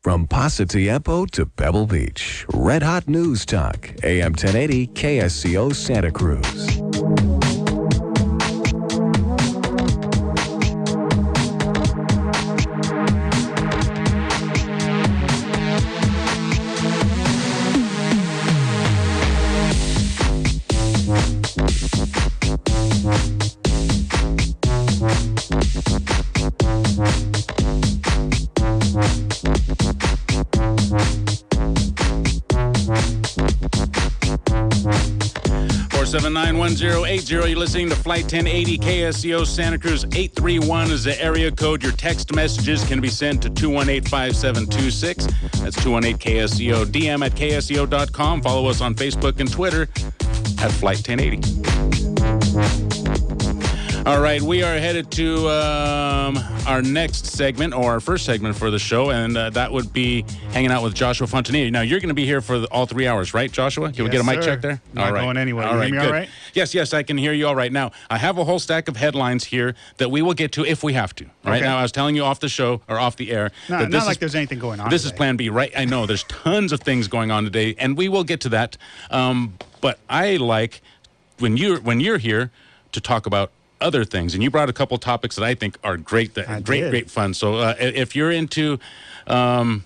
From Pasatiempo to Pebble Beach, Red Hot News Talk, AM 1080 KSCO Santa Cruz. You're listening to Flight 1080 KSCO Santa Cruz. 831 is the area code. Your text messages can be sent to 218-5726. That's 218-KSCO. DM at KSCO.com. Follow us on Facebook and Twitter at Flight 1080. All right, we are headed to our next segment, or our first segment for the show, and that would be hanging out with Joshua Fontanilla. Now, you're going to be here for all 3 hours, right, Joshua? Can we get a mic check there? Not going anywhere. All right, you hear me all right? Yes, I can hear you all right. Now, I have a whole stack of headlines here that we will get to if we have to. Right now, I was telling you off the show, or off the air. Not like there's anything going on This today. is Plan B, right? I know, there's tons of things going on today, and we will get to that. But I like, when you're here, to talk about other things, and you brought a couple topics that I think are great, great fun. So if you're into, let's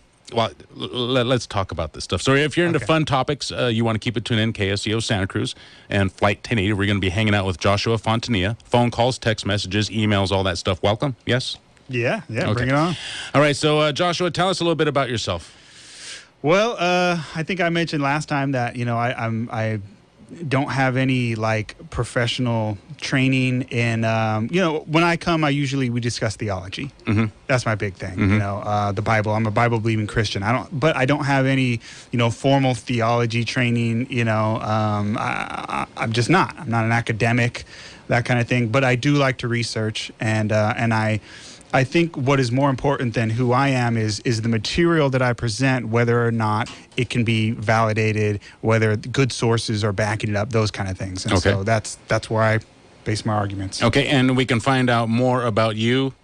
talk about this stuff. So if you're into fun topics, you want to keep it tuned in, KSCO Santa Cruz and Flight 1080. We're going to be hanging out with Joshua Fontanilla. Phone calls, text messages, emails, all that stuff. Welcome. Yes? Yeah, bring it on. All right, so Joshua, tell us a little bit about yourself. Well, I think I mentioned last time that, I don't have any professional training in when I come, we discuss theology. Mm-hmm. That's my big thing. Mm-hmm. The Bible. I'm a Bible believing Christian. I don't have any formal theology training. I'm just not. I'm not an academic, that kind of thing. But I do like to research, and I think what is more important than who I am is the material that I present, whether or not it can be validated, whether good sources are backing it up, those kind of things. And so that's where I base my arguments. Okay, and we can find out more about you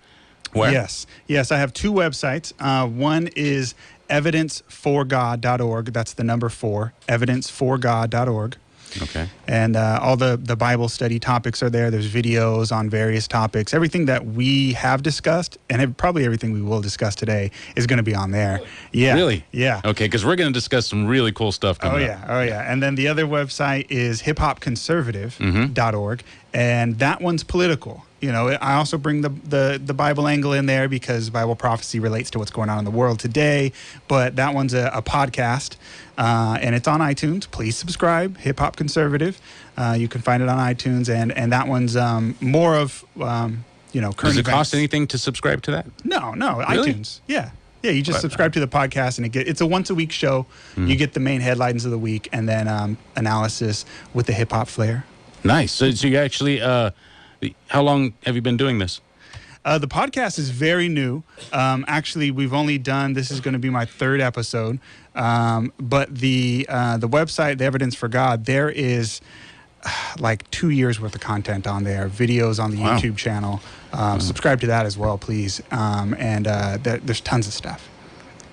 where? Yes, I have two websites. One is evidenceforgod.org. That's the number 4, evidenceforgod.org. Okay. And all the Bible study topics are there. There's videos on various topics. Everything that we have discussed, and probably everything we will discuss today, is going to be on there. Yeah. Really? Yeah. Okay, because we're going to discuss some really cool stuff coming up. Oh, yeah. And then the other website is hiphopconservative.org, and that one's political. I also bring the Bible angle in there because Bible prophecy relates to what's going on in the world today. But that one's a podcast, and it's on iTunes. Please subscribe, Hip Hop Conservative. You can find it on iTunes, and that one's more of current Does it events. cost anything to subscribe to that? No, Really? iTunes. Yeah. You just subscribe to the podcast, and it's a once-a-week show. You get the main headlines of the week, and then analysis with the hip-hop flair. Nice. So you actually... how long have you been doing this? The podcast is very new. Actually, we've only done, this is going to be my 3rd episode. But the website, The Evidence for God, there is 2 years worth of content on there, videos on the YouTube channel. Subscribe to that as well, please. And there's tons of stuff.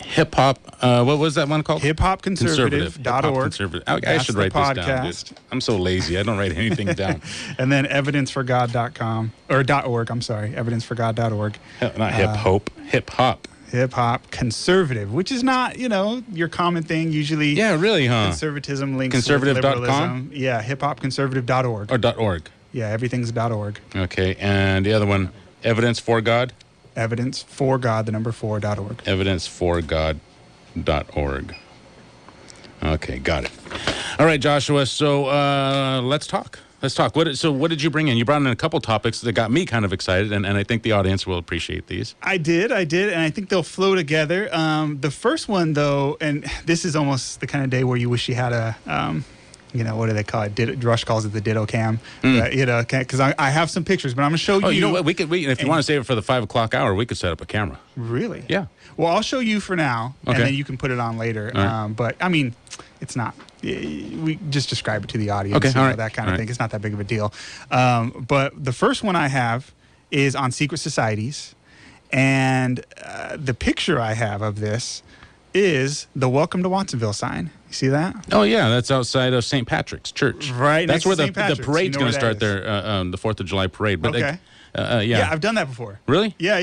Hip hop. What was that one called? hiphopconservative.org. I should write this down, dude. I'm so lazy. I don't write anything down. And then evidenceforgod.com or .org. I'm sorry, evidenceforgod.org. Not hip hop. Hip hop. Hip hop conservative, which is not your common thing usually. Yeah, really, huh? Conservatism links Conservative.com? with liberalism. Yeah, hiphopconservative.org. Or .org. Yeah, everything's .org. Okay, and the other one, Evidence for God. Evidence for God, the number 4.org. Evidenceforgod.org. Okay, got it. All right, Joshua. So let's talk. What did you bring in? You brought in a couple topics that got me kind of excited, and I think the audience will appreciate these. I did, and I think they'll flow together. The first one, though, and this is almost the kind of day where you wish you had a... what do they call it? Rush calls it the ditto cam. Because I have some pictures, but I'm going to show you. Oh, you know what? If you want to save it for the 5 o'clock hour, we could set up a camera. Really? Yeah. Well, I'll show you for now, and then you can put it on later. Right. But I mean, it's not. We just describe it to the audience. Okay, all right. That kind of thing. It's not that big of a deal. But the first one I have is on secret societies, and the picture I have of this is the Welcome to Watsonville sign. You see that? Oh, yeah. That's outside of St. Patrick's Church. Right. That's where the Patrick's. parade's You know going to where start that there, the 4th of July parade. But Okay. yeah. I've done that before. Really? Yeah.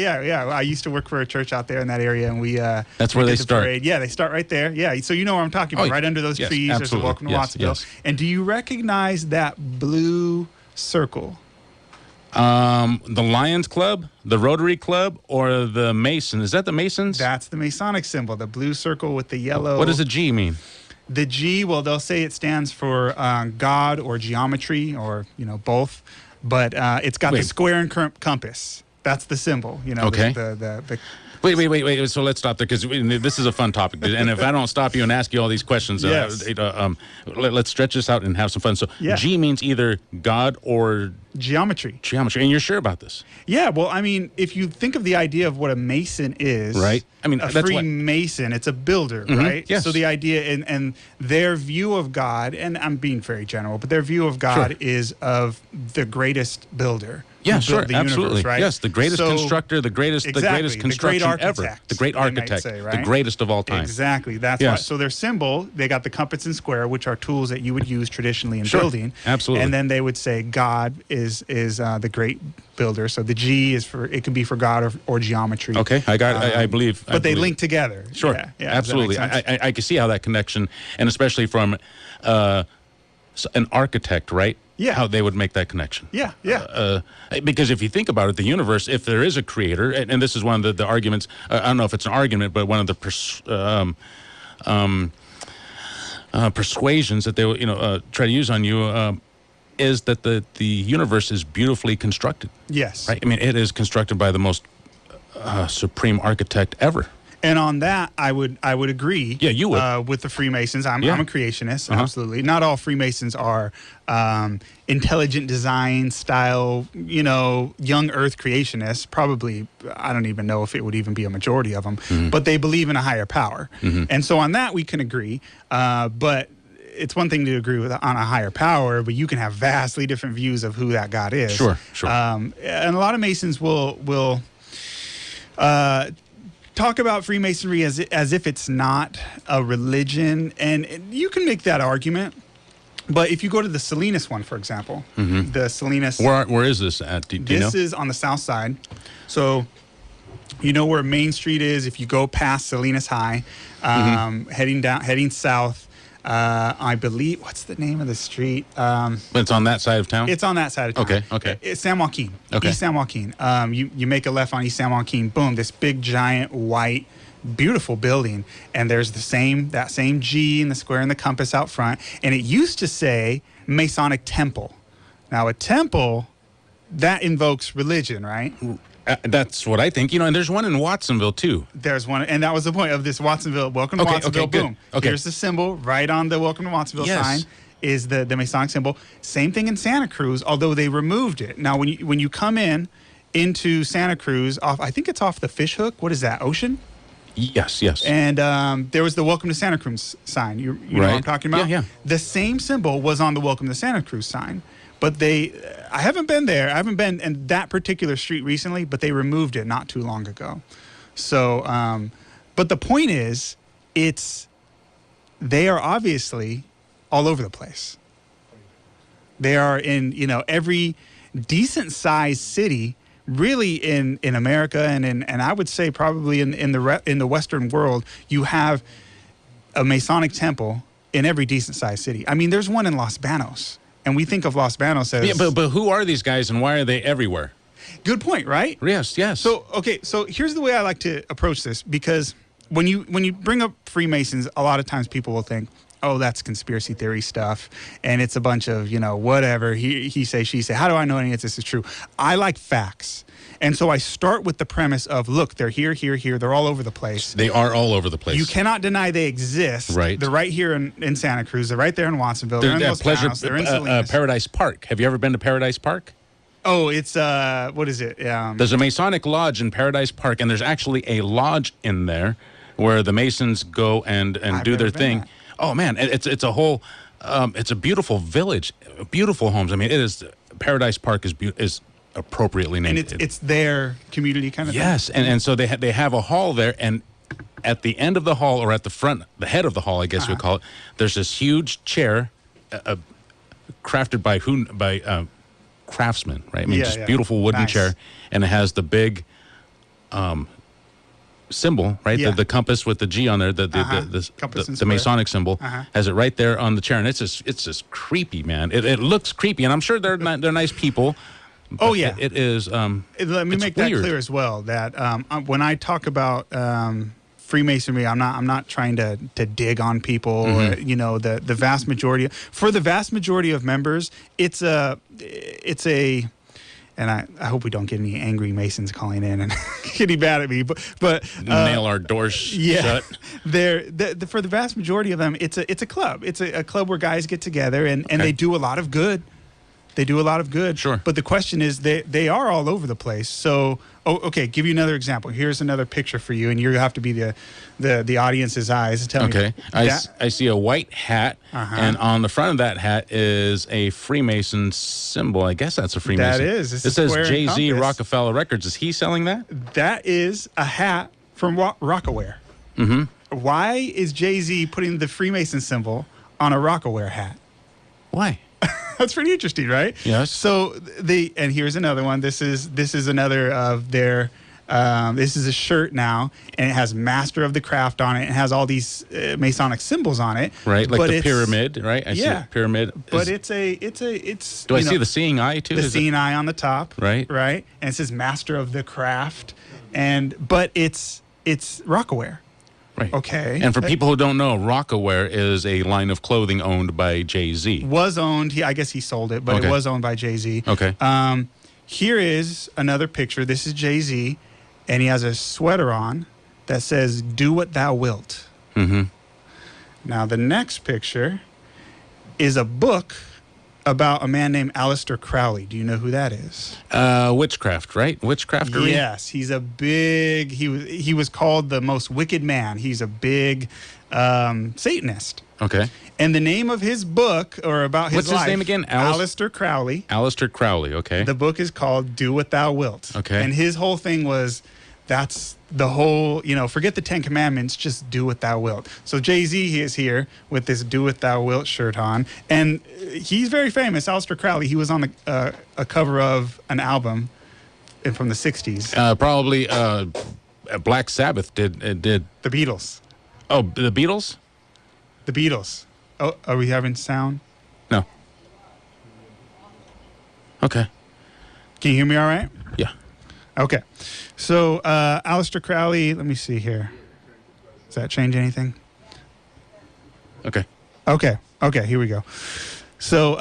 I used to work for a church out there in that area, and we That's where we they did the start. parade. Yeah, they start right there. Yeah, so you know what I'm talking about, Oh, right under those yes, trees. There's a absolutely. Welcome to Yes, Watsonville. yes. And do you recognize that blue circle? The Lions Club, the Rotary Club, or the Mason? Is that the Masons? That's the Masonic symbol, the blue circle with the yellow. What does a G mean? The G, well, they'll say it stands for God or geometry, or both. But it's got the square and compass. That's the symbol. Okay. The Wait. So let's stop there because this is a fun topic. And if I don't stop you and ask you all these questions, Yes. let's stretch this out and have some fun. So Yeah. G means either God or geometry. geometry. And you're sure about this? Yeah, well, I mean, if you think of the idea of what a mason is, Right. I mean, a that's Freemason, it's a builder, right? Yes. So the idea and their view of God, and I'm being very general, but their view of God Sure. is of the greatest builder. Yeah, who sure, built the absolutely. universe, right? Yes, the greatest So- constructor, the greatest Exactly, construction the great ever. architect, The great they might architect, say, the right? greatest of all time. Exactly. That's Yes. why. So their symbol, they got the compass and square, which are tools that you would use traditionally in Sure. building. Absolutely. And then they would say God is the great builder. So the G is it can be for God or geometry. Okay, I believe. But they believe. link together. Sure, Yeah, does that make absolutely. sense? I can see how that connection, and especially from an architect, right? Yeah. How they would make that connection. Yeah. Because if you think about it, the universe, if there is a creator, and this is one of the arguments, I don't know if it's an argument, but one of the persuasions that they try to use on you is that the universe is beautifully constructed. Yes. Right? I mean, it is constructed by the most supreme architect ever. And on that, I would agree. Yeah, you would. With the Freemasons. I'm Yeah. a creationist, absolutely. Not all Freemasons are intelligent design style, young Earth creationists. Probably, I don't even know if it would even be a majority of them. But they believe in a higher power, and so on that we can agree. But it's one thing to agree with on a higher power, but you can have vastly different views of who that God is. Sure. And a lot of Masons will talk about Freemasonry as if it's not a religion, and you can make that argument. But if you go to the Salinas one, for example, the Salinas, Where is this at? Do you know? this is on the south side. So you know where Main Street is. If you go past Salinas High, heading south. I believe, what's the name of the street? But it's on that side of town? It's on that side of town. Okay. It's San Joaquin. Okay. East San Joaquin. You make a left on East San Joaquin. Boom, this big, giant, white, beautiful building. And there's that same G and the square and the compass out front. And it used to say Masonic Temple. Now, a temple, that invokes religion, right? That's what I think. And there's one in Watsonville, too. There's one, and that was the point of this Watsonville. Welcome to Okay, Watsonville. okay, good. Boom. Okay. Here's the symbol right on the Welcome to Watsonville Yes. sign. Is the Masonic symbol. Same thing in Santa Cruz, although they removed it. Now, when you come into Santa Cruz, I think it's off the Fish Hook. What is that, Ocean? Yes. And there was the Welcome to Santa Cruz sign. You know what I'm talking about? Yeah. The same symbol was on the Welcome to Santa Cruz sign. But I haven't been there. I haven't been in that particular street recently, but they removed it not too long ago. So, but the point is, they are obviously all over the place. They are in, every decent sized city, really in America and I would say probably in the Western world, you have a Masonic temple in every decent sized city. I mean, there's one in Los Banos. And we think of Los Banos as... Yeah, but who are these guys and why are they everywhere? Good point, right? Yes. So here's the way I like to approach this, because when you bring up Freemasons, a lot of times people will think, oh, that's conspiracy theory stuff, and it's a bunch of, whatever, he say, she say. How do I know any of this is true? I like facts. And so I start with the premise of, look, they're here. They're all over the place. They are all over the place. You cannot deny they exist. Right. They're right here in Santa Cruz. They're right there in Watsonville. They're in Los Banos. They're in Salinas. Paradise Park. Have you ever been to Paradise Park? Oh, it's, what is it? There's a Masonic lodge in Paradise Park, and there's actually a lodge in there where the Masons go and do their thing. There. Oh, man, it's a whole, it's a beautiful village, beautiful homes. I mean, it is, Paradise Park is appropriately named. And it's their community kind of thing? Yes, and so they have a hall there, and at the end of the hall, or at the front, the head of the hall, I guess you would call it, there's this huge chair, crafted by craftsmen, right? I mean, just beautiful wooden chair, and it has the big symbol, right? The compass with the G on there, the Masonic symbol, has it right there on the chair, and it's just creepy, man. It looks creepy, and I'm sure they're nice people. Oh yeah, it is. Let me make that clear as well. That when I talk about Freemasonry, I'm not trying to dig on people. Or, the vast majority, for the vast majority of members, it's a. And I hope we don't get any angry Masons calling in and getting mad at me, but nail our doors shut. For the vast majority of them, it's a club. It's a club where guys get together and they do a lot of good. They do a lot of good. Sure. But the question is, they are all over the place. So, okay, give you another example. Here's another picture for you, and you have to be the audience's eyes. Tell me. Okay. I see a white hat, and on the front of that hat is a Freemason symbol. I guess that's a Freemason. That is. It says Jay-Z Rockefeller Records. Is he selling that? That is a hat from Rockaware. Mm-hmm. Why is Jay-Z putting the Freemason symbol on a Rockaware hat? Why? That's pretty interesting, right? Yes. So and here's another one. This is another of their. This is a shirt now, and it has Master of the Craft on it. And it has all these Masonic symbols on it. Right, like the pyramid, right? I see a pyramid. But it's. Do I see the seeing eye too? The seeing eye on the top. Right. Right, and it says Master of the Craft, but it's Rockaware. Right. Okay. And for people who don't know, Rockaware is a line of clothing owned by Jay-Z. Was owned. I guess he sold it, but it was owned by Jay-Z. Okay. Here is another picture. This is Jay-Z, and he has a sweater on that says, "Do what thou wilt." Mm-hmm. Now, the next picture is a book about a man named Aleister Crowley. Do you know who that is? Witchcraft, right? Witchcraftery? Yes, he's a big. He was called the most wicked man. He's a big Satanist. Okay. And the name of his book, or about his life. What's his name again? Aleister Crowley. Aleister Crowley, okay. The book is called "Do What Thou Wilt." Okay. And his whole thing was, that's the whole, forget the 10 Commandments, just do what thou wilt. So Jay-Z is here with this "Do What Thou Wilt" shirt on. And he's very famous, Aleister Crowley. He was on a cover of an album from the 60s. Probably Black Sabbath did. The Beatles. Oh, the Beatles? The Beatles. Oh, are we having sound? No. Okay. Can you hear me all right? Yeah. Okay. So, Aleister Crowley, let me see here. Does that change anything? Okay. Okay, here we go. So,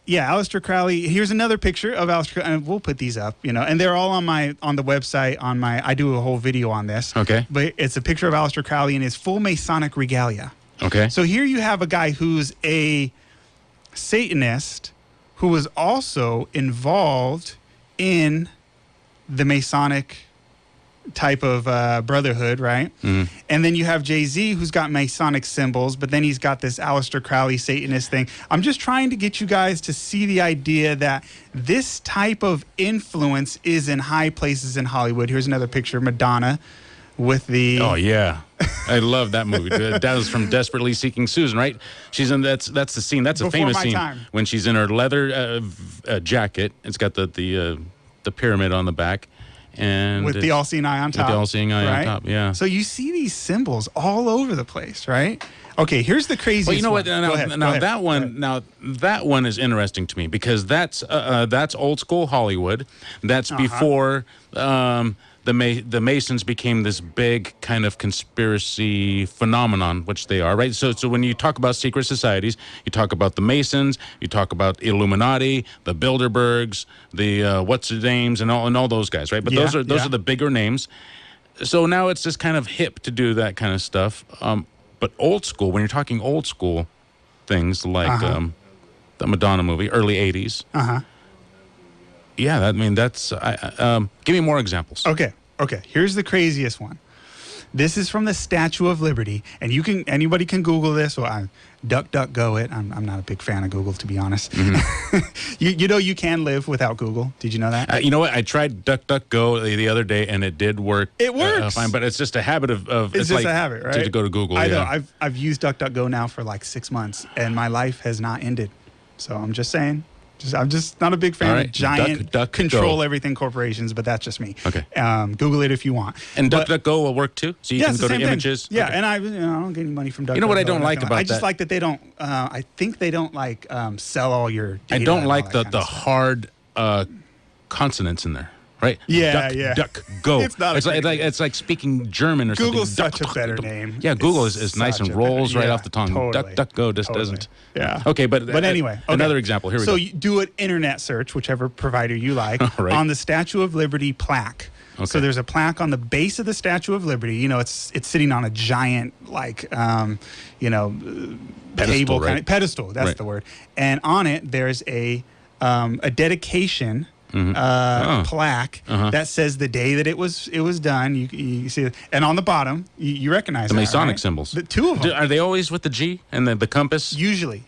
Aleister Crowley, here's another picture of Aleister Crowley, and we'll put these up, and they're all on the website, I do a whole video on this. Okay. But it's a picture of Aleister Crowley in his full Masonic regalia. Okay. So here you have a guy who's a Satanist who was also involved in the Masonic type of brotherhood, right? Mm-hmm. And then you have Jay-Z, who's got Masonic symbols, but then he's got this Aleister Crowley Satanist thing. I'm just trying to get you guys to see the idea that this type of influence is in high places in Hollywood. Here's another picture of Madonna with the... Oh, yeah. I love that movie. That was from Desperately Seeking Susan, right? She's in that's the scene. That's a famous scene when she's in her leather jacket. It's got the pyramid on the back, and with the all-seeing eye on top. With the all-seeing eye on top, yeah. So you see these symbols all over the place, right? Okay, here's the craziest. Well, you know what? One. Now that one is interesting to me because that's old school Hollywood. That's before the Masons became this big kind of conspiracy phenomenon, which they are, right? So when you talk about secret societies, you talk about the Masons, you talk about Illuminati, the Bilderbergs, the what's their names, and all those guys, right? But those are the bigger names. So now it's just kind of hip to do that kind of stuff. But old school, when you're talking old school things like the Madonna movie, early 80s. Yeah, that's... give me more examples. Okay. Here's the craziest one. This is from the Statue of Liberty, and anybody can Google this. Well, I DuckDuckGo it. I'm not a big fan of Google, to be honest. You know you can live without Google. Did you know that? You know what? I tried DuckDuckGo the other day, and it did work. It works fine, but it's just a habit of it's just like a habit, right? To go to Google. I know. I've used DuckDuckGo now for like 6 months, and my life has not ended. So I'm just saying. I'm just not a big fan of giant control everything corporations, but that's just me. Okay. Google it if you want. And DuckDuckGo will work too, so you can go to images. Yeah, okay. and I don't get any money from DuckDuckGo. You know what I don't like about that? I just like that they don't. I think they don't like sell all your data. I don't like the hard consonants in there. Right? Yeah. Duck, go. It's like speaking German or something. Google's such a better name. Yeah, Google is nice and rolls right off the tongue. Totally. DuckDuckGo just doesn't. Yeah. Okay, but anyway. Another example. Here we go. So you do an internet search, whichever provider you like, right. on the Statue of Liberty plaque. Okay. So there's a plaque on the base of the Statue of Liberty. You know, it's sitting on a giant, pedestal, table right? kind of pedestal. That's right. the word. And on it, there's a dedication. Plaque that says the day that it was done. You see it. And on the bottom, you recognize the Masonic right? symbols. The two of them. Are they always with the G and the compass? Usually,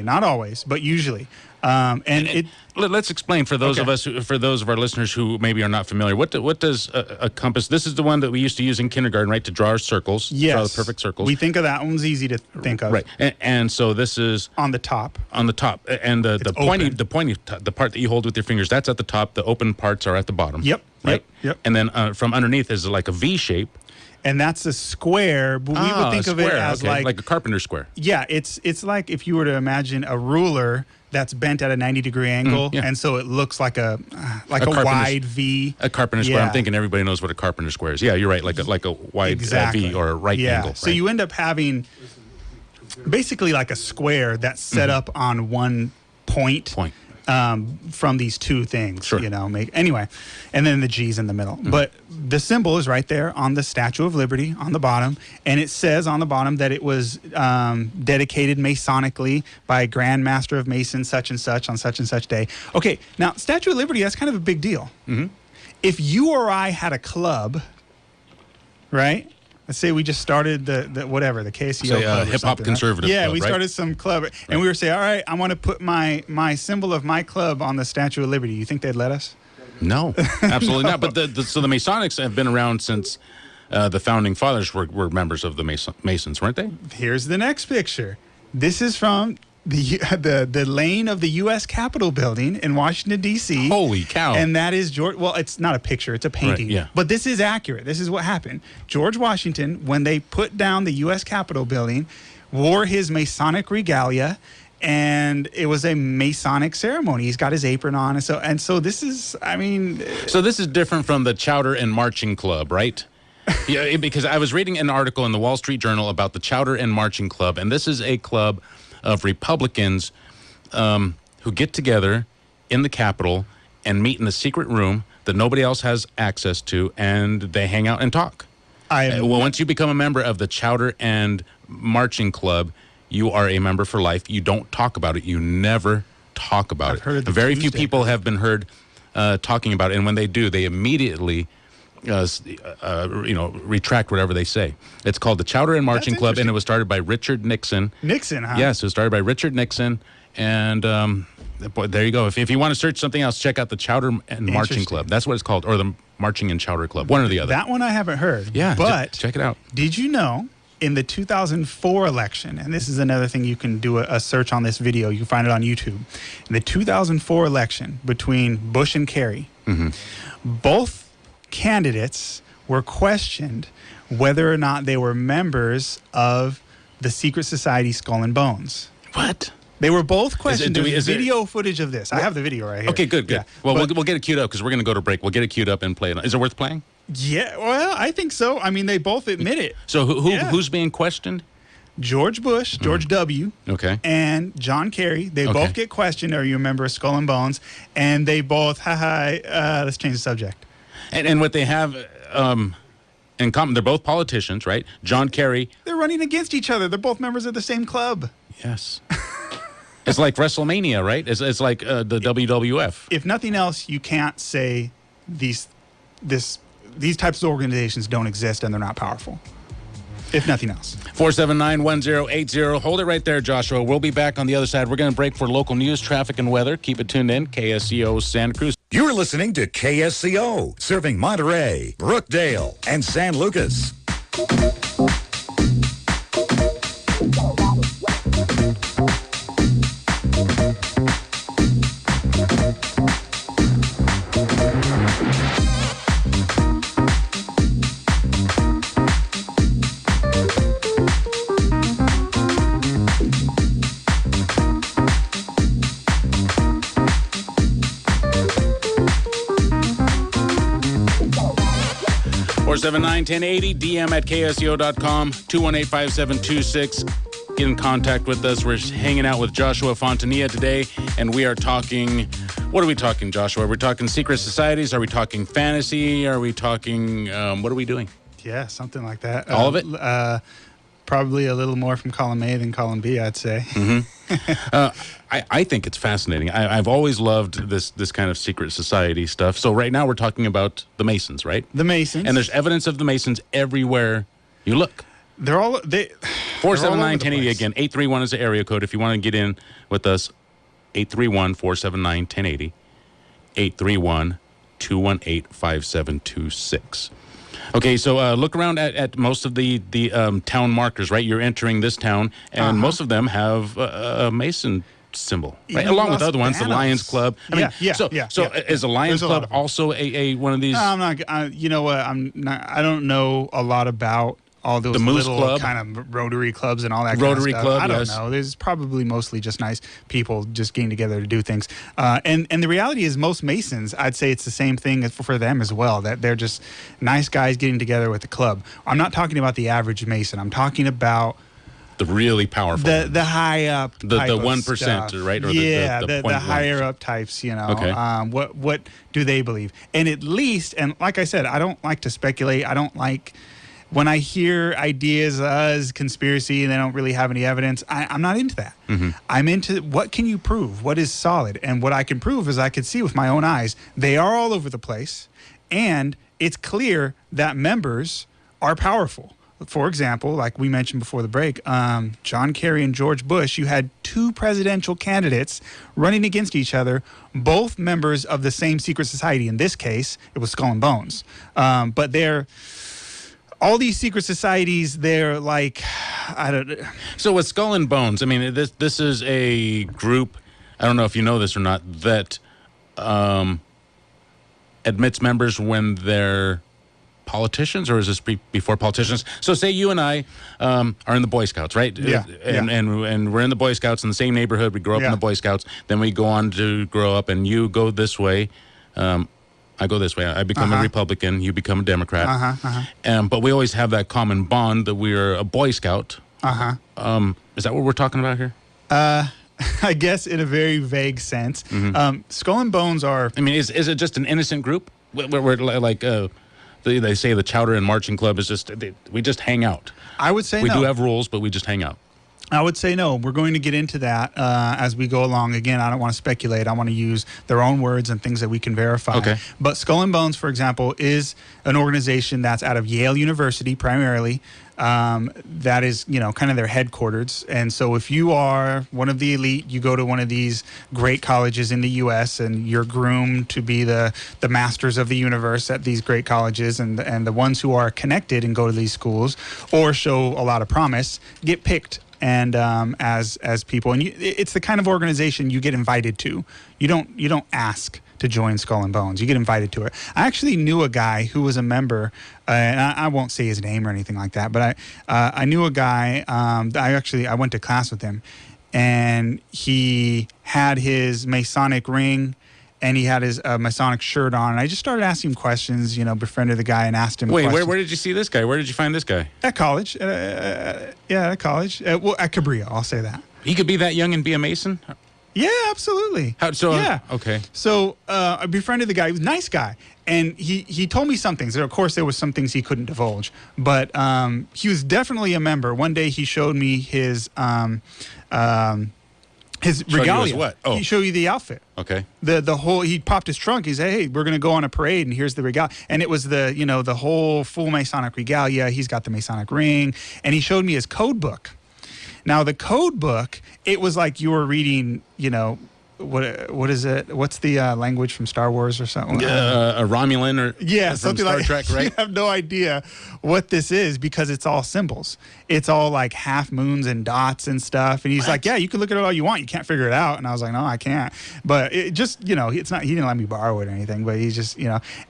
not always, but usually. Let's explain for those of our listeners who maybe are not familiar. What does a compass? This is the one that we used to use in kindergarten, right? To draw our circles. Yes. Draw the perfect circles. We think of that one's easy to think of. Right. And so this is on the top. On the top, and the pointy the part that you hold with your fingers, that's at the top. The open parts are at the bottom. Yep. Right. Yep. And then from underneath is like a V shape. And that's a square, but we would think of it as like a carpenter square. Yeah, it's like if you were to imagine a ruler that's bent at a 90-degree angle, and so it looks like a wide V. A carpenter square. I'm thinking everybody knows what a carpenter square is. Yeah, you're right. Like a wide V or a right angle. Right? So you end up having basically like a square that's set up on one point. From these two things, sure. Anyway, and then the G's in the middle. But the symbol is right there on the Statue of Liberty on the bottom, and it says on the bottom that it was dedicated Masonically by Grand Master of Masons such and such on such and such day. Okay, now Statue of Liberty, that's kind of a big deal. If you or I had a club, right? Let's say we just started the KSCO club hip hop conservative. Yeah, club, we started some club, and we were saying, all right, I want to put my symbol of my club on the Statue of Liberty. You think they'd let us? No, absolutely not. But so the Masonics have been around since the founding fathers were members of the Masons, weren't they? Here's the next picture. This is from the lane of the U.S. Capitol building in Washington, D.C. Holy cow. And that is George. Well, it's not a picture. It's a painting. Right, yeah. But this is accurate. This is what happened. George Washington, when they put down the U.S. Capitol building, wore his Masonic regalia, and it was a Masonic ceremony. He's got his apron on. And so this is, So this is different from the Chowder and Marching Club, right? Yeah, because I was reading an article in the Wall Street Journal about the Chowder and Marching Club, and this is a club of Republicans who get together in the Capitol and meet in a secret room that nobody else has access to, and they hang out and talk. Once you become a member of the Chowder and Marching Club, you are a member for life. You don't talk about it. You never talk about it. Very few people have been heard talking about it, and when they do, they immediately retract whatever they say. It's called the Chowder and Marching Club, and it was started by Richard Nixon. Nixon, huh? Yes, it was started by Richard Nixon, and boy, there you go. If you want to search something else, check out the Chowder and Marching Club. That's what it's called, or the Marching and Chowder Club, one or the other. That one I haven't heard. Yeah, but check it out. Did you know in the 2004 election, and this is another thing you can do a search on this video, you can find it on YouTube. In the 2004 election between Bush and Kerry, both candidates were questioned whether or not they were members of the secret society Skull and Bones. What? They were both questioned. Is There's video footage of this. I have the video right here. Okay, good. Yeah. Well, we'll get it queued up because we're going to go to break. We'll get it queued up and play it. Is it worth playing? Yeah, well, I think so. I mean, they both admit it. So who's being questioned? George Bush, George W. Okay. And John Kerry. They both get questioned, are you a member of Skull and Bones? And they both, let's change the subject. And what they have in common, they're both politicians, right? John Kerry. They're running against each other. They're both members of the same club. Yes. It's like WrestleMania, right? It's like the WWF. If nothing else, you can't say this these types of organizations don't exist and they're not powerful, if nothing else. 479-1080. Hold it right there, Joshua. We'll be back on the other side. We're going to break for local news, traffic, and weather. Keep it tuned in. KSCO Santa Cruz. You're listening to KSCO, serving Monterey, Brookdale, and San Lucas. Four 479-1080, DM at KSCO.com, 218-5726. Get in contact with us. We're hanging out with Joshua Fontanilla today, and we are talking, what are we talking, Joshua? Are we talking secret societies? Are we talking fantasy? Are we talking, what are we doing? Yeah, something like that. All of it? Probably a little more from column A than column B, I'd say. I think it's fascinating. I've always loved this kind of secret society stuff. So right now we're talking about the Masons, right? The Masons. And there's evidence of the Masons everywhere you look. They're all 479-1080 again. 831 is the area code. If you want to get in with us, 831-479-1080. 831-218-5726. Okay, so look around at most of the town markers, right? You're entering this town, and most of them have a Mason symbol, right? Along with other ones, the Lions Club. I mean, is the Lions Club also a one of these? I'm not. You know what? I'm not. I don't know a lot about all those the Moose little Club. kind of Rotary clubs and all that Rotary kind of stuff. Club, I don't yes. know. There's probably mostly just nice people just getting together to do things. And the reality is most Masons, I'd say it's the same thing for them as well, that they're just nice guys getting together with the club. I'm not talking about the average Mason. I'm talking about the really powerful, the high up, the type of 1%, stuff. right? Or the higher up types. You know, Okay. What do they believe? And at least, and like I said, I don't like to speculate. I don't like when I hear ideas as conspiracy and they don't really have any evidence. I'm not into that. I'm into what can you prove? What is solid? And what I can prove is I can see with my own eyes. They are all over the place, and it's clear that members are powerful. For example, like we mentioned before the break, John Kerry and George Bush, you had two presidential candidates running against each other, both members of the same secret society. In this case, it was Skull and Bones. But all these secret societies, they're like, I don't. So with Skull and Bones, I mean, this is a group. I don't know if you know this or not, that admits members when they're politicians, or is this before politicians? So say you and I are in the Boy Scouts, right? Yeah. And we're in the Boy Scouts in the same neighborhood. We grow up in the Boy Scouts. Then we go on to grow up, and you go this way. I go this way. I become a Republican. You become a Democrat. But we always have that common bond that we're a Boy Scout. Is that what we're talking about here? I guess in a very vague sense. Skull and Bones are. I mean, is it just an innocent group? We're like they say the Chowder and Marching Club is just we just hang out. I would say we no. do have rules, but we just hang out. I would say no. We're going to get into that as we go along. Again, I don't want to speculate. I want to use their own words and things that we can verify. Okay. But Skull and Bones, for example, is an organization that's out of Yale University primarily. That is, kind of their headquarters. And so if you are one of the elite, you go to one of these great colleges in the U.S. and you're groomed to be the masters of the universe at these great colleges, and the ones who are connected and go to these schools or show a lot of promise get picked. And as people, and it's the kind of organization you get invited to. You don't ask to join Skull and Bones. You get invited to it. I actually knew a guy who was a member, and I won't say his name or anything like that, but I knew a guy. I went to class with him, and he had his Masonic ring. And he had his Masonic shirt on. And I just started asking him questions, befriended the guy and asked him questions. Where did you see this guy? Where did you find this guy? At college. At college. At Cabrillo, I'll say that. He could be that young and be a Mason? Yeah, absolutely. Okay. So I befriended the guy. He was a nice guy. And he told me some things. Of course, there was some things he couldn't divulge. But he was definitely a member. One day he showed me his His Show you regalia. his what? Oh. He showed you the outfit. Okay. The whole, he popped his trunk. He said, hey, we're going to go on a parade, and here's the regalia. And it was the whole full Masonic regalia. He's got the Masonic ring, and he showed me his code book. Now, the code book, it was like you were reading, what is it? What's the language from Star Wars or something? A Romulan or yeah, from something Star like Trek, right? You have no idea what this is because it's all symbols. It's all like half moons and dots and stuff. And he's like, yeah, you can look at it all you want. You can't figure it out. And I was like, no, I can't. But it just, it's not. He didn't let me borrow it or anything. But he's just,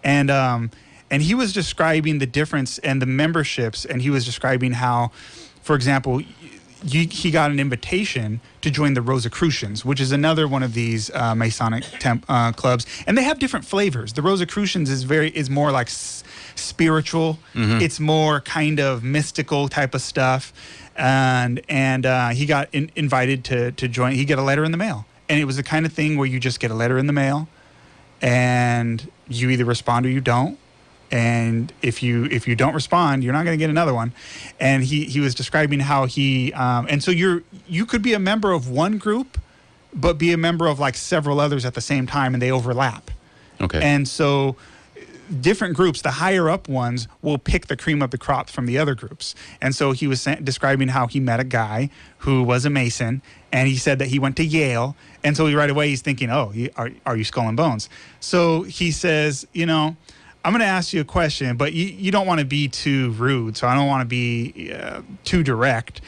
and he was describing the difference and the memberships, and he was describing how, for example, he got an invitation to join the Rosicrucians, which is another one of these Masonic clubs, and they have different flavors. The Rosicrucians is more like spiritual. Mm-hmm. It's more kind of mystical type of stuff, and he got invited to join. He got a letter in the mail, and it was the kind of thing where you just get a letter in the mail, and you either respond or you don't. And if you don't respond, you're not going to get another one. And he was describing how and so you could be a member of one group, but be a member of like several others at the same time, and they overlap. Okay. And so different groups, the higher up ones, will pick the cream of the crop from the other groups. And so he was describing how he met a guy who was a Mason, and he said that he went to Yale. And so right away he's thinking, oh, are you Skull and Bones? So he says, I'm going to ask you a question, but you don't want to be too rude, so I don't want to be too direct.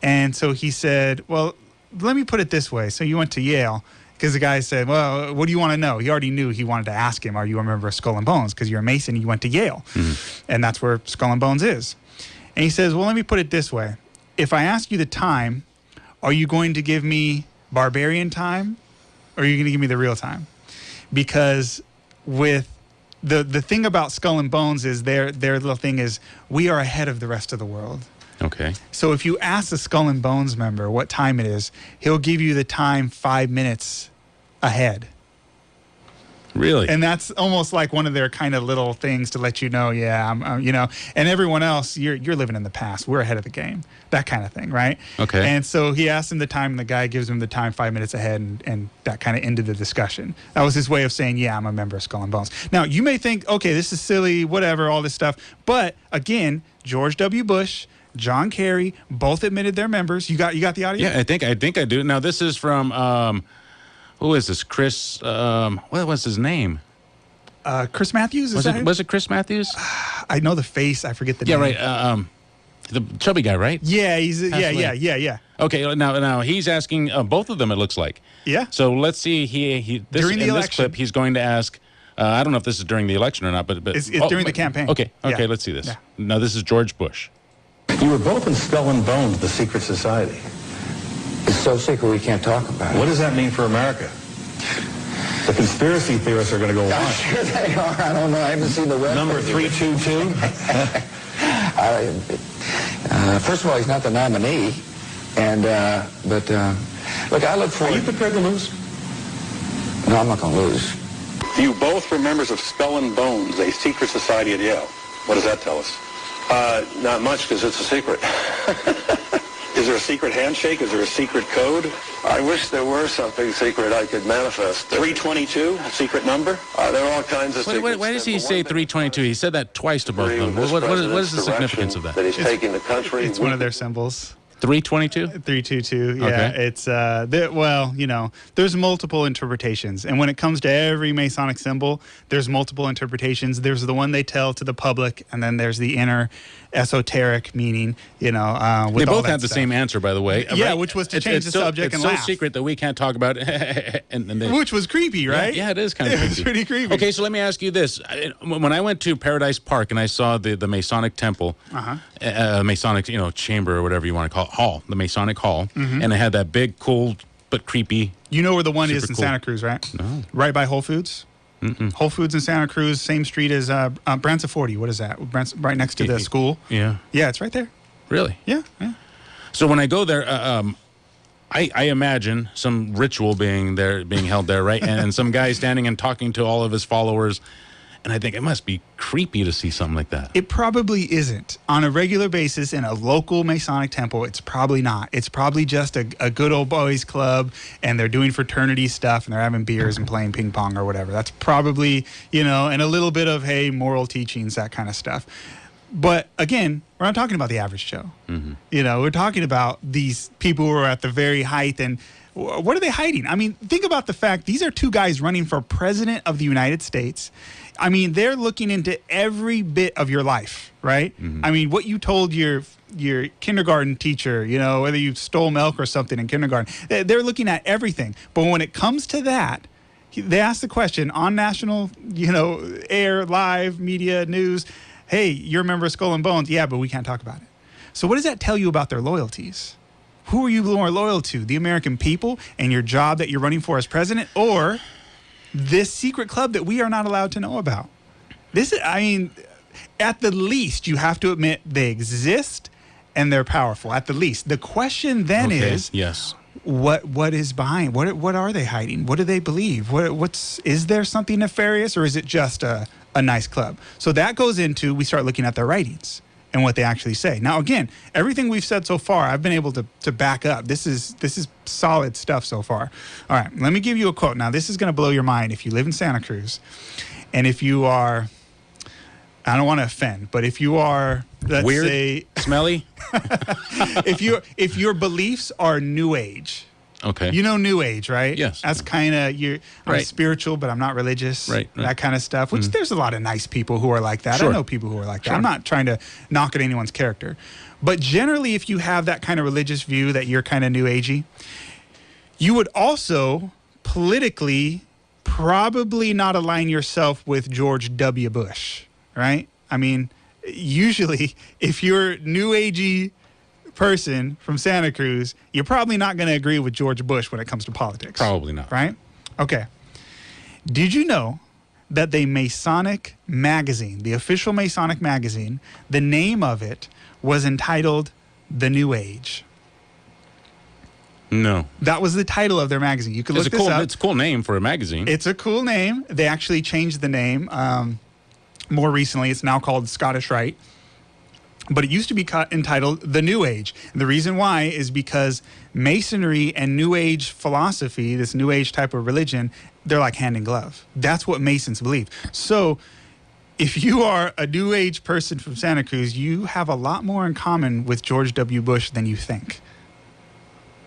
And so he said, well, let me put it this way. So you went to Yale, because the guy said, well, what do you want to know? He already knew he wanted to ask him, are you a member of Skull and Bones? Because you're a Mason, you went to Yale. Mm-hmm. And that's where Skull and Bones is. And he says, well, let me put it this way. If I ask you the time, are you going to give me barbarian time, or are you going to give me the real time? Because with the thing about Skull and Bones is their little thing is we are ahead of the rest of the world. Okay. So if you ask a Skull and Bones member what time it is, he'll give you the time 5 minutes ahead. Really? And that's almost like one of their kind of little things to let you know, I'm and everyone else, you're living in the past. We're ahead of the game. That kind of thing, right? Okay. And so he asks him the time, and the guy gives him the time 5 minutes ahead, and that kind of ended the discussion. That was his way of saying, I'm a member of Skull and Bones. Now, you may think, okay, this is silly, whatever, all this stuff. But, again, George W. Bush, John Kerry, both admitted they're members. You got the audio? Yeah, I think I do. Now, this is from... who is this? Chris, what was his name? Chris Matthews? Was it Chris Matthews? I know the face. I forget the name. Yeah, right. The chubby guy, right? Yeah, yeah. Okay, now he's asking both of them, it looks like. Yeah. So let's see. During the election. This clip, he's going to ask, I don't know if this is during the election or not, but it's during the campaign. Okay, yeah. Let's see this. Yeah. Yeah. Now, this is George Bush. You were both in Skull and Bones, the secret society. It's so secret we can't talk about it. What does that mean for America? The conspiracy theorists are going to go on. I'm sure they are. I don't know. I haven't seen the web. Number 322? First of all, he's not the nominee. And, look, I look for... Are you prepared to lose? No, I'm not going to lose. You both were members of Skull and Bones, a secret society at Yale. What does that tell us? Not much, because it's a secret. Is there a secret handshake? Is there a secret code? I wish there were something secret I could manifest. 322, a secret number? There are all kinds of secrets. Why does he say 322? He said that twice to both of them. What is the significance of that? That he's taking the country. It's one of their symbols. 322? 322, yeah. Okay. It's, there's multiple interpretations. And when it comes to every Masonic symbol, there's multiple interpretations. There's the one they tell to the public, and then there's the inner esoteric meaning, with They both had the stuff. same answer, by the way. Yeah, right? which was to change the subject and laugh. laugh. It's so secret that we can't talk about it. Which was creepy, right? Yeah, it is kind of creepy. It's pretty creepy. Okay, so let me ask you this. When I went to Paradise Park and I saw the Masonic Temple, Masonic, chamber or whatever you want to call it, hall, the Masonic Hall, and it had that big, cool, but creepy... You know where the one is in cool. Santa Cruz, right? No. Right by Whole Foods? Mm-mm. Whole Foods in Santa Cruz, same street as Branciforte. What is that? Right next to the school. Yeah. Yeah, it's right there. Really? Yeah. So when I go there, I imagine some ritual being held there, right? And some guy standing and talking to all of his followers. And I think it must be creepy to see something like that. It probably isn't. On a regular basis in a local Masonic temple, it's probably not. It's probably just a good old boys club, and they're doing fraternity stuff, and they're having beers and playing ping pong or whatever. That's probably, and a little bit of, hey, moral teachings, that kind of stuff. But again, we're not talking about the average Joe. Mm-hmm. We're talking about these people who are at the very height. And what are they hiding? I mean, think about the fact these are two guys running for president of the United States. I mean, they're looking into every bit of your life, right? Mm-hmm. I mean, what you told your kindergarten teacher, whether you stole milk or something in kindergarten, they're looking at everything. But when it comes to that, they ask the question on national, air, live, media, news, hey, you're a member of Skull and Bones. Yeah, but we can't talk about it. So what does that tell you about their loyalties? Who are you more loyal to? The American people and your job that you're running for as president, or this secret club that we are not allowed to know about? At the least, you have to admit they exist and they're powerful. At the least. The question then is, yes, what is behind? What are they hiding? What do they believe? Is there something nefarious, or is it just a nice club? So that goes into, we start looking at their writings and what they actually say. Now, again, everything we've said so far, I've been able to back up. This is solid stuff so far. All right, let me give you a quote. Now, this is going to blow your mind if you live in Santa Cruz, and if you are, I don't want to offend, but if you are, let's weird, say, smelly, if your beliefs are New Age. Okay. New Age, right? Yes. That's kind of, I'm spiritual, but I'm not religious. Right. That kind of stuff, which there's a lot of nice people who are like that. Sure. I know people who are like that. Sure. I'm not trying to knock at anyone's character. But generally, if you have that kind of religious view that you're kind of New Agey, you would also politically probably not align yourself with George W. Bush, right? I mean, usually, if you're New Agey person from Santa Cruz, you're probably not going to agree with George Bush when it comes to politics. Probably not. Right? Okay. Did you know that the Masonic magazine, the official Masonic magazine, the name of it was entitled The New Age? No. That was the title of their magazine. You can look this up. It's a cool name for a magazine. It's a cool name. They actually changed the name more recently. It's now called Scottish Rite. But it used to be entitled The New Age. And the reason why is because Masonry and New Age philosophy, this New Age type of religion, they're like hand in glove. That's what Masons believe. So if you are a New Age person from Santa Cruz, you have a lot more in common with George W. Bush than you think.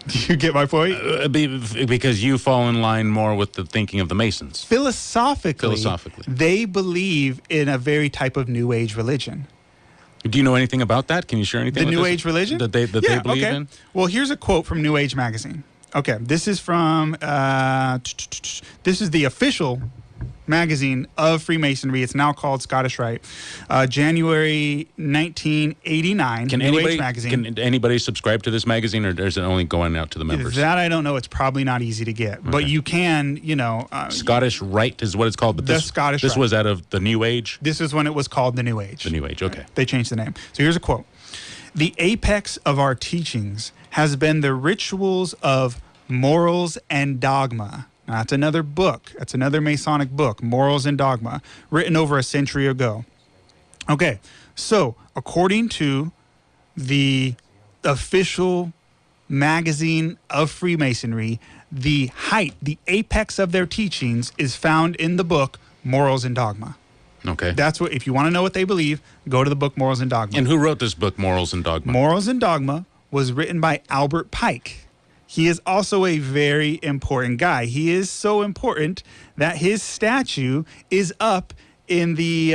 Do you get my point? Because you fall in line more with the thinking of the Masons. Philosophically, they believe in a very type of New Age religion. Do you know anything about that? Can you share anything? The New Age religion that they believe in? Well, here's a quote from New Age magazine. Okay, this is from this is the official magazine of Freemasonry. It's now called Scottish Rite. January 1989. New Age magazine. Can anybody subscribe to this magazine, or is it only going out to the members? That I don't know. It's probably not easy to get, okay. But you can. Scottish Rite is what it's called. But this was out of the New Age. This is when it was called the New Age. The New Age. Okay. They changed the name. So here's a quote: "The apex of our teachings has been the rituals of morals and dogma." Now, that's another book. That's another Masonic book, Morals and Dogma, written over a century ago. Okay, so according to the official magazine of Freemasonry, the height, the apex of their teachings is found in the book Morals and Dogma. Okay. That's what, if you want to know what they believe, go to the book Morals and Dogma. And who wrote this book, Morals and Dogma? Morals and Dogma was written by Albert Pike. He is also a very important guy. He is so important that his statue is up in the,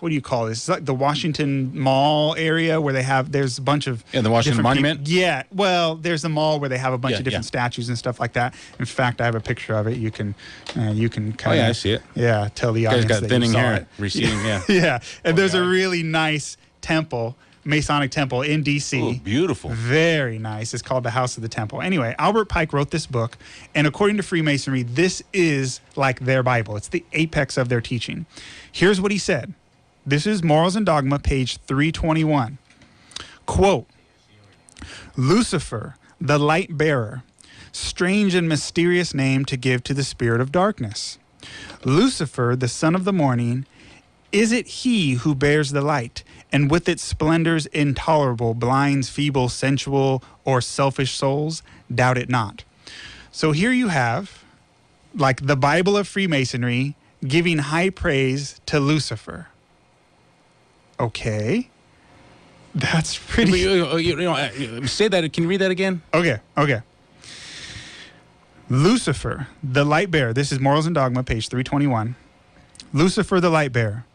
what do you call this? It's like the Washington Mall area where there's a bunch of... Yeah, the Washington Monument? Yeah, well, there's a mall where they have a bunch of different statues and stuff like that. In fact, I have a picture of it. You can kind of... Oh, yeah, I see it. Yeah, tell the audience got that thinning you saw hair, it. receding, yeah. Yeah, and there's a really nice temple, Masonic temple in D.C. Oh, beautiful. Very nice. It's called the House of the Temple. Anyway, Albert Pike wrote this book, and according to Freemasonry, this is like their Bible. It's the apex of their teaching. Here's what he said. This is Morals and Dogma, page 321. Quote, "Lucifer, the light bearer, strange and mysterious name to give to the spirit of darkness. Lucifer, the son of the morning, is it he who bears the light, and with its splendors intolerable blinds feeble, sensual, or selfish souls? Doubt it not. So here you have, like the Bible of Freemasonry, giving high praise to Lucifer. Okay. That's pretty... Say that. Can you read that again? Okay. Lucifer, the light bearer. This is Morals and Dogma, page 321. Lucifer, the light bearer.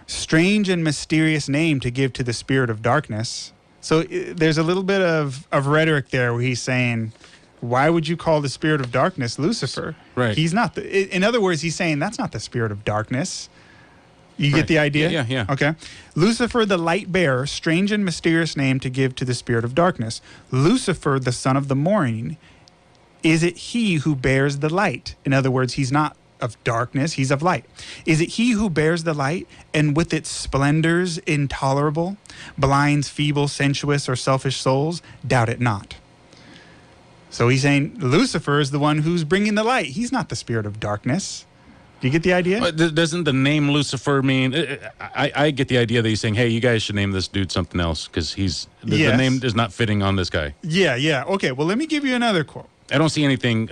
Strange and mysterious name to give to the spirit of darkness. So there's a little bit of rhetoric there where he's saying, why would you call the spirit of darkness Lucifer? Right. He's not. In other words, he's saying that's not the spirit of darkness. You get the idea? Yeah. Okay. Lucifer, the light bearer, strange and mysterious name to give to the spirit of darkness. Lucifer, the son of the morning, is it he who bears the light? In other words, he's not of darkness, he's of light. Is it he who bears the light, and with its splendors intolerable, blinds feeble, sensuous, or selfish souls? Doubt it not. So he's saying Lucifer is the one who's bringing the light. He's not the spirit of darkness. Do you get the idea? Doesn't the name Lucifer mean... I get the idea that he's saying, hey, you guys should name this dude something else because the name is not fitting on this guy. Yeah. Okay, well, let me give you another quote. I don't see anything...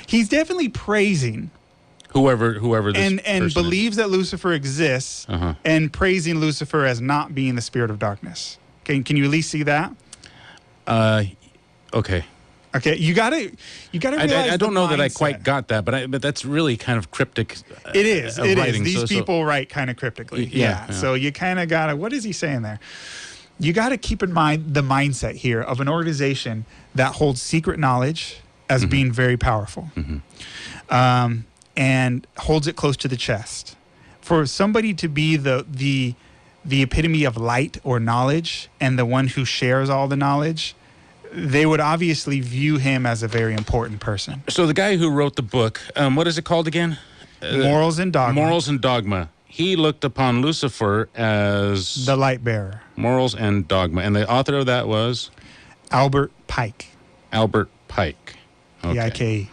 he's definitely praising whoever this and person believes that Lucifer exists, and praising Lucifer as not being the spirit of darkness. Can you at least see that? Okay. Okay, you gotta realize I don't know mindset. that I quite got that, but that's really kind of cryptic. It is. Writing. These people write kind of cryptically. Yeah. So you kind of gotta. What is he saying there? You gotta keep in mind the mindset here of an organization that holds secret knowledge as being very powerful, and holds it close to the chest. For somebody to be the epitome of light or knowledge and the one who shares all the knowledge, they would obviously view him as a very important person. So the guy who wrote the book, what is it called again? Morals and Dogma. Morals and Dogma. He looked upon Lucifer as... the light bearer. Morals and Dogma. And the author of that was? Albert Pike. Albert Pike. Okay. P-I-K-E.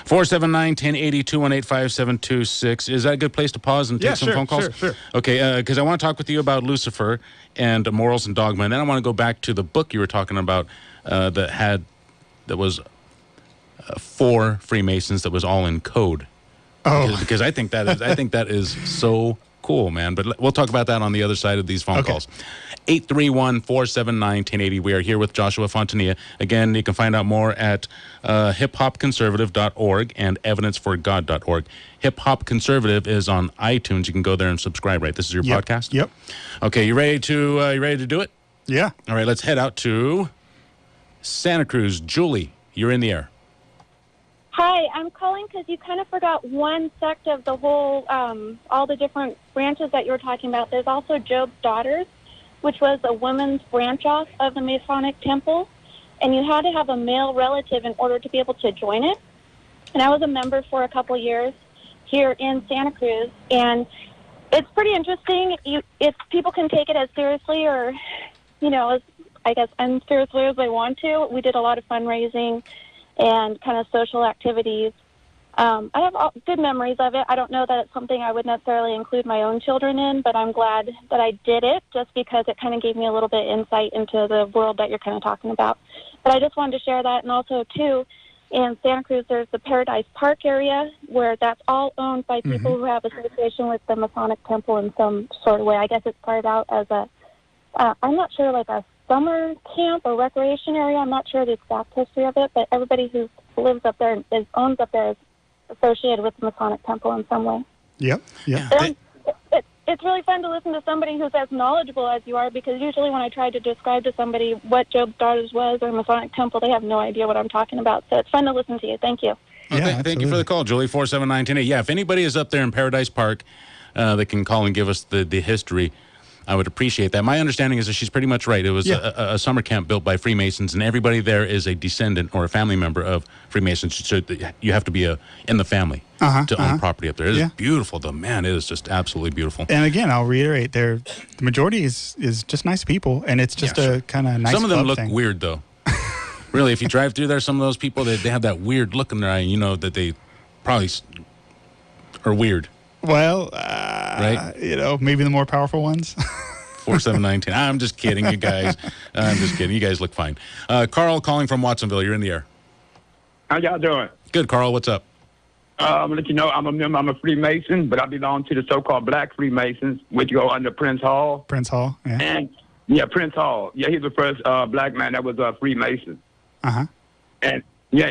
479-1080-218-5726. Is that a good place to pause and take some phone calls? Sure. Okay, because I want to talk with you about Lucifer and Morals and Dogma, and then I want to go back to the book you were talking about that was for Freemasons that was all in code. Oh, Because I think that is so cool, man. But we'll talk about that on the other side of these phone calls. 831-479-1080. We are here with Joshua Fontanilla. Again, you can find out more at hiphopconservative.org and evidenceforgod.org. Hip Hop Conservative is on iTunes. You can go there and subscribe, right? This is your podcast? Yep. Okay, you ready to do it? Yeah. All right, let's head out to Santa Cruz. Julie, you're in the air. Hi, I'm calling because you kind of forgot one sect of the whole, all the different branches that you were talking about. There's also Job's Daughters, which was a woman's branch off of the Masonic Temple, and you had to have a male relative in order to be able to join it. And I was a member for a couple years here in Santa Cruz, and it's pretty interesting. If people can take it as seriously or, as, I guess, unseriously as they want to. We did a lot of fundraising and kind of social activities. I have good memories of it. I don't know that it's something I would necessarily include my own children in, but I'm glad that I did it just because it kind of gave me a little bit of insight into the world that you're kind of talking about. But I just wanted to share that. And also, too, in Santa Cruz, there's the Paradise Park area where that's all owned by people who have association with the Masonic Temple in some sort of way. I guess it started out as I'm not sure, like a summer camp or recreation area. I'm not sure the exact history of it, but everybody who lives up there and owns up there is associated with the Masonic Temple in some way. Yep. It's really fun to listen to somebody who's as knowledgeable as you are, because usually when I try to describe to somebody what Job's Daughters was or Masonic Temple, they have no idea what I'm talking about. So it's fun to listen to you. Thank you. Yeah, thank you for the call, Julie. 479-1080. Yeah, if anybody is up there in Paradise Park, they can call and give us the history. I would appreciate that. My understanding is that she's pretty much right. It was a summer camp built by Freemasons, and everybody there is a descendant or a family member of Freemasons. So you have to be in the family to own property up there. It is beautiful, though. Man, it is just absolutely beautiful. And again, I'll reiterate, the majority is just nice people, and it's just a kind of nice. Some of them look thing. weird, though. Really, if you drive through there, some of those people, they have that weird look in their eye. You know that they probably or weird? Well, right? Maybe the more powerful ones. 4719. I'm just kidding, you guys. I'm just kidding. You guys look fine. Carl calling from Watsonville. You're in the air. How y'all doing? Good, Carl. What's up? I'm gonna let you know I'm a member. I'm a Freemason, but I belong to the so-called Black Freemasons, which go under Prince Hall. Prince Hall, yeah. And Prince Hall. Yeah, he's the first black man that was a Freemason. Uh-huh. And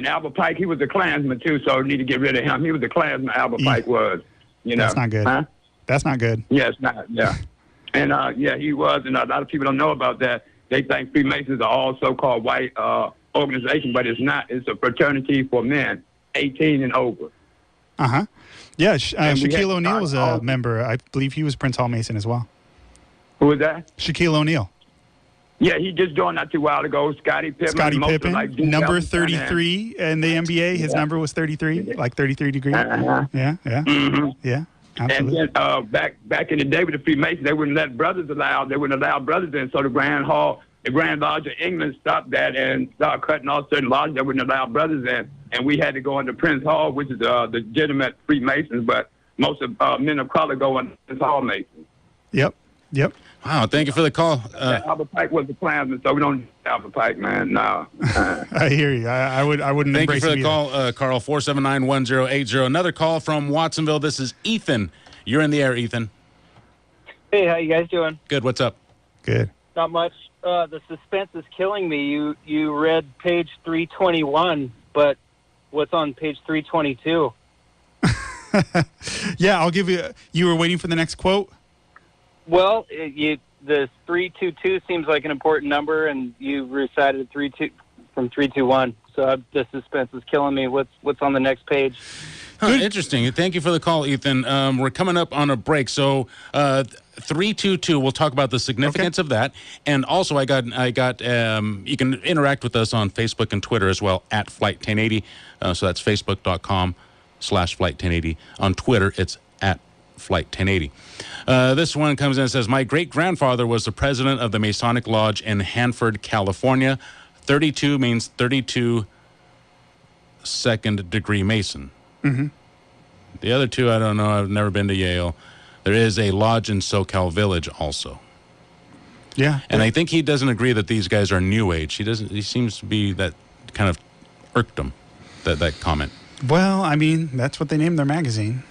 Albert Pike, he was a Klansman too, so we need to get rid of him. He was a Klansman. Albert Pike was. That's not good. Huh? That's not good. Yeah, it's not. Yeah. And he was, and a lot of people don't know about that. They think Freemasons are all so-called white organizations, but it's not. It's a fraternity for men 18 and over. Uh-huh. Yeah, Shaquille O'Neal was a member. I believe he was Prince Hall Mason as well. Who was that? Shaquille O'Neal. Yeah, he just joined not too while ago. Scottie Pippen, number 33 in the NBA. His number was 33, like 33 degrees. Uh-huh. Yeah. Mm-hmm. Yeah, absolutely. And then back in the day with the Freemasons, they wouldn't let brothers allowed. They wouldn't allow brothers in. So the Grand Lodge of England stopped that and started cutting off certain lodges that wouldn't allow brothers in. And we had to go into Prince Hall, which is the legitimate Freemasons, but most of men of color go into Prince Hall Masons. Yep. Wow, thank you for the call. Albert Pike was the Klansman, so we don't need Albert Pike, man. No. I hear you. I wouldn't Thank you embrace for the it call, Carl. 479-1080. Another call from Watsonville. This is Ethan. You're in the air, Ethan. Hey, how you guys doing? Good. What's up? Good. Not much. The suspense is killing me. You read page 321, but what's on page 322? Yeah, I'll give you. You were waiting for the next quote? Well, the 322 seems like an important number, and you recited 32 from 321. So the suspense is killing me. What's on the next page? Interesting. Thank you for the call, Ethan. We're coming up on a break, so 322. We'll talk about the significance of that, and also I got. You can interact with us on Facebook and Twitter as well at Flight 1080. So that's Facebook.com/Flight 1080. On Twitter, it's at Flight 1080. This one comes in and says, my great-grandfather was the president of the Masonic Lodge in Hanford, California. 32 means 32 second-degree Mason. Mm-hmm. The other two, I don't know. I've never been to Yale. There is a lodge in SoCal Village also. Yeah. And I think he doesn't agree that these guys are New Age. He seems to be that kind of irked him, that comment. Well, I mean, that's what they named their magazine.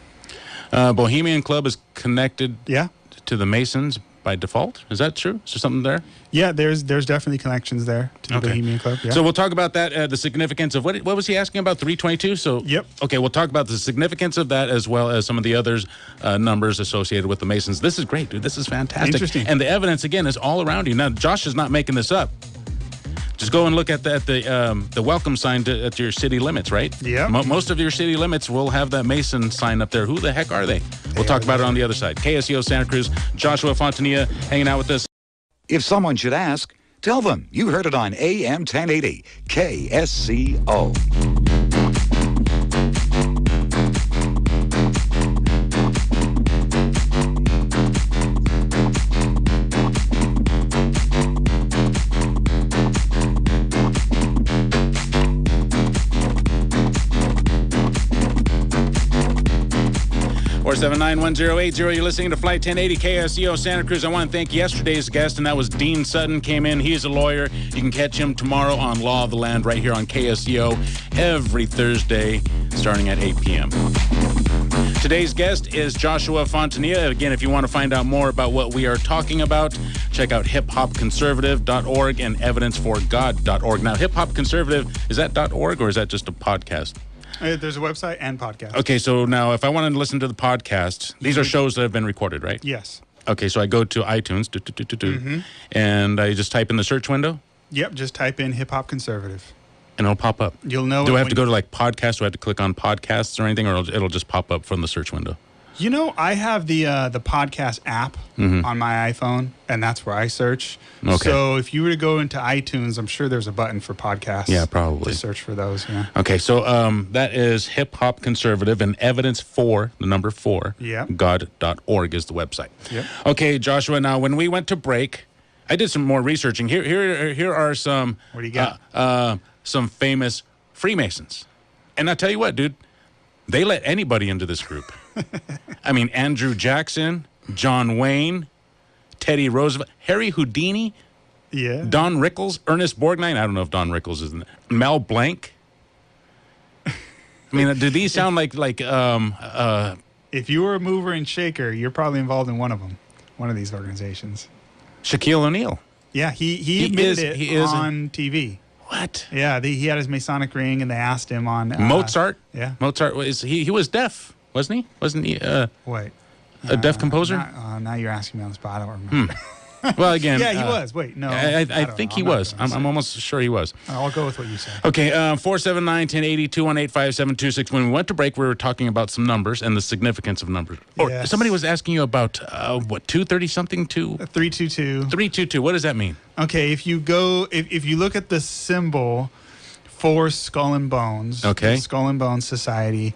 Bohemian Club is connected to the Masons by default. Is that true? Is there something there? Yeah, there's definitely connections there to the Bohemian Club. Yeah. So we'll talk about that, the significance of what was he asking about, 322? So okay, we'll talk about the significance of that as well as some of the others numbers associated with the Masons. This is great, dude. This is fantastic. Interesting. And the evidence, again, is all around you. Now, Josh is not making this up. Just go and look at the welcome sign at your city limits, right? Yeah. Most of your city limits will have that Mason sign up there. Who the heck are they? We'll talk about it on the other side. KSEO Santa Cruz, Joshua Fontanilla hanging out with us. If someone should ask, tell them you heard it on AM 1080 KSCO. Or 479-1080. You're listening to Flight 1080 KSEO Santa Cruz. I want to thank yesterday's guest, and that was Dean Sutton. Came in. He's a lawyer. You can catch him tomorrow on Law of the Land right here on KSEO every Thursday starting at 8 p.m. Today's guest is Joshua Fontanilla. Again, if you want to find out more about what we are talking about, check out hiphopconservative.org and evidenceforgod.org. Now, Hip Hop Conservative, is that .org or is that just a podcast? There's a website and podcast. Okay, so now if I wanted to listen to the podcast, these are shows that have been recorded, right? Yes. Okay, so I go to iTunes, and I just type in the search window? Yep, just type in Hip Hop Conservative. And it'll pop up. You'll know. Do I have to go to like podcasts? Do I have to click on podcasts or anything, or it'll just pop up from the search window? You know, I have the podcast app on my iPhone, and that's where I search. Okay. So if you were to go into iTunes, I'm sure there's a button for podcasts. Yeah, probably. To search for those, yeah. Okay, so that is Hip Hop Conservative, and evidence for, the number 4, God.org is the website. Yep. Okay, Joshua, now when we went to break, I did some more researching. Here are some... What do you got? Some famous Freemasons. And I'll tell you what, dude, they let anybody into this group. I mean, Andrew Jackson, John Wayne, Teddy Roosevelt, Harry Houdini, Don Rickles, Ernest Borgnine. I don't know if Don Rickles is in there. Mel Blanc. I mean, do these sound like if you were a mover and shaker, you're probably involved in one of them, one of these organizations. Shaquille O'Neal. Yeah, he admitted it on TV. What? Yeah, he had his Masonic ring, and they asked him on Mozart. Yeah, Mozart he was deaf, wasn't he? Wasn't he? Wait, a deaf composer? Now you're asking me on the spot. I don't remember. Well, again, yeah, he was. Wait, no, I think he was. I'm almost sure he was. I'll go with what you say. Okay, 479-1080, 218-57261. When we went to break, we were talking about some numbers and the significance of numbers. Or Yes. somebody was asking you about 230 something to 322. 322. What does that mean? Okay, if you look at the symbol for Skull and Bones, okay, the Skull and Bones Society,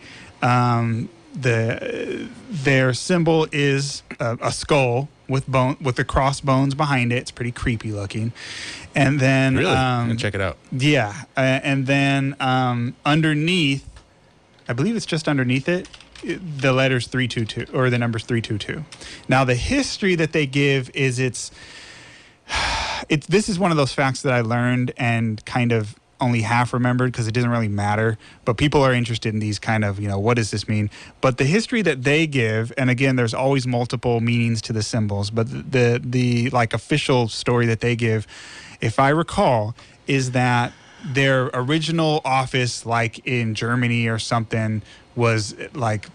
their symbol is a skull with the crossbones behind it. It's pretty creepy looking, and then really, check it out. Yeah, and then underneath, I believe it's just underneath it, the letters 322 or the numbers 322. Now the history that they give is this is one of those facts that I learned and kind of only half remembered because it doesn't really matter, but people are interested in these kind of, what does this mean? But the history that they give, and again, there's always multiple meanings to the symbols, but the like official story that they give, if I recall, is that their original office, like in Germany or something, was like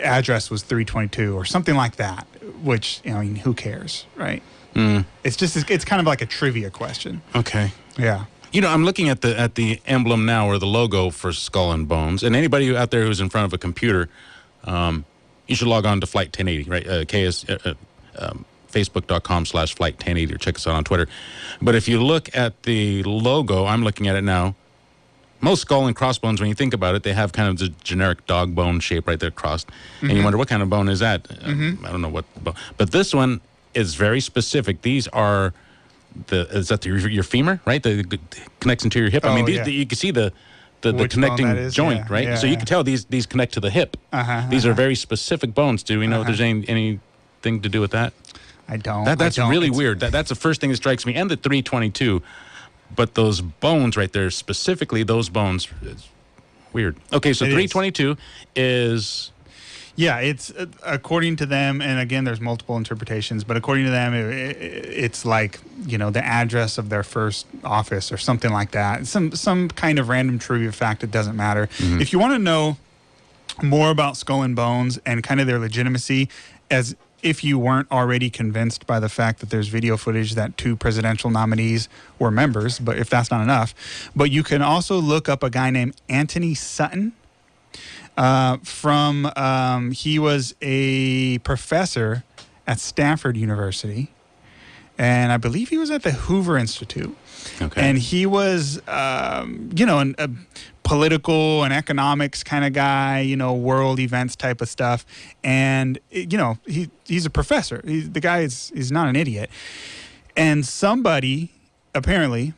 address was 322 or something like that, which, who cares, right? It's kind of like a trivia question. Okay. Yeah. I'm looking at the emblem now, or the logo for Skull and Bones. And anybody out there who's in front of a computer, you should log on to Flight 1080, right? Facebook.com/Flight 1080, or check us out on Twitter. But if you look at the logo, I'm looking at it now. Most skull and crossbones, when you think about it, they have kind of the generic dog bone shape right there crossed. And you wonder, what kind of bone is that? I don't know what bone. But this one is very specific. These are... is that your femur, right? The connects into your hip. I mean, you can see the connecting joint, right? Yeah, so you can tell these connect to the hip. These are very specific bones. Do we know if there's anything to do with that? I don't. That's really weird. That's the first thing that strikes me. And the 322, but those bones right there, specifically those bones, is weird. Okay, so 322 is... Yeah, it's according to them, and again, there's multiple interpretations, but according to them, it's like, the address of their first office or something like that. Some kind of random trivia fact, it doesn't matter. If you want to know more about Skull and Bones and kind of their legitimacy, as if you weren't already convinced by the fact that there's video footage that 2 presidential nominees were members, but if that's not enough, but you can also look up a guy named Anthony Sutton. He was a professor at Stanford University, and I believe he was at the Hoover Institute. Okay. And he was, a political and economics kind of guy, world events type of stuff. And, he's a professor. The guy is not an idiot. And somebody, apparently,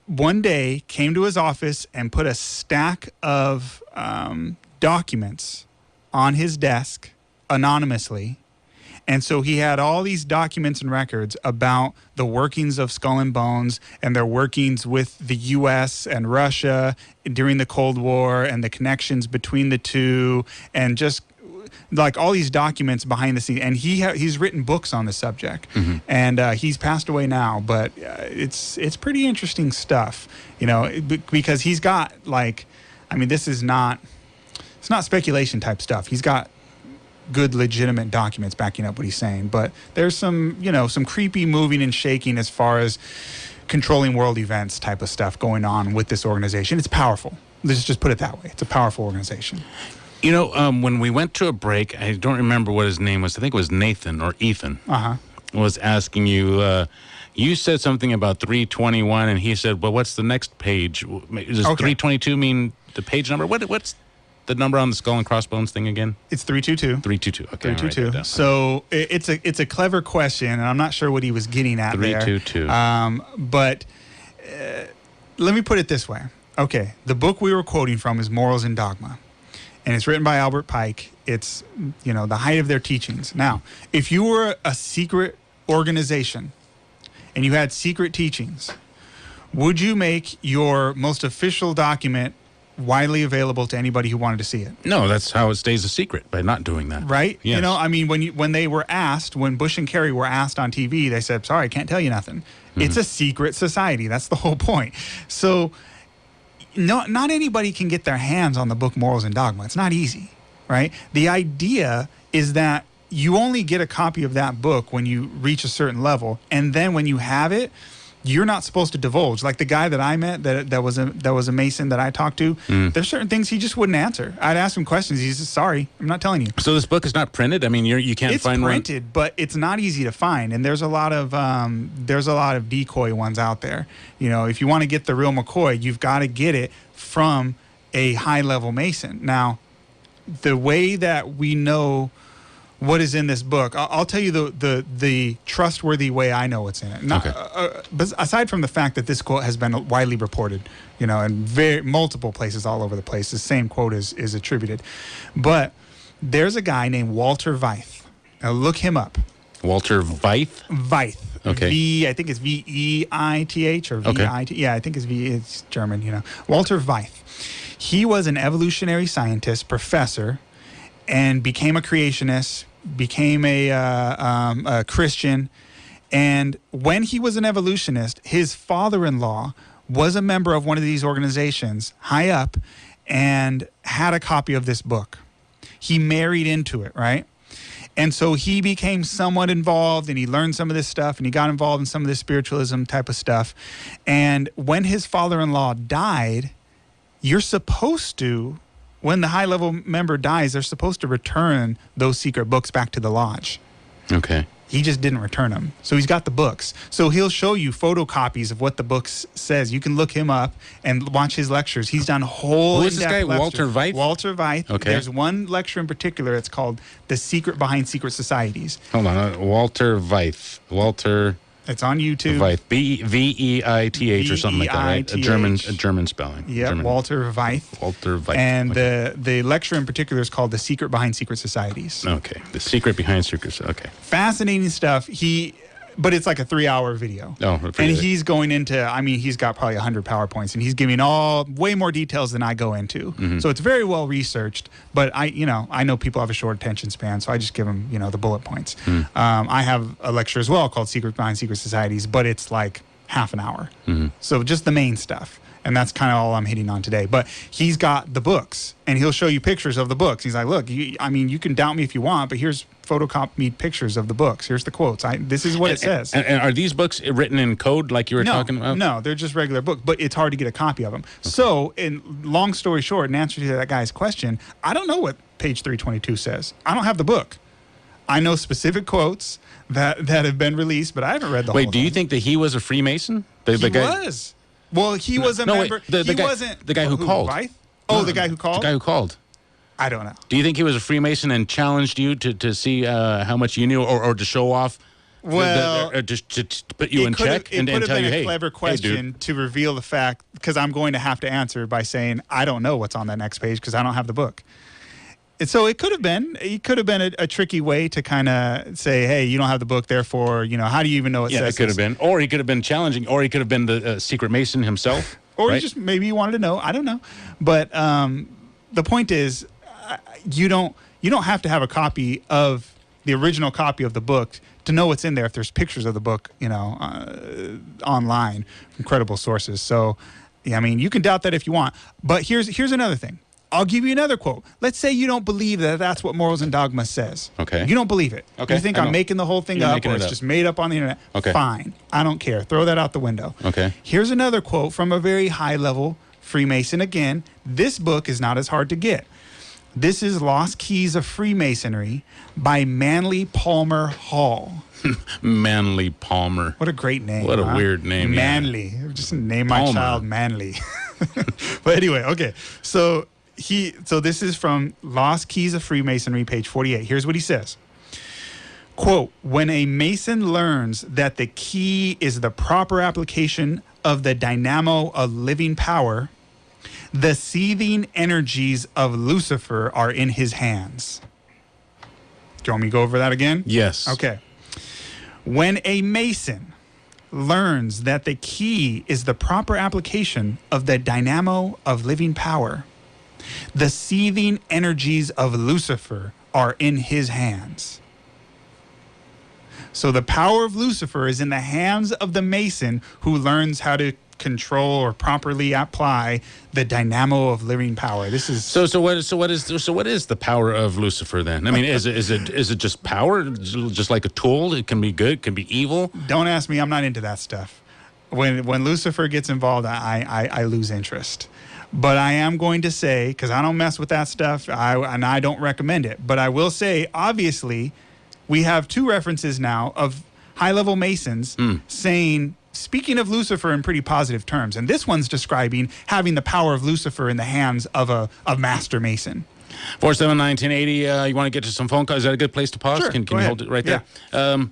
one day came to his office and put a stack of documents on his desk anonymously. And so he had all these documents and records about the workings of Skull and Bones and their workings with the U.S. and Russia during the Cold War and the connections between the two, and just like all these documents behind the scenes. And he's written books on the subject, and he's passed away now. But it's pretty interesting stuff, because he's got this is not. It's not speculation type stuff. He's got good, legitimate documents backing up what he's saying. But there's some creepy moving and shaking as far as controlling world events type of stuff going on with this organization. It's powerful. Let's just put it that way. It's a powerful organization. When we went to a break, I don't remember what his name was. I think it was Nathan or Ethan. Was asking you. You said something about 321, and he said, "Well, what's the next page? Does 322 mean the page number? What's the number on the skull and crossbones thing again?" It's 322. 322. Okay. 322. So it's a clever question, and I'm not sure what he was getting at 322. But let me put it this way. Okay, the book we were quoting from is Morals and Dogma. and it's written by Albert Pike. It's, the height of their teachings. Now, if you were a secret organization and you had secret teachings, would you make your most official document widely available to anybody who wanted to see it? No, that's how it stays a secret, by not doing that. Right? Yes. When Bush and Kerry were asked on TV, they said, sorry, I can't tell you nothing. Mm-hmm. It's a secret society. That's the whole point. So not anybody can get their hands on the book Morals and Dogma. It's not easy, right? The idea is that you only get a copy of that book when you reach a certain level, and then when you have it, you're not supposed to divulge. Like the guy that I met that was a Mason that I talked to, there's certain things he just wouldn't answer. I'd ask him questions. He says, sorry, I'm not telling you. So this book is not printed? I mean, you can't find one? It's printed, but it's not easy to find. And there's a lot of decoy ones out there. If you want to get the real McCoy, you've got to get it from a high-level Mason. Now, the way that we know what is in this book, I'll tell you the trustworthy way I know what's in it. But aside from the fact that this quote has been widely reported, in multiple places all over the place, the same quote is attributed. But there's a guy named Walter Veith. Now look him up. Walter Veith? Veith. Okay. I think it's Veith or Vit. Okay. Yeah, I think it's V. It's German. Walter Veith. He was an evolutionary scientist, professor, and became a creationist, became a Christian. And when he was an evolutionist, his father-in-law was a member of one of these organizations, high up, and had a copy of this book. He married into it, right? And so he became somewhat involved, and he learned some of this stuff, and he got involved in some of this spiritualism type of stuff. And when his father-in-law died, you're supposed to, when the high-level member dies, they're supposed to return those secret books back to the lodge. Okay. He just didn't return them. So he's got the books. So he'll show you photocopies of what the book says. You can look him up and watch his lectures. He's done whole Who is this guy, lectures. Walter Veith? Walter Veith. Okay. There's one lecture in particular. It's called The Secret Behind Secret Societies. Hold on. Walter Veith. Walter... It's on YouTube. Veith. Veith or something like that, right? A German spelling. Yeah, Walter Veith. Walter Veith. And the lecture in particular is called The Secret Behind Secret Societies. Okay. The Secret Behind Secret. Okay. Fascinating stuff. But it's like a 3-hour video. Oh, and he's going into, he's got probably 100 PowerPoints, and he's giving way more details than I go into. Mm-hmm. So it's very well researched, but I know people have a short attention span, so I just give them, the bullet points. Mm. I have a lecture as well called Secret Behind Secret Societies, but it's like half an hour. Mm-hmm. So just the main stuff. And that's kind of all I'm hitting on today. But he's got the books, and he'll show you pictures of the books. He's like, look, you can doubt me if you want, but here's photocopied pictures of the books. Here's the quotes. This is what it says. And are these books written in code like you were talking about? No, they're just regular books, but it's hard to get a copy of them. Okay. So, in long story short, in answer to that guy's question, I don't know what page 322 says. I don't have the book. I know specific quotes that have been released, but I haven't read the whole thing. Wait, do you think that he was a Freemason? He was. Well, he was a member. He wasn't. The guy who called. Right? Oh, the guy who called? The guy who called. I don't know. Do you think he was a Freemason and challenged you to see how much you knew or to show off? Well, or to put you in check and tell you, hey. It could have been a clever question to reveal the fact, because I'm going to have to answer by saying, I don't know what's on that next page because I don't have the book. And so it could have been a tricky way to kind of say, hey, you don't have the book, therefore, how do you even know it says it could have been. Or he could have been challenging, or he could have been the secret Mason himself. Or right? maybe you wanted to know. I don't know. But the point is, you don't have to have a copy of the original copy of the book to know what's in there if there's pictures of the book, online from credible sources. So, you can doubt that if you want. But here's another thing. I'll give you another quote. Let's say you don't believe that that's what Morals and Dogma says. Okay. You don't believe it. Okay. You think I'm making the whole thing up, or it's just made up on the internet. Okay. Fine. I don't care. Throw that out the window. Okay. Here's another quote from a very high-level Freemason. Again, this book is not as hard to get. This is Lost Keys of Freemasonry by Manly Palmer Hall. Manly Palmer. What a great name. What a weird name. Manly. Yeah. Just name my child Manly. But anyway, okay. So this is from Lost Keys of Freemasonry, page 48. Here's what he says. Quote, when a Mason learns that the key is the proper application of the dynamo of living power, The seething energies of Lucifer are in his hands. Do you want me to go over that again? Yes. Okay. When a Mason learns that the key is the proper application of the dynamo of living power, the seething energies of Lucifer are in his hands. So the power of Lucifer is in the hands of the Mason who learns how to control or properly apply the dynamo of living power. This is so what is the power of Lucifer then? I mean, is it just power, just like a tool? It can be good, it can be evil. Don't ask me. I'm not into that stuff. When Lucifer gets involved, I lose interest. But I am going to say, because I don't mess with that stuff, and I don't recommend it. But I will say, obviously, we have two references now of high-level Masons saying, speaking of Lucifer in pretty positive terms. And this one's describing having the power of Lucifer in the hands of a master Mason. 479-1080, you want to get to some phone calls? Is that a good place to pause? Sure, Can you ahead. hold it right there? 218-5726,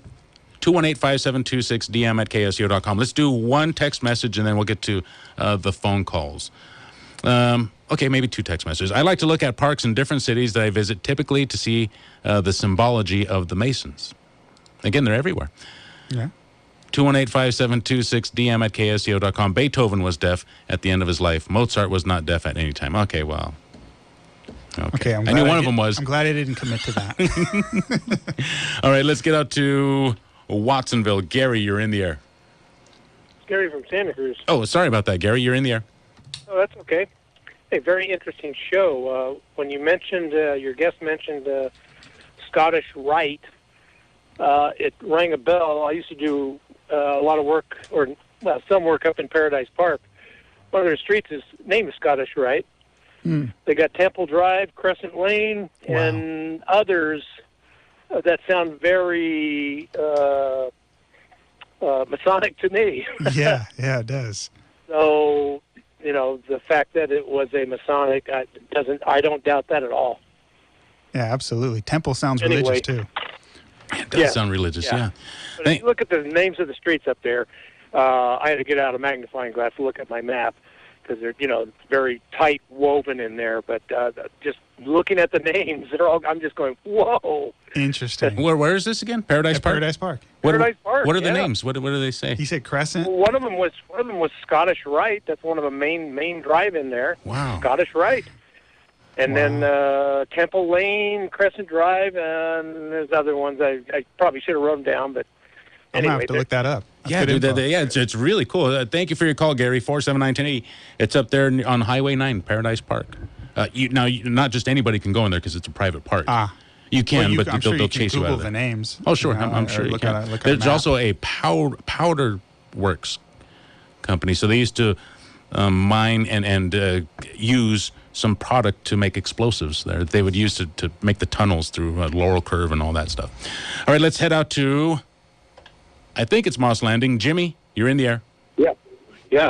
DM at KSCO.com. Let's do one text message, and then we'll get to the phone calls. Okay, maybe two text messages. I like to look at parks in different cities that I visit, typically to see the symbology of the Masons. Again, they're everywhere. Yeah. 218-5726, DM at KSCO.com. Beethoven was deaf at the end of his life. Mozart was not deaf at any time. Okay, well. Okay, I knew one of them was. I'm glad I didn't commit to that. All right, let's get out to Watsonville. Gary, you're in the air. Gary from Santa Cruz. Oh, sorry about that, Gary. You're in the air. Oh, that's okay. Hey, very interesting show. When you mentioned, your guest mentioned Scottish Rite, it rang a bell. I used to do a lot of work, some work up in Paradise Park. One of their streets is named Scottish Rite. They got Temple Drive, Crescent Lane, and others that sound very Masonic to me. yeah, it does. So, the fact that it was a Masonic, I don't doubt that at all. Yeah, absolutely. Temple sounds religious too. It does sound religious, yeah. But if you look at the names of the streets up there, I had to get out a magnifying glass to look at my map because they're, it's very tight woven in there. But just looking at the names, I'm just going, whoa. Interesting. Where is this again? Paradise Park? Paradise Park. Paradise Park. What are the names? What do they say? He said Crescent. Well, one of them was Scottish Rite. That's one of the main drive in there. Wow. Scottish Rite. And then Temple Lane, Crescent Drive, and there's other ones I probably should have wrote them down, but I'm anyway. going to have to look that up. That's dude, it's really cool. Thank you for your call, Gary. 479-1080. It's up there on Highway 9, Paradise Park. Not just anybody can go in there because it's a private park. You can, but they'll chase you out of there. The names. Oh, sure. I'm sure you can. There's also a powder works company. So they used to mine and use some product to make explosives there. They would use to make the tunnels through Laurel Curve and all that stuff. All right, let's head out to, I think it's Moss Landing. Jimmy, you're in the air. Yeah,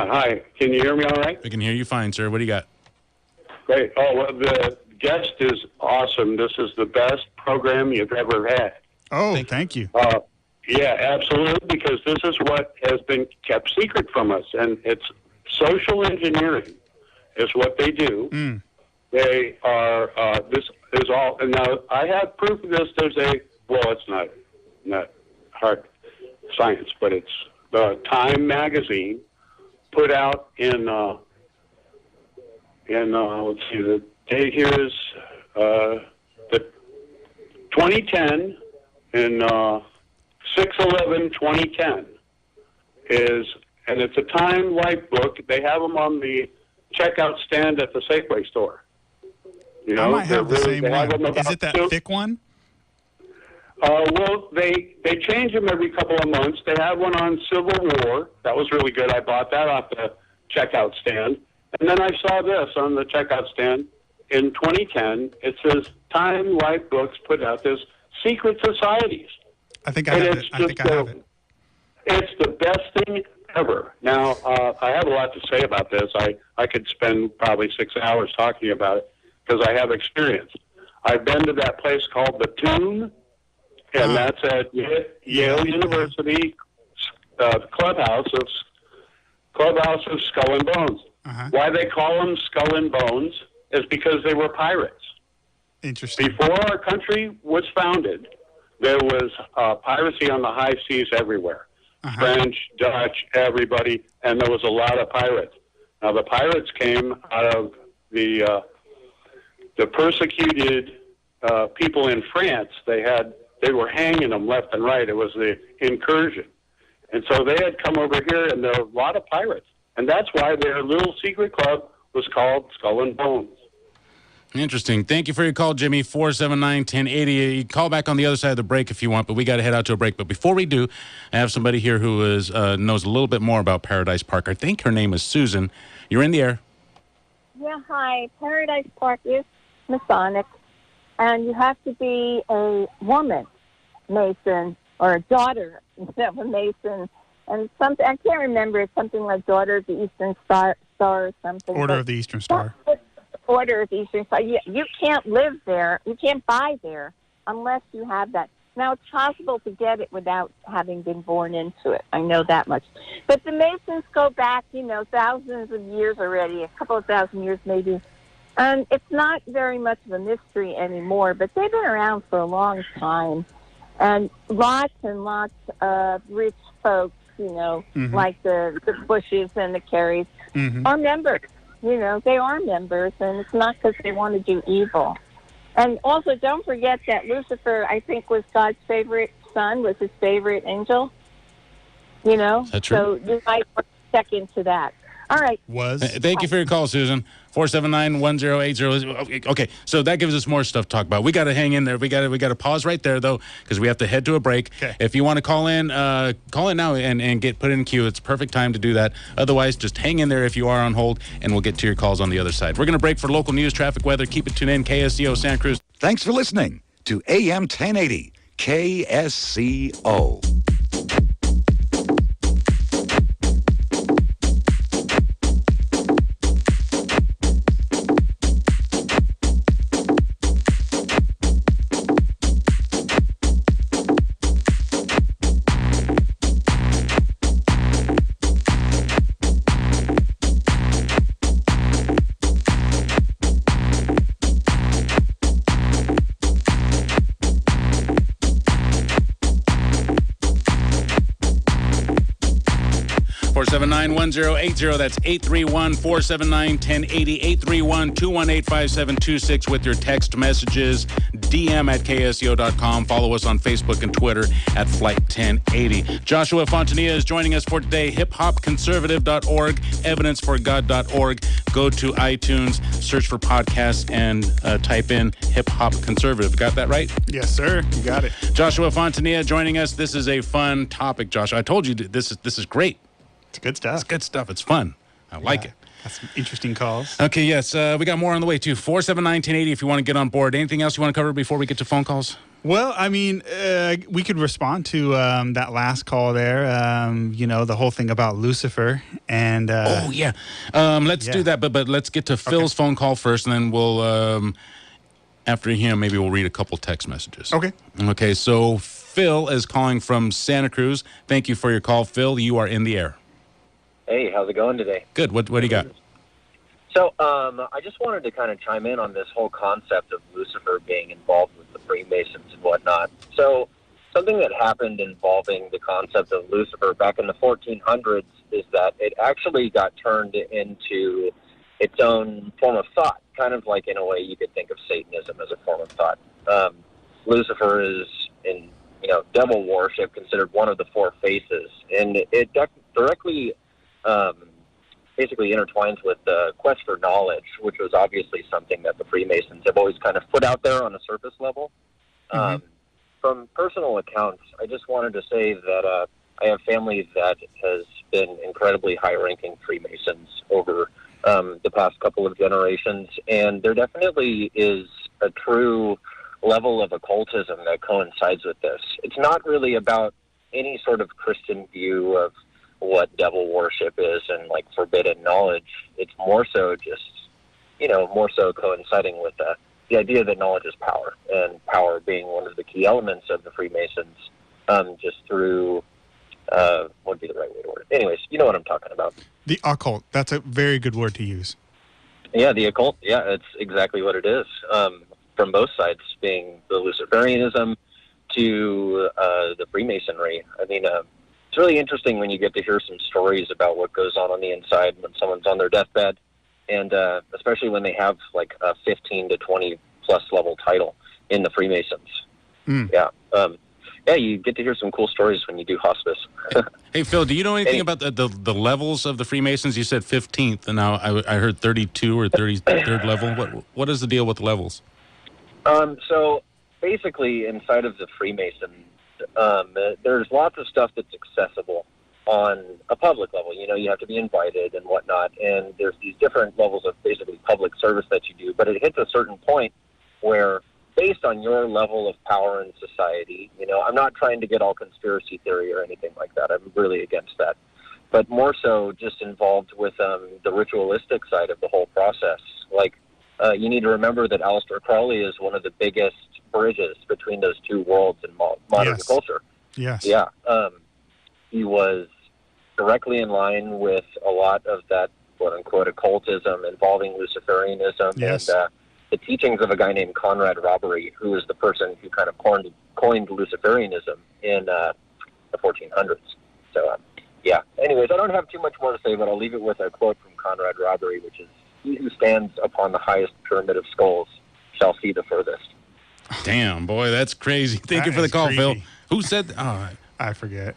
hi. Can you hear me all right? We can hear you fine, sir. What do you got? Great. Oh, well, the guest is awesome. This is the best program you've ever had. Oh, thank you. Yeah, absolutely, because this is what has been kept secret from us, and it's social engineering is what they do. They are, this is all, and now I have proof of this. It's not hard science, but it's the Time magazine put out in let's see, the date here is the 2010 in 6/11/2010 is, and it's a Time Life book. They have them on the checkout stand at the Safeway store. I might have the same one. Is it that thick one? Well, they change them every couple of months. They have one on Civil War. That was really good. I bought that off the checkout stand. And then I saw this on the checkout stand in 2010. It says Time Life Books put out this Secret Societies. I think I have it. It's the best thing ever. Now, I have a lot to say about this. I could spend probably 6 hours talking about it because I have experience. I've been to that place called The Tune, and that's at Yale University clubhouse of Skull and Bones. Why they call them Skull and Bones is because they were pirates. Interesting. Before our country was founded, there was piracy on the high seas everywhere. French, Dutch, everybody, and there was a lot of pirates. Now, the pirates came out of the persecuted people in France. They were hanging them left and right. It was the incursion. And so they had come over here, and there were a lot of pirates. And that's why their little secret club was called Skull and Bones. Interesting. Thank you for your call, Jimmy. 479-1080. You can call back on the other side of the break if you want, but we got to head out to a break. But before we do, I have somebody here who knows a little bit more about Paradise Park. I think her name is Susan. You're in the air. Yeah, hi. Paradise Park is Masonic, and you have to be a woman Mason or a daughter of a Mason. And something, I can't remember, it's something like Daughter of the Eastern Star or something. Order of the Eastern Star. Order of the Eastern Star. You can't live there. You can't buy there unless you have that. Now, it's possible to get it without having been born into it. I know that much. But the Masons go back, thousands of years already, a couple of thousand years maybe. And it's not very much of a mystery anymore, but they've been around for a long time. And lots of rich folks, like the Bushes and the Carries, are members. They are members, and it's not because they want to do evil. And also, don't forget that Lucifer, I think, was God's favorite son, was his favorite angel. Is that true? So you might want to check into that. All right. Thank you for your call, Susan. 479-1080. Okay, so that gives us more stuff to talk about. We got to hang in there. We got to pause right there, though, because we have to head to a break. Okay. If you want to call in now and get put in queue. It's a perfect time to do that. Otherwise, just hang in there if you are on hold, and we'll get to your calls on the other side. We're going to break for local news, traffic, weather. Keep it tuned in. KSCO Santa Cruz. Thanks for listening to AM 1080 KSCO. That's 831-479-1080, 831-218-5726 with your text messages, DM at KSCO.com. Follow us on Facebook and Twitter at Flight 1080. Joshua Fontanilla is joining us for today. hiphopconservative.org, evidenceforgod.org. Go to iTunes, search for podcasts, and type in Hip Hop Conservative. Got that right? Yes, sir. You got it. Joshua Fontanilla joining us. This is a fun topic, Josh. I told you this is great. It's good stuff. It's good stuff. It's fun. I like it. That's some interesting calls. Okay, yes. We got more on the way, too. 479-1080 if you want to get on board. Anything else you want to cover before we get to phone calls? Well, I mean, we could respond to that last call there, the whole thing about Lucifer. And let's do that. But let's get to Phil's phone call first, and then we'll, after him, maybe we'll read a couple text messages. Okay, so Phil is calling from Santa Cruz. Thank you for your call, Phil. You are in the air. Hey, how's it going today? Good. What do you got? So I just wanted to kind of chime in on this whole concept of Lucifer being involved with the Freemasons and whatnot. So something that happened involving the concept of Lucifer back in the 1400s is that it actually got turned into its own form of thought, kind of like in a way you could think of Satanism as a form of thought. Lucifer is, in devil worship, considered one of the four faces, and it directly basically intertwines with the quest for knowledge, which was obviously something that the Freemasons have always kind of put out there on a surface level. From personal accounts, I just wanted to say that I have family that has been incredibly high-ranking Freemasons over the past couple of generations, and there definitely is a true level of occultism that coincides with this. It's not really about any sort of Christian view of what devil worship is and like forbidden knowledge. It's more so just, more so coinciding with the idea that knowledge is power, and power being one of the key elements of the Freemasons, just through, what would be the right way to word it? Anyways, You know what I'm talking about. The occult. That's a very good word to use. Yeah, the occult. Yeah, it's exactly what it is. From both sides, being the Luciferianism to the Freemasonry. I mean, it's really interesting when you get to hear some stories about what goes on the inside when someone's on their deathbed, and especially when they have like a 15 to 20 plus level title in the Freemasons. Yeah. Yeah, you get to hear some cool stories when you do hospice. Hey, Phil, do you know anything about the levels of the Freemasons? You said 15th, and now I heard 32 or 33rd level. What is the deal with the levels? So basically, inside of the Freemasons, there's lots of stuff that's accessible on a public level. You know, you have to be invited and whatnot, and there's these different levels of basically public service that you do, but it hits a certain point where, based on your level of power in society, you know, I'm not trying to get all conspiracy theory or anything like that. I'm really against that. But more so just involved with the ritualistic side of the whole process. Like, you need to remember that Aleister Crowley is one of the biggest bridges between those two worlds in modern culture. Yes. Yeah. He was directly in line with a lot of that, quote-unquote, occultism involving Luciferianism Yes. and the teachings of a guy named Conrad Robbery, who is the person who kind of coined Luciferianism in the 1400s. So, yeah. Anyways, I don't have too much more to say, but I'll leave it with a quote from Conrad Robbery, which is, "He who stands upon the highest pyramid of skulls shall see the furthest." Damn, boy, that's crazy. Thank you for the call, Phil. Who said? Oh, I forget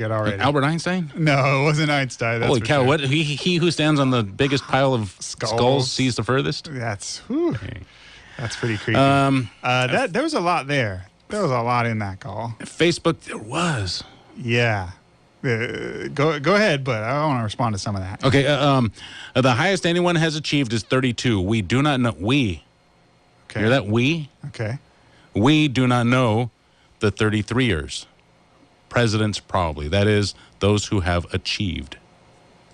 already. Albert Einstein? No, it wasn't Einstein. That's Holy for cow! sure. What? He who stands on the biggest pile of skulls sees the furthest. That's that's pretty creepy. There was a lot there. There was a lot in that call. Facebook, there was. Yeah. Go ahead, but I want to respond to some of that. Okay. The highest anyone has achieved is 32. We do not know. We. Okay. Hear that? We. Okay. We do not know the 33ers. Presidents, probably. That is, those who have achieved.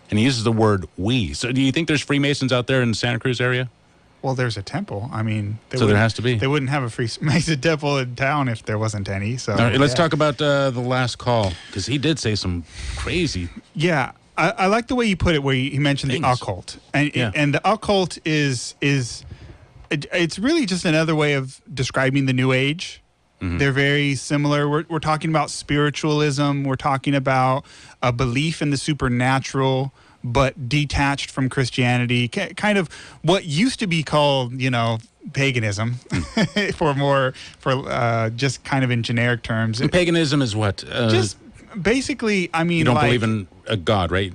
And he uses the word we. So do you think there's Freemasons out there in the Santa Cruz area? Well, there's a temple. I mean, so there has to be. They wouldn't have a Freemason temple in town if there wasn't any. So all right, let's talk about the last call, because he did say some crazy. Yeah, I like the way you put it, where he mentioned the occult, and the occult is it's really just another way of describing the New Age. Mm-hmm. They're very similar. We're talking about spiritualism. We're talking about a belief in the supernatural, but detached from Christianity. Kind of what used to be called, paganism, for just kind of in generic terms. And paganism is what? Just basically, I mean, you don't believe in a god, right?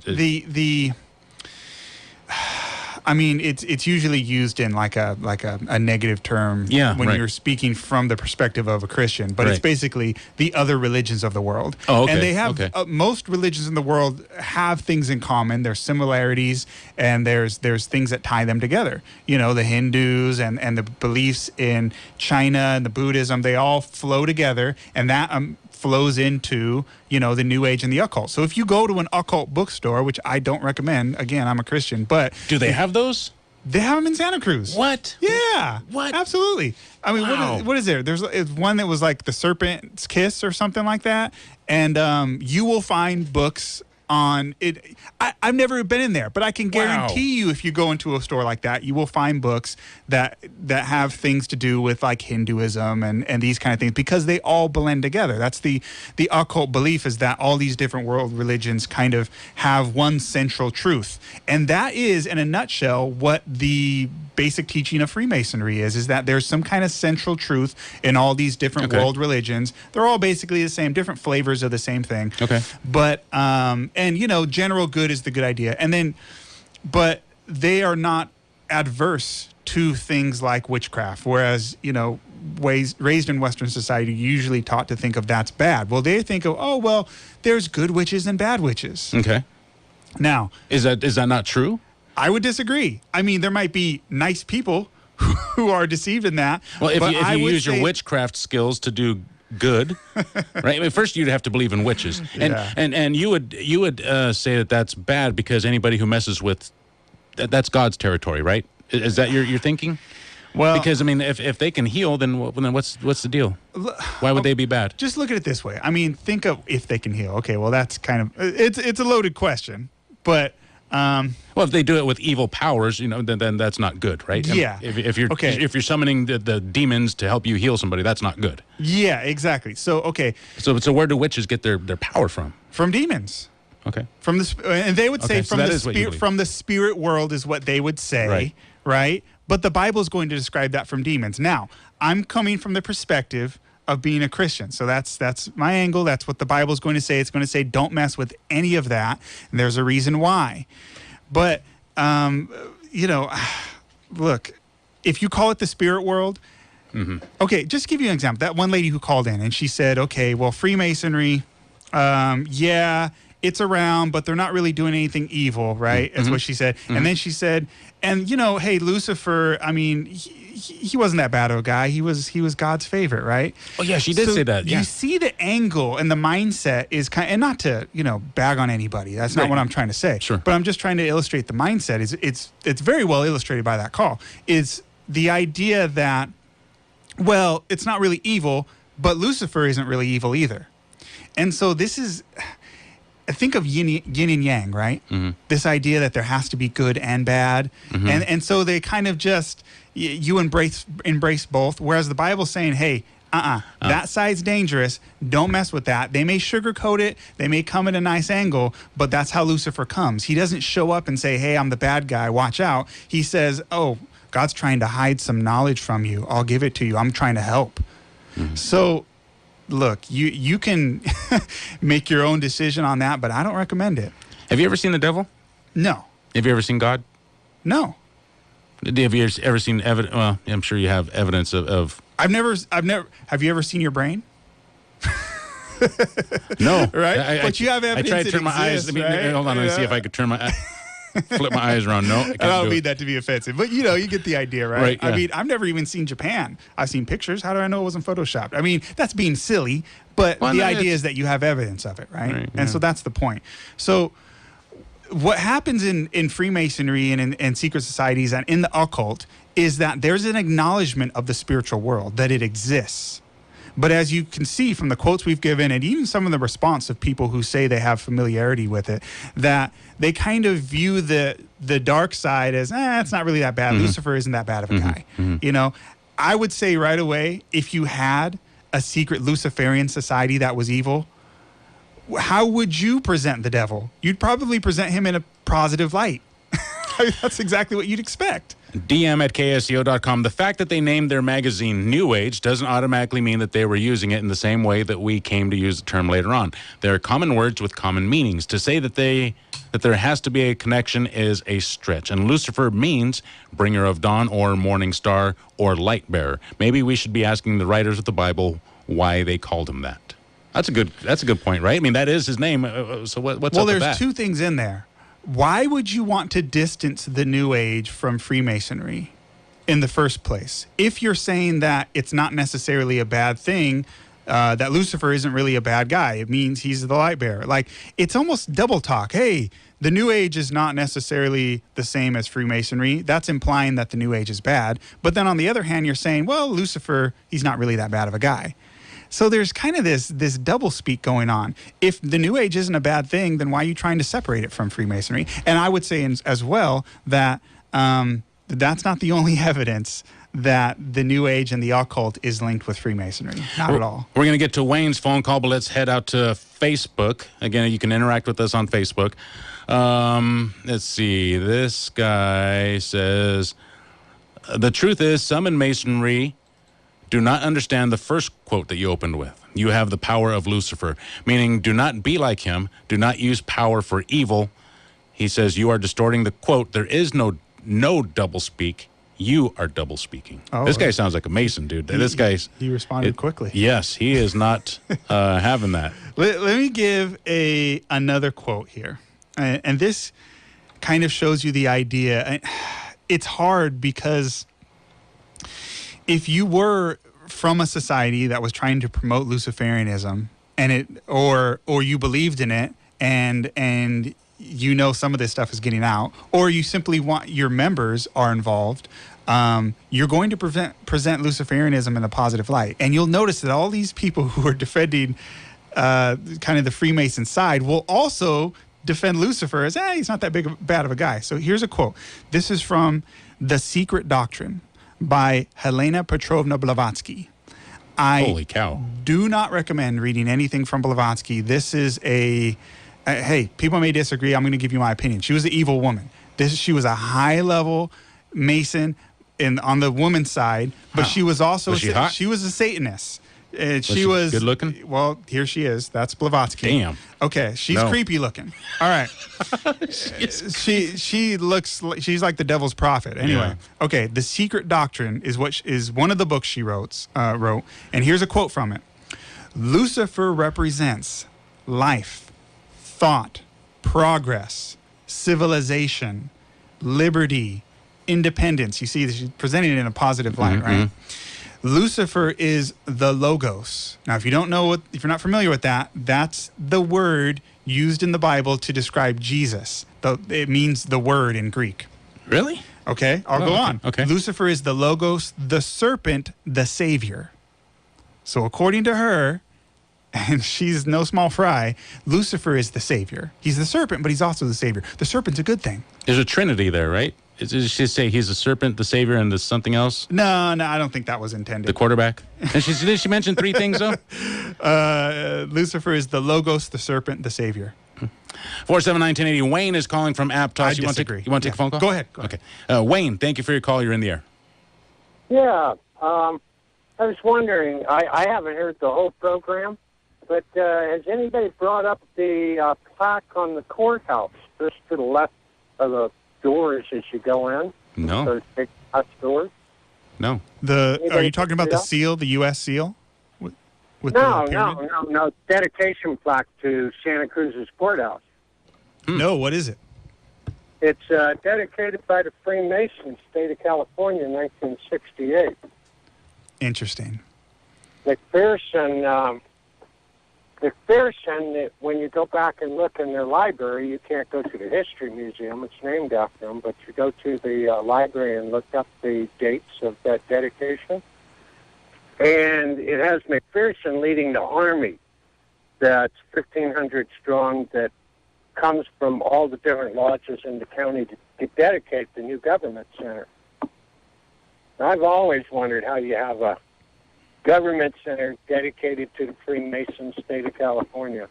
I mean, it's usually used in like a negative term when you're speaking from the perspective of a Christian, but it's basically the other religions of the world. Oh, okay. And they have most religions in the world have things in common. There's similarities, and there's things that tie them together. The Hindus and the beliefs in China and the Buddhism, they all flow together, and that flows into the New Age and the occult. So if you go to an occult bookstore, which I don't recommend, again, I'm a Christian, but do they have those? They have them in Santa Cruz. What? Yeah. What? Absolutely. I mean, wow. What is there? There's one that was like the Serpent's Kiss or something like that, and you will find books on it. I've never been in there, but I can guarantee you, if you go into a store like that, you will find books that have things to do with like Hinduism and these kind of things, because they all blend together. That's the occult belief, is that all these different world religions kind of have one central truth, and that is, in a nutshell, what the basic teaching of Freemasonry is that there's some kind of central truth in all these different world religions. They're all basically the same, different flavors of the same thing. Okay. But and general good is the good idea, but they are not adverse to things like witchcraft, whereas raised in Western society, usually taught to think of that's bad. Well, they think of there's good witches and bad witches. Okay. Now, is that not true? I would disagree. I mean, there might be nice people who are deceived in that. Well, if you use your witchcraft skills to do good, right? I mean, first you'd have to believe in witches, and you would say that that's bad because anybody who messes with that's God's territory, right? Is that your thinking? Well, because I mean, if they can heal, then what's the deal? Why would they be bad? Just look at it this way. I mean, think of if they can heal. Okay, well, that's kind of it's a loaded question, but well, if they do it with evil powers, then that's not good, right? Yeah. If you're summoning the demons to help you heal somebody, that's not good. Yeah, exactly. So So where do witches get their power from? From demons. Okay. And they would say Okay, so that is what you believe. from the spirit world is what they would say, right? But the Bible is going to describe that from demons. Now, I'm coming from the perspective of being a Christian. So that's my angle. That's what the Bible is going to say. It's going to say don't mess with any of that. And there's a reason why. But look, if you call it the spirit world, okay, just give you an example. That one lady who called in and she said, okay, well, Freemasonry, yeah, it's around, but they're not really doing anything evil, right? That's what she said. And then she said, and hey, Lucifer, I mean, he wasn't that bad of a guy. He was God's favorite, right? Oh yeah, she did say that. Yeah. You see the angle and the mindset is and not to bag on anybody. That's not what I'm trying to say. Sure. But I'm just trying to illustrate the mindset. It's very well illustrated by that call. Is the idea that, well, it's not really evil, but Lucifer isn't really evil either. And so this is, think of yin and yang, right? This idea that there has to be good and bad. And so they kind of just, you embrace both. Whereas the Bible's saying, hey, that side's dangerous. Don't mess with that. They may sugarcoat it. They may come at a nice angle, but that's how Lucifer comes. He doesn't show up and say, hey, I'm the bad guy. Watch out. He says, oh, God's trying to hide some knowledge from you. I'll give it to you. I'm trying to help. So, look, you can make your own decision on that, but I don't recommend it. Have you ever seen the devil? No. Have you ever seen God? No. Have you ever seen evidence? Well, I'm sure you have evidence of. I've never. Have you ever seen your brain? No. Right? But you have evidence. I tried to turn my eyes. Right? Hold on. Let me see if I could flip my eyes around. No, I don't mean that to be offensive, but you get the idea, right? Right, yeah. I mean, I've never even seen Japan. I've seen pictures. How do I know it wasn't photoshopped? I mean, that's being silly, but the idea is that you have evidence of it, right? And so that's the point. So what happens in Freemasonry and in secret societies and in the occult is that there's an acknowledgement of the spiritual world, that it exists. But as you can see from the quotes we've given and even some of the response of people who say they have familiarity with it, that they kind of view the dark side as, it's not really that bad. Lucifer isn't that bad of a guy. I would say right away, if you had a secret Luciferian society that was evil, how would you present the devil? You'd probably present him in a positive light. That's exactly what you'd expect. DM@ksco.com. The fact that they named their magazine New Age doesn't automatically mean that they were using it in the same way that we came to use the term later on. There are common words with common meanings. To say that there has to be a connection is a stretch. And Lucifer means bringer of dawn or morning star or light bearer. Maybe we should be asking the writers of the Bible why they called him that. That's a good point, right? I mean, that is his name. So what's up with that? Well, there's two things in there. Why would you want to distance the New Age from Freemasonry in the first place? If you're saying that it's not necessarily a bad thing, that Lucifer isn't really a bad guy, it means he's the light bearer. Like, it's almost double talk. Hey, the New Age is not necessarily the same as Freemasonry. That's implying that the New Age is bad. But then on the other hand, you're saying, well, Lucifer, he's not really that bad of a guy. So there's kind of this double speak going on. If the New Age isn't a bad thing, then why are you trying to separate it from Freemasonry? And I would say as well that that's not the only evidence that the New Age and the occult is linked with Freemasonry. Not at all. We're going to get to Wayne's phone call, but let's head out to Facebook. Again, you can interact with us on Facebook. Let's see. This guy says, the truth is some in Masonry do not understand the first quote that you opened with. You have the power of Lucifer, meaning do not be like him. Do not use power for evil. He says you are distorting the quote. There is no double speak. You are double speaking. Oh, this guy sounds like a Mason, dude. He responded quickly. Yes, he is not having that. Let me give another quote here. And this kind of shows you the idea. It's hard because if you were from a society that was trying to promote Luciferianism or you believed in it and you know some of this stuff is getting out, or you simply want your members are involved, you're going to present Luciferianism in a positive light. And you'll notice that all these people who are defending kind of the Freemason side will also defend Lucifer as, he's not that bad of a guy. So here's a quote. This is from The Secret Doctrine by Helena Petrovna Blavatsky. Holy cow. Do not recommend reading anything from Blavatsky. This is hey, people may disagree. I'm going to give you my opinion. She was an evil woman. She was a high-level Mason on the woman's side, but she was also hot? She was a Satanist. She was good looking? Well, here she is. That's Blavatsky. Damn. Okay, she's creepy looking. All right. she looks like, she's like the devil's prophet. Anyway, okay, The Secret Doctrine is one of the books she wrote, and here's a quote from it. Lucifer represents life, thought, progress, civilization, liberty, independence. You see, she's presenting it in a positive light, right? Lucifer is the Logos. Now, if you're not familiar with that, that's the word used in the Bible to describe Jesus. It means the word in Greek. Really? Okay, I'll go on. Okay. Lucifer is the Logos, the serpent, the savior. So according to her, and she's no small fry, Lucifer is the savior. He's the serpent, but he's also the savior. The serpent's a good thing. There's a trinity there, right? Did she say he's the serpent, the savior, and there's something else? No, I don't think that was intended. The quarterback? And did she mention three things, though? Lucifer is the Logos, the serpent, the savior. 479-1080. Wayne is calling from Aptos. I disagree. You want to take a phone call? Go ahead. Okay. Wayne, thank you for your call. You're in the air. Yeah. I was wondering, I haven't heard the whole program, but has anybody brought up the plaque on the courthouse just to the left of the doors as you go in? No. Those big glass doors? No. Are you talking about the seal, the U.S. seal? No. Dedication plaque to Santa Cruz's courthouse. No, what is it? It's dedicated by the Freemasons, state of California, in 1968. Interesting. McPherson, when you go back and look in their library, you can't go to the History Museum. It's named after them, but you go to the library and look up the dates of that dedication. And it has McPherson leading the army that's 1,500 strong that comes from all the different lodges in the county to dedicate the new government center. I've always wondered how you have a government center dedicated to the Freemason state of California.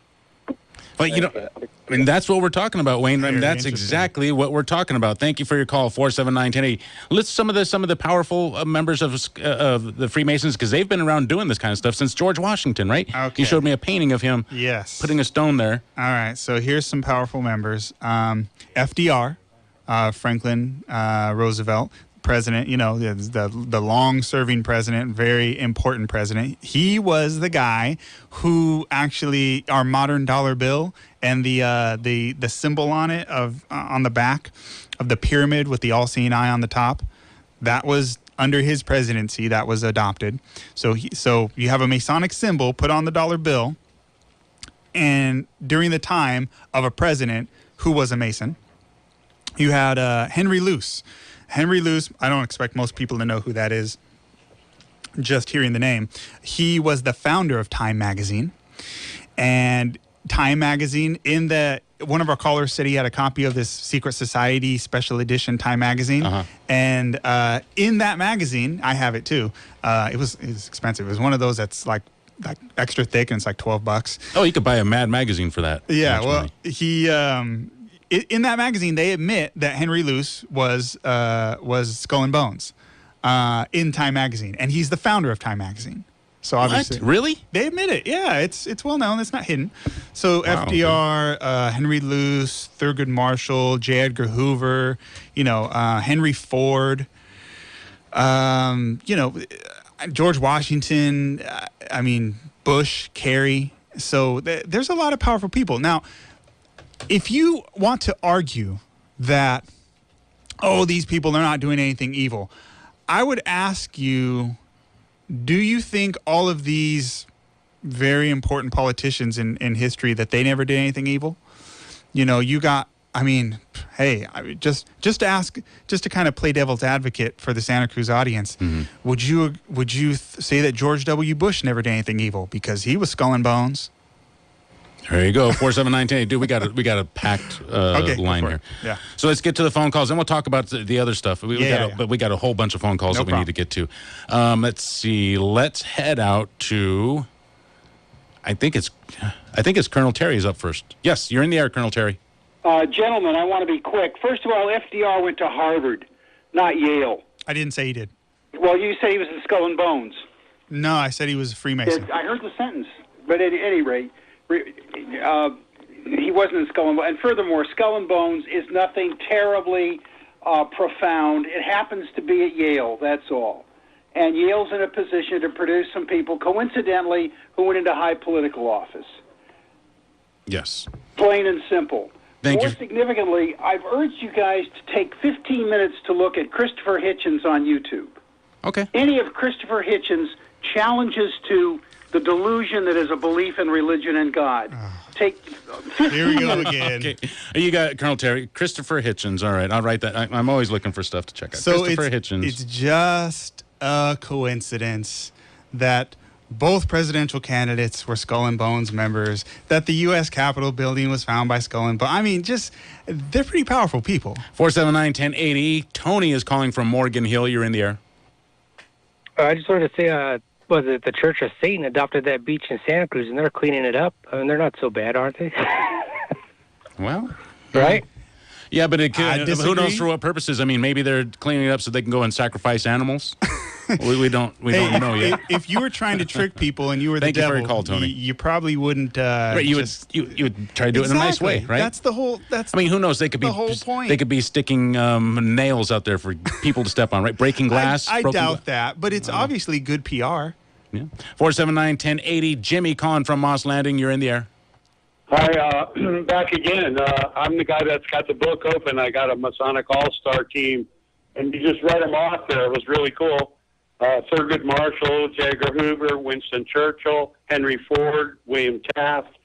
But, that's what we're talking about, Wayne. That's exactly what we're talking about. Thank you for your call, 479-1080. Let's some of the powerful members of the Freemasons, because they've been around doing this kind of stuff since George Washington, right? Okay. You showed me a painting of him putting a stone there. All right, so here's some powerful members. FDR, Franklin Roosevelt, president, the long-serving president, very important president. He was the guy who actually, our modern dollar bill and the symbol on it on the back of the pyramid with the all-seeing eye on the top, that was under his presidency. That was adopted. So you have a Masonic symbol put on the dollar bill, and during the time of a president who was a Mason, you had Henry Luce. Henry Luce, I don't expect most people to know who that is, just hearing the name. He was the founder of Time Magazine. And Time Magazine, one of our callers said he had a copy of this Secret Society special edition Time Magazine. And in that magazine, I have it too. It was expensive. It was one of those that's like extra thick, and it's like $12. Oh, you could buy a Mad magazine for that. Yeah, well, he... in that magazine, they admit that Henry Luce was Skull and Bones in Time Magazine, and he's the founder of Time Magazine. So obviously, really, they admit it. Yeah, it's well known. It's not hidden. So wow. FDR, Henry Luce, Thurgood Marshall, J. Edgar Hoover, Henry Ford, George Washington. Bush, Kerry. So there's a lot of powerful people now. If you want to argue that, these people are not doing anything evil, I would ask you, do you think all of these very important politicians in history that they never did anything evil? You got I mean, hey, just to ask, just to kind of play devil's advocate for the Santa Cruz audience, would you say that George W. Bush never did anything evil because he was skull and bones? There you go, 47910. Dude, we got a packed line here. Yeah. So let's get to the phone calls, and we'll talk about the other stuff. But we got a whole bunch of phone calls that we need to get to. Let's see. Let's head out to. I think it's Colonel Terry's up first. Yes, you're in the air, Colonel Terry. Gentlemen, I want to be quick. First of all, FDR went to Harvard, not Yale. I didn't say he did. Well, you said he was a Skull and Bones. No, I said he was a Freemason. I heard the sentence, but at any rate, he wasn't in Skull and Bones. And furthermore, Skull and Bones is nothing terribly profound. It happens to be at Yale, that's all. And Yale's in a position to produce some people, coincidentally, who went into high political office. Yes. Plain and simple. Thank More you. significantly, I've urged you guys to take 15 minutes to look at Christopher Hitchens on YouTube. Okay. Any of Christopher Hitchens' challenges to the delusion that is a belief in religion and God. Take 15 Here we go minutes. again. Okay. You got Colonel Terry. Christopher Hitchens. All right, I'll write that. I'm always looking for stuff to check out. So Christopher Hitchens. It's just a coincidence that both presidential candidates were Skull and Bones members, that the U.S. Capitol building was found by Skull and Bones. I mean, they're pretty powerful people. 479-1080. Tony is calling from Morgan Hill. You're in the air. I just wanted to say, was it the Church of Satan adopted that beach in Santa Cruz, and they're cleaning it up? I mean, they're not so bad, aren't they? Well, right? Yeah, but who knows for what purposes? I mean, maybe they're cleaning it up so they can go and sacrifice animals. we don't know yet. If you were trying to trick people and you were the Thank you devil, for your call, Tony. you probably wouldn't. Right, you would try to do it in a nice way, right? That's the whole. That's. I mean, who knows? They could be the whole point. They could be sticking nails out there for people to step on, right? Breaking glass. I doubt that, but it's obviously good PR. Yeah. 479-1080. Jimmy calling from Moss Landing. You're in the air. Hi, back again. I'm the guy that's got the book open. I got a Masonic All-Star team, and you just read them off there. It was really cool. Thurgood Marshall, J. Edgar Hoover, Winston Churchill, Henry Ford, William Taft,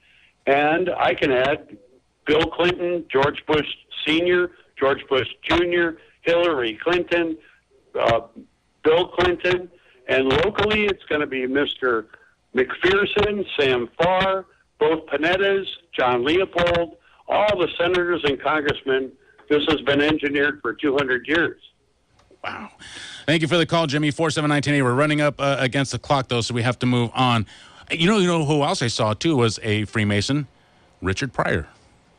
and I can add Bill Clinton, George Bush Sr., George Bush Jr., Hillary Clinton, Bill Clinton, and locally it's going to be Mr. McPherson, Sam Farr, both Panettas, John Leopold, all the senators and congressmen. This has been engineered for 200 years. Wow. Thank you for the call, Jimmy. 479-1080. We're running up against the clock, though, so we have to move on. You know who else I saw, too, was a Freemason? Richard Pryor.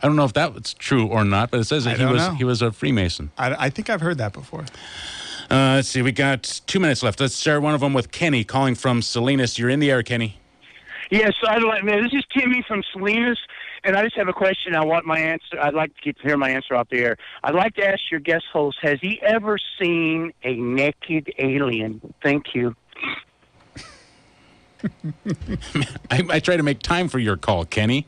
I don't know if that's true or not, but it says that he was a Freemason. I think I've heard that before. Let's see. We got 2 minutes left. Let's share one of them with Kenny calling from Salinas. You're in the air, Kenny. Yes, this is Timmy from Salinas, and I just have a question. I want my answer. I'd like to hear my answer off the air. I'd like to ask your guest host, has he ever seen a naked alien? Thank you. I try to make time for your call, Kenny.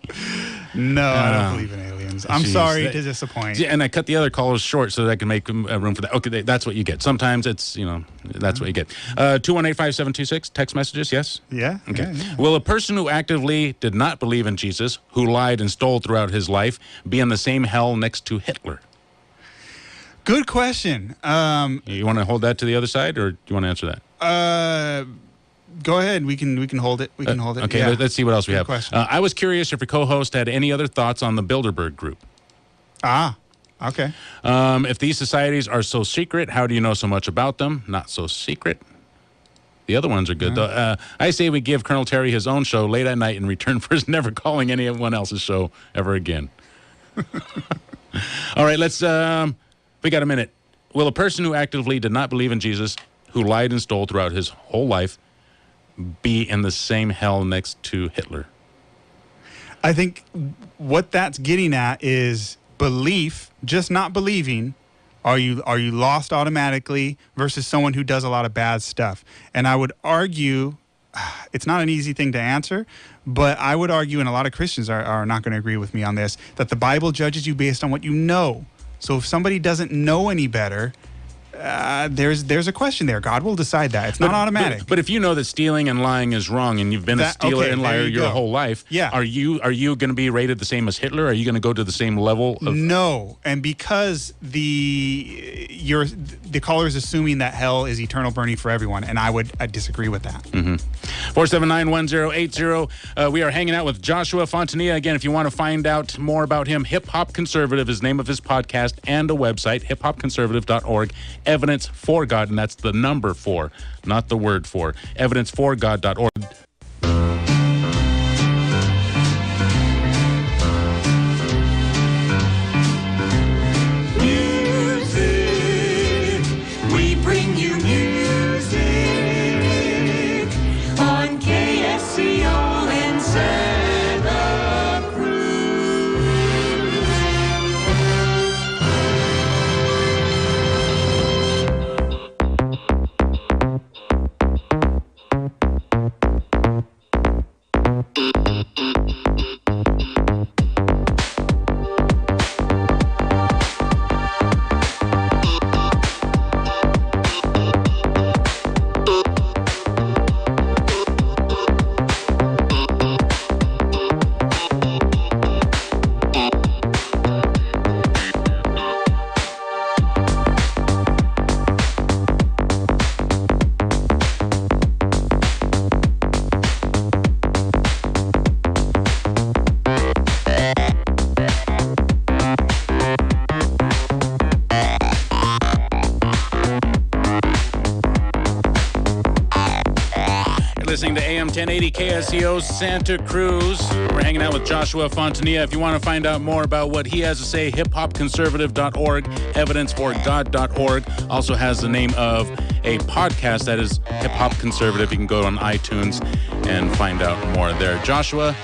No, I don't believe in aliens. I'm sorry to disappoint. Yeah, and I cut the other calls short so that I can make room for that. Okay, that's what you get. Sometimes it's, that's what you get. 218-5726, text messages, yes? Yeah. Okay. Yeah. Will a person who actively did not believe in Jesus, who lied and stole throughout his life, be in the same hell next to Hitler? Good question. You want to hold that to the other side, or do you want to answer that? Go ahead. We can hold it. We can hold it. Okay, yeah. let's see what else we Good have. question. I was curious if your co-host had any other thoughts on the Bilderberg group. Okay. If these societies are so secret, how do you know so much about them? Not so secret. The other ones are good, though. I say we give Colonel Terry his own show late at night in return for his never calling anyone else's show ever again. All right, let's... we got a minute. Will a person who actively did not believe in Jesus, who lied and stole throughout his whole life, be in the same hell next to Hitler? I think what that's getting at is belief, just not believing. Are you lost automatically versus someone who does a lot of bad stuff? And I would argue, it's not an easy thing to answer, but I would argue, and a lot of Christians are not going to agree with me on this, that the Bible judges you based on what you know. So if somebody doesn't know any better, there's a question there. God will decide that. It's not automatic. But if you know that stealing and lying is wrong, and you've been a stealer and liar your whole life, are you going to be rated the same as Hitler? Are you going to go to the same level? No, and because the caller is assuming that hell is eternal burning for everyone, and I disagree with that. 479-1080. We are hanging out with Joshua Fontanilla. Again, if you want to find out more about him, Hip Hop Conservative is the name of his podcast and a website, hiphopconservative.org. Evidence for God, and that's the number 4, not the word for. Evidenceforgod.org. Music, we bring you music on KSCO in Santa Cruz. Listening to AM 1080 KSCO Santa Cruz. We're hanging out with Joshua Fontanilla. If you want to find out more about what he has to say, hiphopconservative.org, evidenceforgod.org. Also has the name of a podcast that is Hip Hop Conservative. You can go on iTunes and find out more there. Joshua,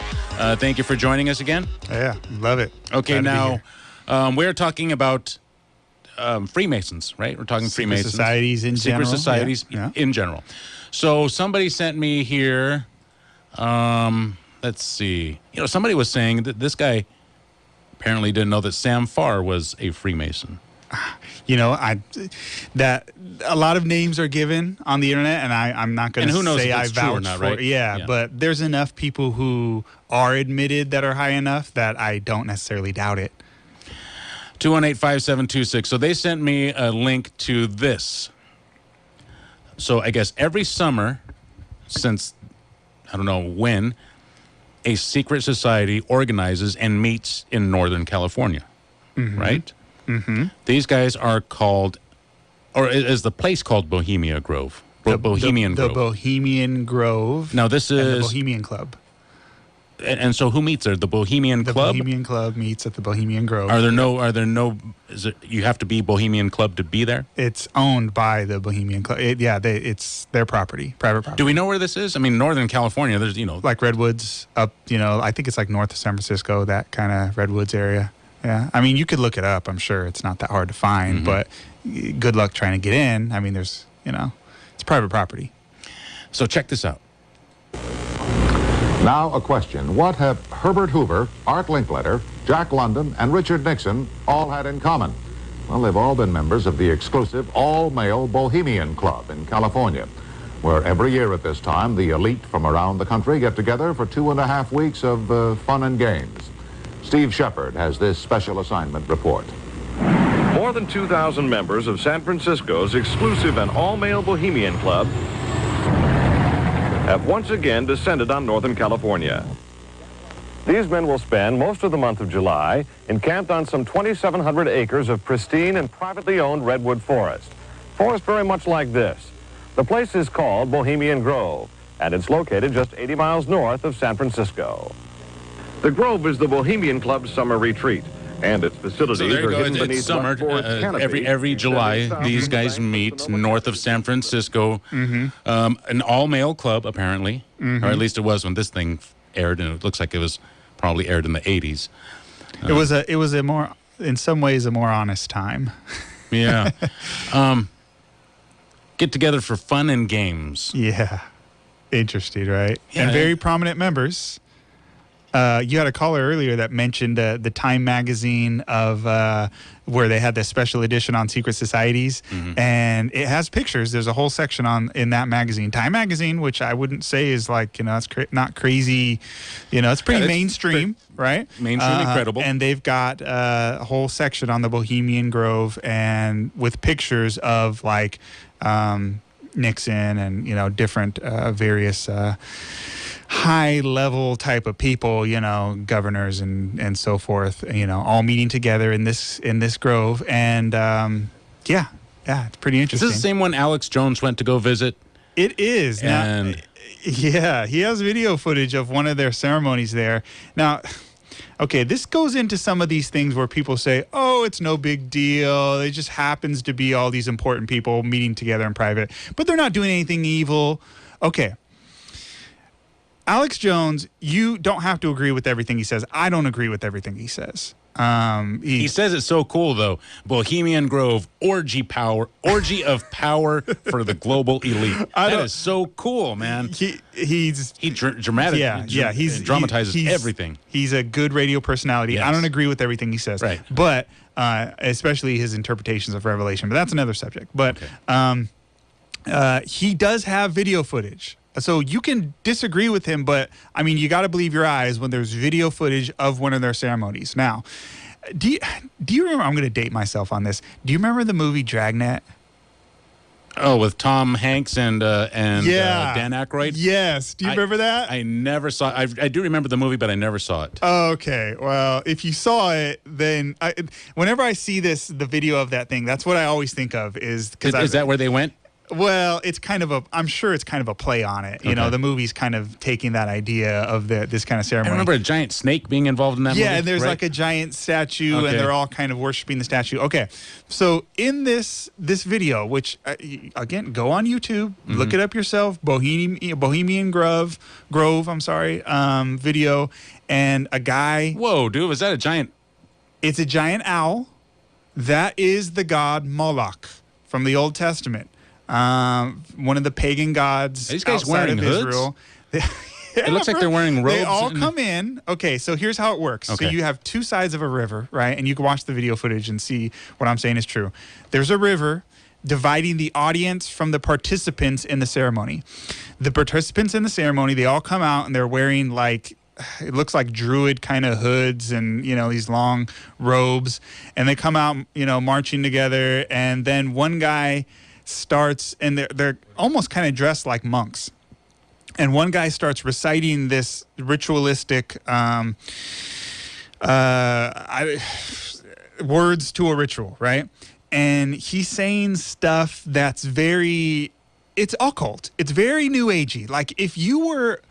thank you for joining us again. Yeah, love it. Okay, now we're talking about Freemasons, right? We're talking Freemasons. Societies in general. Secret societies in general. So somebody sent me here, let's see. Somebody was saying that this guy apparently didn't know that Sam Farr was a Freemason. That a lot of names are given on the internet, and I'm not going to say I vouch or not, right? for it. Yeah, but there's enough people who are admitted that are high enough that I don't necessarily doubt it. 218-5726. So they sent me a link to this. So I guess every summer, since I don't know when, a secret society organizes and meets in Northern California, right? Mm-hmm. These guys are called, or is the place called Bohemia Grove? Bohemian Grove. The Bohemian Grove. Now this is the Bohemian Club. And so who meets there? The Bohemian Club? The Bohemian Club meets at the Bohemian Grove. Are there no, you have to be Bohemian Club to be there? It's owned by the Bohemian Club. It's their property, private property. Do we know where this is? I mean, Northern California, there's, like Redwoods up, I think it's like north of San Francisco, that kind of Redwoods area. Yeah. I mean, you could look it up. I'm sure it's not that hard to find, but good luck trying to get in. I mean, it's private property. So check this out. Now a question. What have Herbert Hoover, Art Linkletter, Jack London, and Richard Nixon all had in common? Well, they've all been members of the exclusive all-male Bohemian Club in California, where every year at this time, the elite from around the country get together for 2.5 weeks of fun and games. Steve Shepard has this special assignment report. More than 2,000 members of San Francisco's exclusive and all-male Bohemian Club have once again descended on Northern California. These men will spend most of the month of July encamped on some 2,700 acres of pristine and privately owned redwood forest. Forest very much like this. The place is called Bohemian Grove, and it's located just 80 miles north of San Francisco. The Grove is the Bohemian Club's summer retreat, and its facilities are hidden beneath it's summer. canopy. Every July, these guys meet north of San Francisco. An all-male club, apparently, or at least it was when this thing aired, and it looks like it was probably aired in the 80s. It was a more, in some ways, a more honest time. Yeah. Get together for fun and games. Yeah. Interesting, right? Yeah, and very prominent members. You had a caller earlier that mentioned the Time magazine of where they had the special edition on secret societies, and it has pictures. There's a whole section in that magazine, Time magazine, which I wouldn't say is like, it's not crazy. It's pretty mainstream, right? Mainstream and credible. And they've got a whole section on the Bohemian Grove and with pictures of like Nixon and different various high-level type of people, governors and so forth, all meeting together in this grove, and yeah, it's pretty interesting. Is this the same one Alex Jones went to go visit? It is. And yeah, he has video footage of one of their ceremonies there. Now, okay, this goes into some of these things where people say, oh, it's no big deal. It just happens to be all these important people meeting together in private, but they're not doing anything evil. Okay. Alex Jones, you don't have to agree with everything he says. I don't agree with everything he says. He says it's so cool, though. Bohemian Grove, orgy of power for the global elite. That is so cool, man. He dramatizes everything. He's a good radio personality. Yes. I don't agree with everything he says, right? But especially his interpretations of Revelation. But that's another subject. But he does have video footage. So you can disagree with him, but I mean, you got to believe your eyes when there's video footage of one of their ceremonies. Now, do you remember? I'm going to date myself on this. Do you remember the movie Dragnet? Oh, with Tom Hanks and Dan Aykroyd? Yes. Do you remember that? I never saw it. I do remember the movie, but I never saw it. Okay. Well, if you saw it, then whenever I see the video of that thing, that's what I always think of is that where they went? Well, I'm sure it's kind of a play on it. You know, the movie's kind of taking that idea of this kind of ceremony. I remember a giant snake being involved in that movie. Yeah, and there's like a giant statue, and they're all kind of worshiping the statue. Okay, so in this video, which, again, go on YouTube, look it up yourself, Bohemian Grove, video, and a guy... Whoa, dude, was that a giant... It's a giant owl. That is the god Moloch from the Old Testament. One of the pagan gods. Are these guys outside wearing of hoods? Israel. It looks like they're wearing robes. They all come in. Okay, so here's how it works. Okay. So you have two sides of a river, right? And you can watch the video footage and see what I'm saying is true. There's a river dividing the audience from the participants in the ceremony. The participants in the ceremony, they all come out and they're wearing like... It looks like druid kind of hoods and, these long robes. And they come out, marching together. And then one guy starts, and they're almost kind of dressed like monks. And one guy starts reciting this ritualistic words to a ritual, right? And he's saying stuff that's it's occult. It's very new agey. Like if you were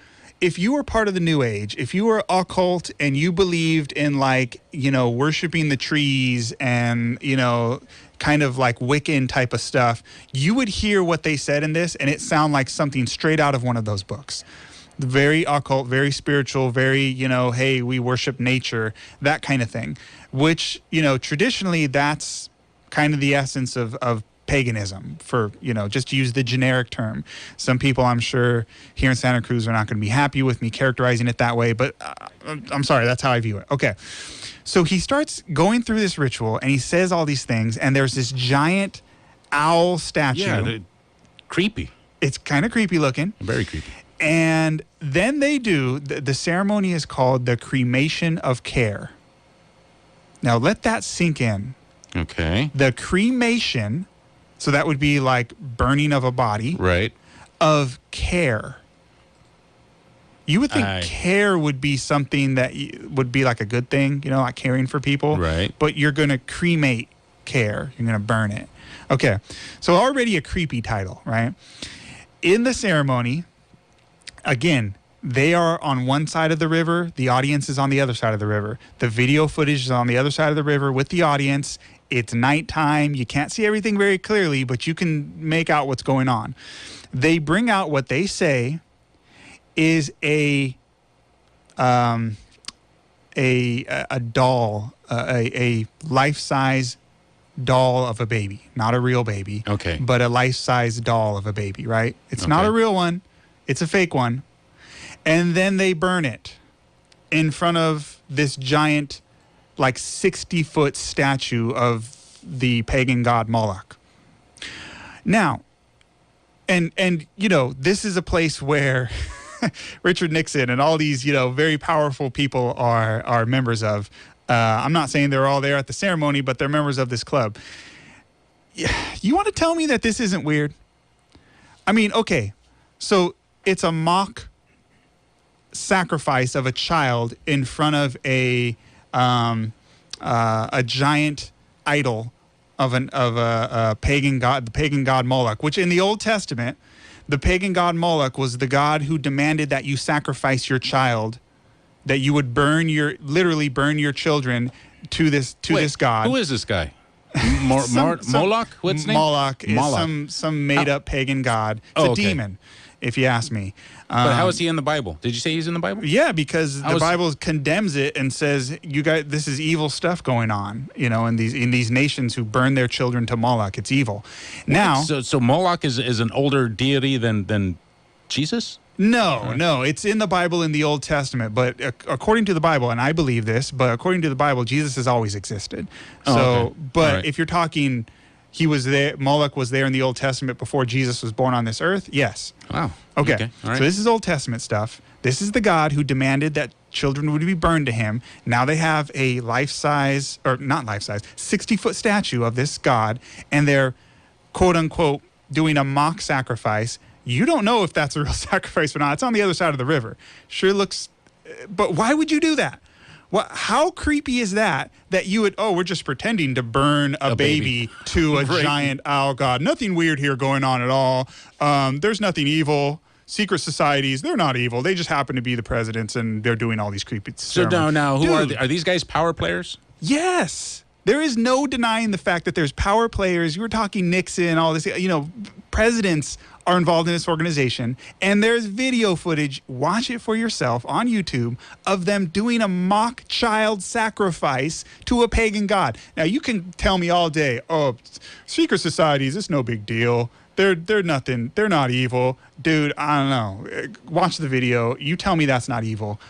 part of the New Age, if you were occult and you believed in worshiping the trees and, kind of like Wiccan type of stuff, you would hear what they said in this and it sound like something straight out of one of those books. Very occult, very spiritual, very, hey, we worship nature, that kind of thing, which, traditionally that's kind of the essence of paganism, for just to use the generic term. Some people, I'm sure, here in Santa Cruz are not going to be happy with me characterizing it that way, but I'm sorry, that's how I view it. Okay, so he starts going through this ritual and he says all these things, and there's this giant owl statue. Yeah, creepy. It's kind of creepy looking. Very creepy. And then they do the ceremony is called the cremation of care. Now let that sink in. Okay. The cremation. So that would be like burning of a body. Right. Of care. You would think care would be something that would be like a good thing, like caring for people. Right. But you're going to cremate care. You're going to burn it. Okay. So already a creepy title, right? In the ceremony, again, they are on one side of the river. The audience is on the other side of the river. The video footage is on the other side of the river with the audience. It's nighttime. You can't see everything very clearly, but you can make out what's going on. They bring out what they say is a doll, a life-size doll of a baby, not a real baby. Okay. But a life-size doll of a baby, right? It's not a real one. It's a fake one. And then they burn it. in front of this giant, like 60-foot statue of the pagan god Moloch. Now, and this is a place where Richard Nixon and all these, very powerful people are members of. I'm not saying they're all there at the ceremony, but they're members of this club. You want to tell me that this isn't weird? I mean, okay, so it's a mock sacrifice of a child in front of a giant idol of a pagan god, the pagan god Moloch, which in the Old Testament, the pagan god Moloch was the god who demanded that you sacrifice your child, that you would literally burn your children to this god. Who is this guy? Moloch? What's his name? Moloch is some made up pagan god. It's a demon, if you ask me. But how is he in the Bible? Did you say he's in the Bible? Yeah, because the Bible condemns it and says, "You guys, this is evil stuff going on." In these nations who burn their children to Moloch. It's evil. Now, so Moloch is an older deity than Jesus? No, it's in the Bible in the Old Testament. But according to the Bible, and I believe this, but according to the Bible, Jesus has always existed. If you're talking, he was there. Moloch was there in the Old Testament before Jesus was born on this earth. Yes. Wow. Okay. All right. So this is Old Testament stuff. This is the God who demanded that children would be burned to him. Now they have a 60-foot statue of this God, and they're, quote unquote, doing a mock sacrifice. You don't know if that's a real sacrifice or not. It's on the other side of the river. Sure looks, but why would you do that? How creepy is that you would, we're just pretending to burn a baby to a giant owl god. Nothing weird here going on at all. There's nothing evil. Secret societies, they're not evil. They just happen to be the presidents, and they're doing all these creepy ceremonies. So now who are these guys power players? Yes. There is no denying the fact that there's power players. You were talking Nixon, all this, presidents are involved in this organization, and there's video footage, watch it for yourself on YouTube, of them doing a mock child sacrifice to a pagan god. Now, you can tell me all day, secret societies, it's no big deal. They're nothing. They're not evil. Dude, I don't know. Watch the video. You tell me that's not evil.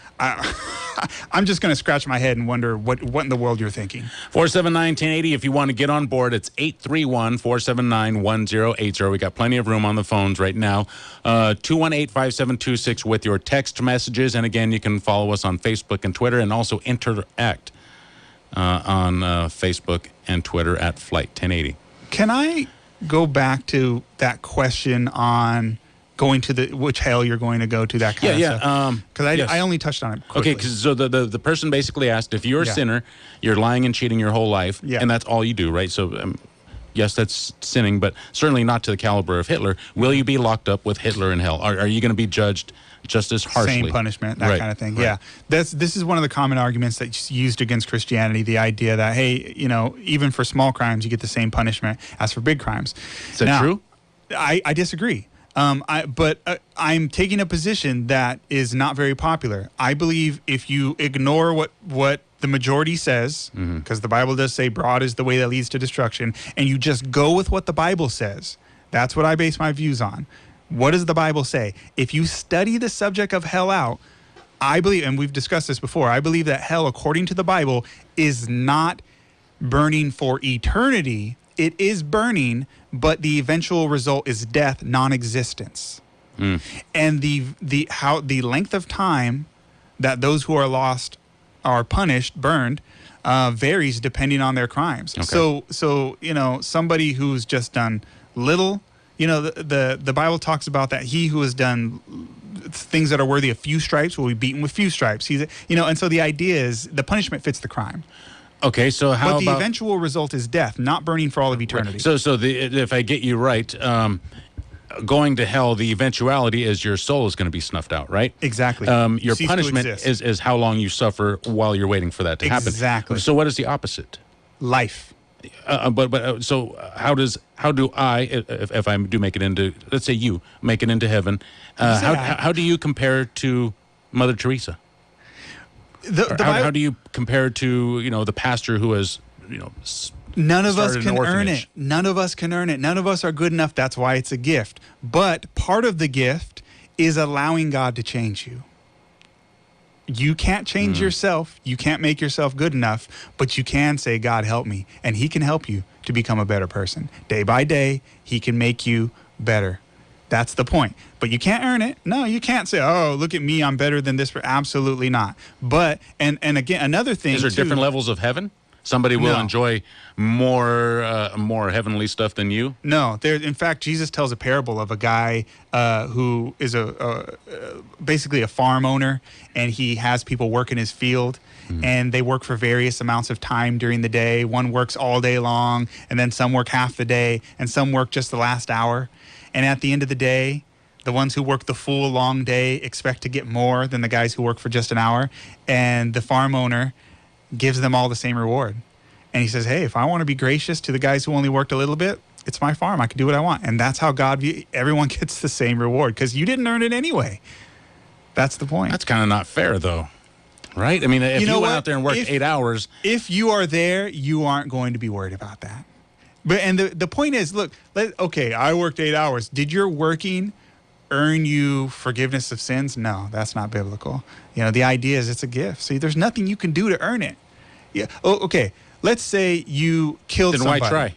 I'm just going to scratch my head and wonder what in the world you're thinking. 479-1080. If you want to get on board, it's 831-479-1080. We got plenty of room on the phones right now. 218-5726 with your text messages. And again, you can follow us on Facebook and Twitter, and also interact on Facebook and Twitter at Flight 1080. Can I go back to that question on going to which hell you're going to go to, that kind of stuff? Because I only touched on it quickly. Okay, so the person basically asked, if you're a sinner, you're lying and cheating your whole life, and that's all you do, right? So, yes, that's sinning, but certainly not to the caliber of Hitler. Will you be locked up with Hitler in hell? Are you going to be judged just as harshly? Same punishment, that kind of thing. Right. Yeah, this is one of the common arguments that's used against Christianity, the idea that, hey, even for small crimes, you get the same punishment as for big crimes. Is that true? I disagree. But I'm taking a position that is not very popular. I believe if you ignore what the majority says, because the Bible does say broad is the way that leads to destruction, and you just go with what the Bible says, that's what I base my views on. What does the Bible say? If you study the subject of hell out, I believe, and we've discussed this before, I believe that hell, according to the Bible, is not burning for eternity. It is burning, but the eventual result is death, non-existence. And the length of time that those who are lost are punished, burned, varies depending on their crimes. Okay. So somebody who's just done little, the Bible talks about that he who has done things that are worthy of few stripes will be beaten with few stripes. And so the idea is the punishment fits the crime. Okay, so but the eventual result is death, not burning for all of eternity. So if I get you right, going to hell, the eventuality is your soul is going to be snuffed out, right? Exactly. Your punishment is how long you suffer while you're waiting for that to happen. Exactly. So what is the opposite? Life. So how do I, if I do make it into, let's say you make it into heaven, how do you compare to Mother Teresa? How do you compare to the pastor who has none of us can earn it. None of us can earn it. None of us are good enough. That's why it's a gift. But part of the gift is allowing God to change you. You can't change yourself. You can't make yourself good enough, but you can say, God, help me. And he can help you to become a better person. Day by day, he can make you better. That's the point. But you can't earn it. No, you can't say, oh, look at me, I'm better than this. Absolutely not. But, and again, another thing, is there different levels of heaven? Somebody will No. enjoy more heavenly stuff than you? No. In fact, Jesus tells a parable of a guy who is basically a farm owner, and he has people work in his field, and they work for various amounts of time during the day. One works all day long, and then some work half the day, and some work just the last hour. And at the end of the day, the ones who work the full long day expect to get more than the guys who work for just an hour. And the farm owner gives them all the same reward. And he says, hey, if I want to be gracious to the guys who only worked a little bit, it's my farm. I can do what I want. And that's how everyone gets the same reward, because you didn't earn it anyway. That's the point. That's kind of not fair, though. Right? I mean, if you went out there and worked 8 hours. If you are there, you aren't going to be worried about that. And the point is, look, okay, I worked 8 hours. Did your working earn you forgiveness of sins? No, that's not biblical. The idea is it's a gift. See, there's nothing you can do to earn it. Yeah. Oh, okay. Let's say you killed somebody. Then why try?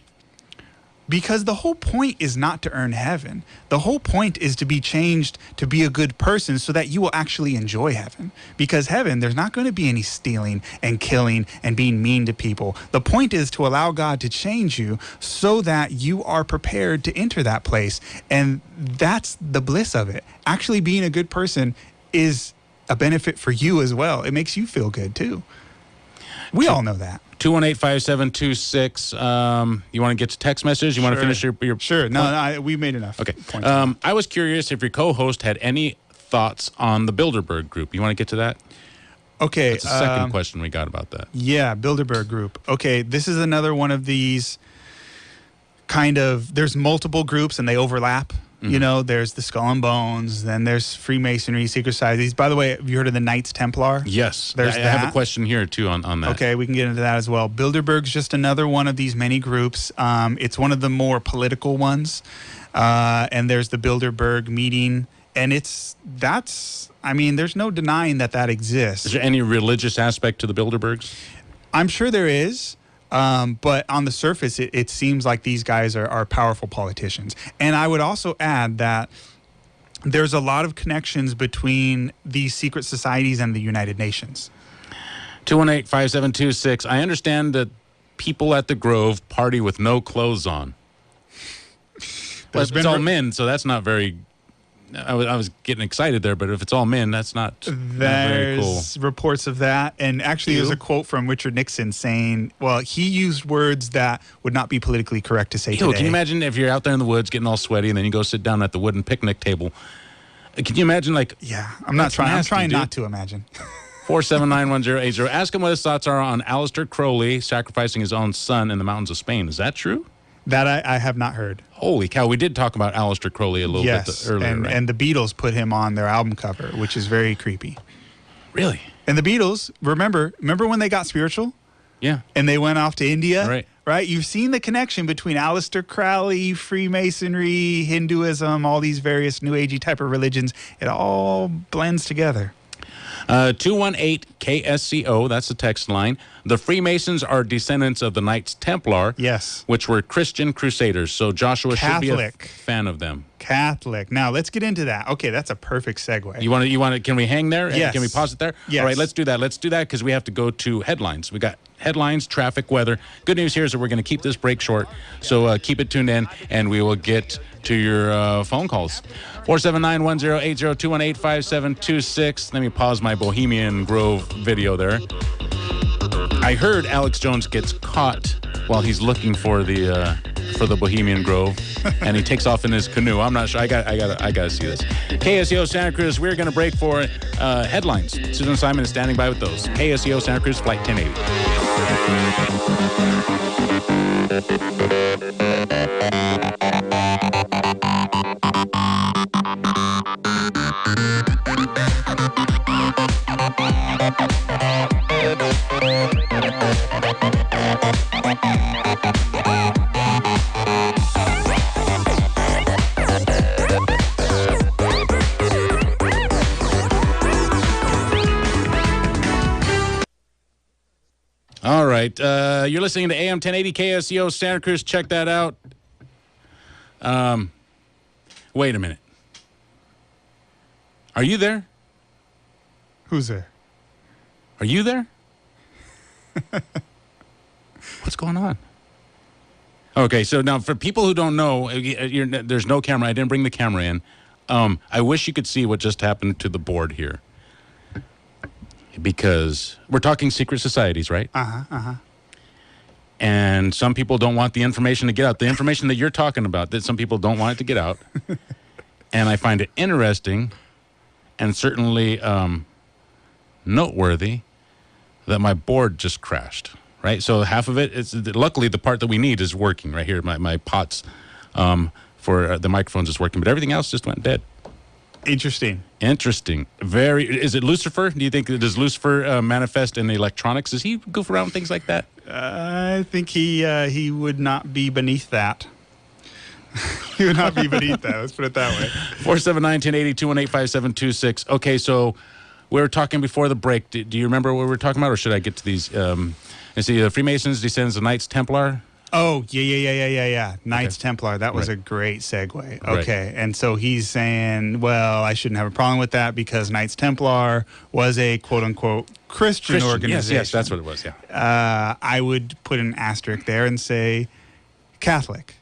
Because the whole point is not to earn heaven. The whole point is to be changed to be a good person so that you will actually enjoy heaven. Because heaven, there's not going to be any stealing and killing and being mean to people. The point is to allow God to change you so that you are prepared to enter that place. And that's the bliss of it. Actually being a good person is a benefit for you as well. It makes you feel good too. We all know that. 218-5726. You want to get to text message? You want to finish your Sure. No, we made enough. Okay. I was curious if your co-host had any thoughts on the Bilderberg group. You want to get to that? Okay. That's the second question we got about that. Yeah, Bilderberg group. Okay, this is another one of these there's multiple groups and they overlap. There's the Skull and Bones, then there's Freemasonry, secret societies. By the way, have you heard of the Knights Templar? Yes. I have a question here, too, on that. Okay, we can get into that as well. Bilderberg's just another one of these many groups. It's one of the more political ones. And there's the Bilderberg meeting. And there's no denying that exists. Is there any religious aspect to the Bilderbergs? I'm sure there is. But on the surface, it seems like these guys are powerful politicians. And I would also add that there's a lot of connections between these secret societies and the United Nations. 218-5726. I understand that people at the Grove party with no clothes on. It's all men, so that's not very... I was getting excited there, but if it's all men, that's not very cool. There's reports of that. And actually, there's a quote from Richard Nixon saying, well, he used words that would not be politically correct to say today. Can you imagine if you're out there in the woods getting all sweaty and then you go sit down at the wooden picnic table? Can you imagine, Yeah, I'm trying not to imagine. 4791080. Ask him what his thoughts are on Aleister Crowley sacrificing his own son in the mountains of Spain. Is that true? That I have not heard. Holy cow. We did talk about Aleister Crowley a little bit earlier, right? And the Beatles put him on their album cover, which is very creepy. Really? And the Beatles, remember when they got spiritual? Yeah. And they went off to India? Right. You've seen the connection between Aleister Crowley, Freemasonry, Hinduism, all these various New Agey type of religions. It all blends together. 218-KSCO, that's the text line. The Freemasons are descendants of the Knights Templar, yes, which were Christian crusaders. So Joshua Catholic. should be a fan of them. Catholic. Now let's get into that. Okay, that's a perfect segue. You want to? Can we hang there? Yes. Can we pause it there? Yes. All right, let's do that. Let's do that because we have to go to headlines. We got headlines, traffic, weather. Good news here is that we're going to keep this break short. So keep it tuned in, and we will get to your phone calls. 479-1080, 218-5726. Let me pause my Bohemian Grove video there. I heard Alex Jones gets caught while he's looking for the Bohemian Grove, and he takes off in his canoe. I'm not sure. I got to see this. KSEO Santa Cruz. We're going to break for headlines. Susan Simon is standing by with those. KSEO Santa Cruz, Flight 1080. right. You're listening to AM 1080 KSEO Santa Cruz. Check that out. Wait a minute. Are you there? Who's there? Are you there? What's going on? Okay, so now for people who don't know, there's no camera. I didn't bring the camera in. I wish you could see what just happened to the board here. Because we're talking secret societies, right? And some people don't want the information to get out. The information that you're talking about, that some people don't want it to get out. And I find it interesting and certainly noteworthy that my board just crashed, right? So half of it, luckily the part that we need is working right here. My pots for the microphones is working, but everything else just went dead. Interesting. Is it Lucifer? Do you think, does Lucifer manifest in the electronics? Does he goof around with things like that? I think he would not be beneath that. He would not be beneath that. Let's put it that way. 479-1080, 218-5726. Okay, so we were talking before the break. Do you remember what we were talking about, or should I get to these? Let's see, the Freemasons, descendants of Knights Templar. Oh, yeah. Knights Templar. That was a great segue. Okay. And so he's saying, well, I shouldn't have a problem with that because Knights Templar was a quote-unquote Christian organization. Yes, that's what it was, yeah. I would put an asterisk there and say Catholic.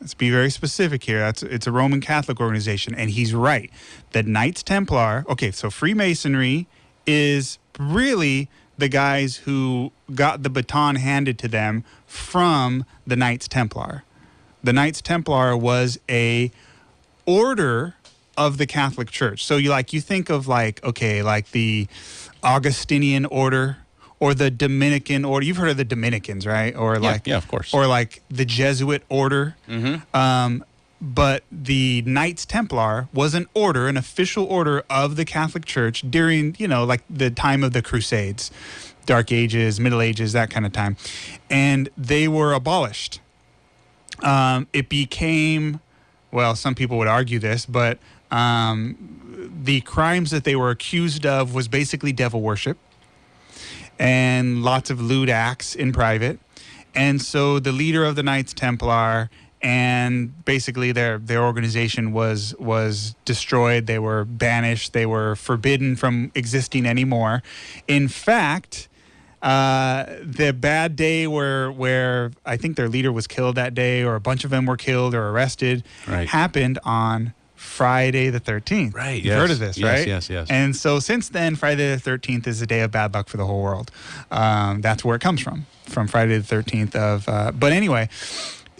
Let's be very specific here. It's a Roman Catholic organization, and he's right. The Knights Templar, okay, so Freemasonry is really the guys who got the baton handed to them from the Knights Templar. The Knights Templar was a order of the Catholic Church. So you think of like the Augustinian order or the Dominican order. You've heard of the Dominicans, right? Or yeah, of course. Or like the Jesuit order. Mm-hmm. But the Knights Templar was an order, an official order of the Catholic Church during, like the time of the Crusades, Dark Ages, Middle Ages, that kind of time. And they were abolished. It became, well, some people would argue this, but the crimes that they were accused of was basically devil worship and lots of lewd acts in private. And so the leader of the Knights Templar and basically their organization was destroyed. They were banished. They were forbidden from existing anymore. In fact, the bad day where I think their leader was killed that day, or a bunch of them were killed or arrested, happened on Friday the 13th. Right. You've heard of this, right? Yes. And so since then, Friday the 13th is a day of bad luck for the whole world. That's where it comes from Friday the 13th of. But anyway.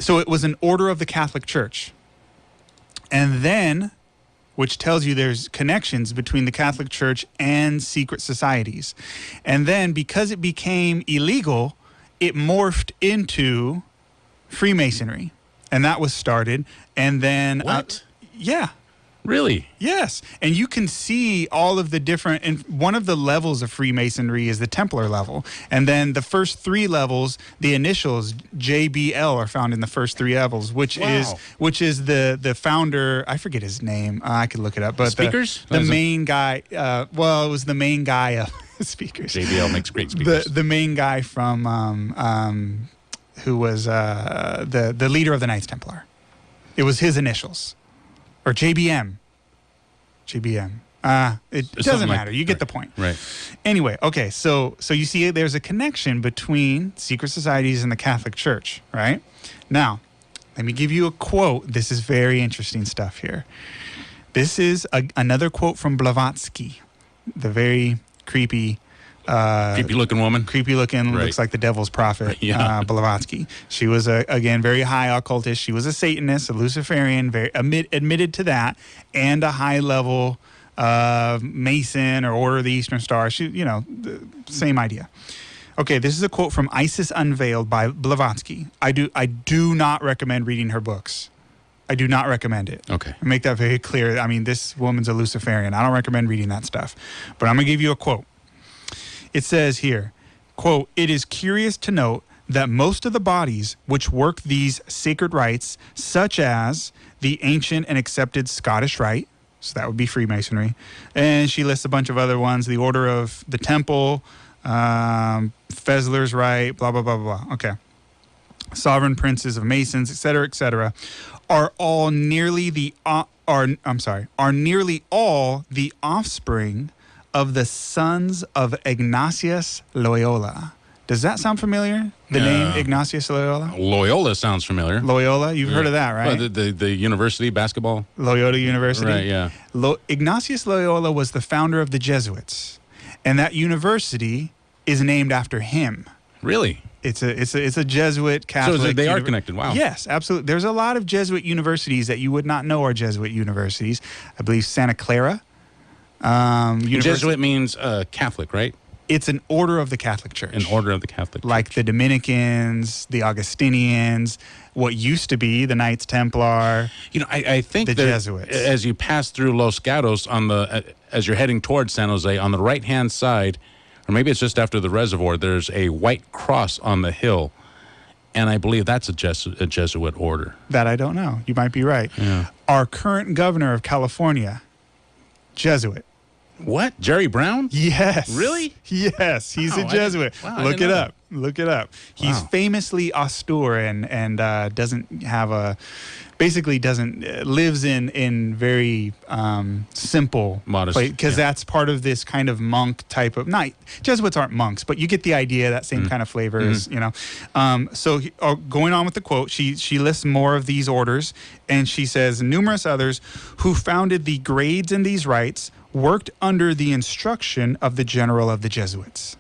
So it was an order of the Catholic Church. And then, which tells you there's connections between the Catholic Church and secret societies. And then, because it became illegal, it morphed into Freemasonry. And that was started. And then... What? Yeah. Really? Yes. And you can see all of the different, and one of the levels of Freemasonry is the Templar level. And then the first three levels, the initials JBL are found in the first three levels, which is the founder, I forget his name. I could look it up, but Speakers? The main guy, it was the main guy of Speakers. JBL makes great speakers. The main guy from who was the leader of the Knights Templar. It was his initials. Or JBM. It doesn't matter. You get the point. Right. Anyway, okay, so you see there's a connection between secret societies and the Catholic Church, right? Now, let me give you a quote. This is very interesting stuff here. This is another quote from Blavatsky, the very creepy... creepy-looking woman. Creepy-looking, right. Looks like the devil's prophet, Blavatsky. She was, again, very high occultist. She was a Satanist, a Luciferian, very admitted to that, and a high-level Mason or Order of the Eastern Star. She, the same idea. Okay, this is a quote from Isis Unveiled by Blavatsky. I do not recommend reading her books. I do not recommend it. Okay. I make that very clear. I mean, this woman's a Luciferian. I don't recommend reading that stuff. But I'm going to give you a quote. It says here, quote, "It is curious to note that most of the bodies which work these sacred rites, such as the ancient and accepted Scottish Rite," so that would be Freemasonry, and she lists a bunch of other ones, the Order of the Temple, Fessler's Rite, blah, blah, blah, blah. Okay. Sovereign Princes of Masons, et cetera, are nearly all the offspring of the sons of Ignatius Loyola. Does that sound familiar? The name Ignatius Loyola? Loyola sounds familiar. Loyola, you've heard of that, right? Well, the university basketball? Loyola University? Right, yeah. Ignatius Loyola was the founder of the Jesuits, and that university is named after him. Really? It's a Jesuit Catholic. So they are connected. Wow. Yes, absolutely. There's a lot of Jesuit universities that you would not know are Jesuit universities. I believe Santa Clara. Jesuit means Catholic, right? It's an order of the Catholic Church. An order of the Catholic Church. Like the Dominicans, the Augustinians, what used to be the Knights Templar. I think the Jesuits. As you pass through Los Gatos as you're heading towards San Jose, on the right-hand side, or maybe it's just after the reservoir, there's a white cross on the hill. And I believe that's a Jesuit order. That I don't know. You might be right. Yeah. Our current governor of California, Jesuit. What? Jerry Brown? Yes. Really? Yes. He's a Jesuit. Look it up. Look it up. He's famously austere and doesn't have lives in very simple, modest, because that's part of this kind of monk type of Jesuits aren't monks, but you get the idea, that same kind of flavor is, so going on with the quote, she lists more of these orders, and she says numerous others who founded the grades in these rites worked under the instruction of the general of the Jesuits.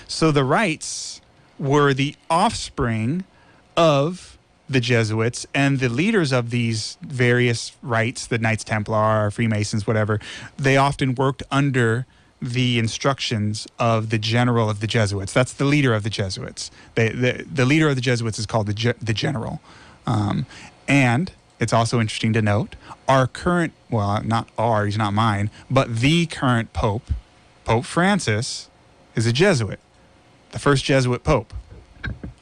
So the rites were the offspring of the Jesuits, and the leaders of these various rites, the Knights Templar, Freemasons, whatever, they often worked under the instructions of the general of the Jesuits. That's the leader of the Jesuits. The leader of the Jesuits is called the general. And it's also interesting to note, our current, well, not our, he's not mine, but the current Pope, Pope Francis, is a Jesuit, the first Jesuit Pope.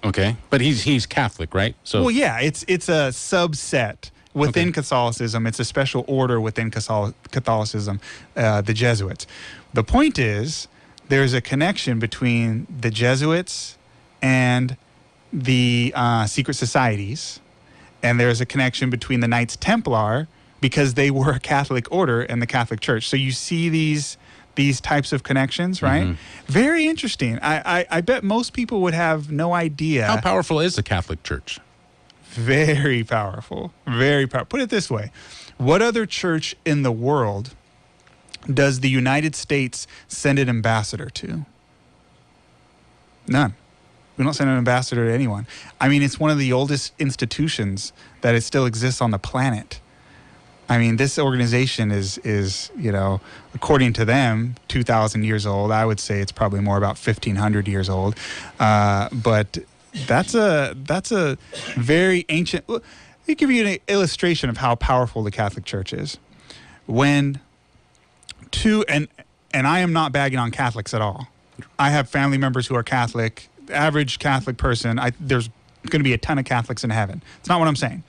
Okay, but he's Catholic, right? So well, yeah, it's a subset within Catholicism. It's a special order within Catholicism, the Jesuits. The point is, there's a connection between the Jesuits and the secret societies, and there's a connection between the Knights Templar because they were a Catholic order and the Catholic Church. So you see these types of connections, right? Mm-hmm. Very interesting. I bet most people would have no idea. How powerful is the Catholic Church? Very powerful. Very powerful. Put it this way. What other church in the world does the United States send an ambassador to? None. We don't send an ambassador to anyone. I mean, it's one of the oldest institutions that it still exists on the planet. I mean, this organization is according to them, 2,000 years old. I would say it's probably more about 1,500 years old. But that's a very ancient. Let me give you an illustration of how powerful the Catholic Church is. And I am not bagging on Catholics at all. I have family members who are Catholic. Average Catholic person, there's going to be a ton of Catholics in heaven. It's not what I'm saying.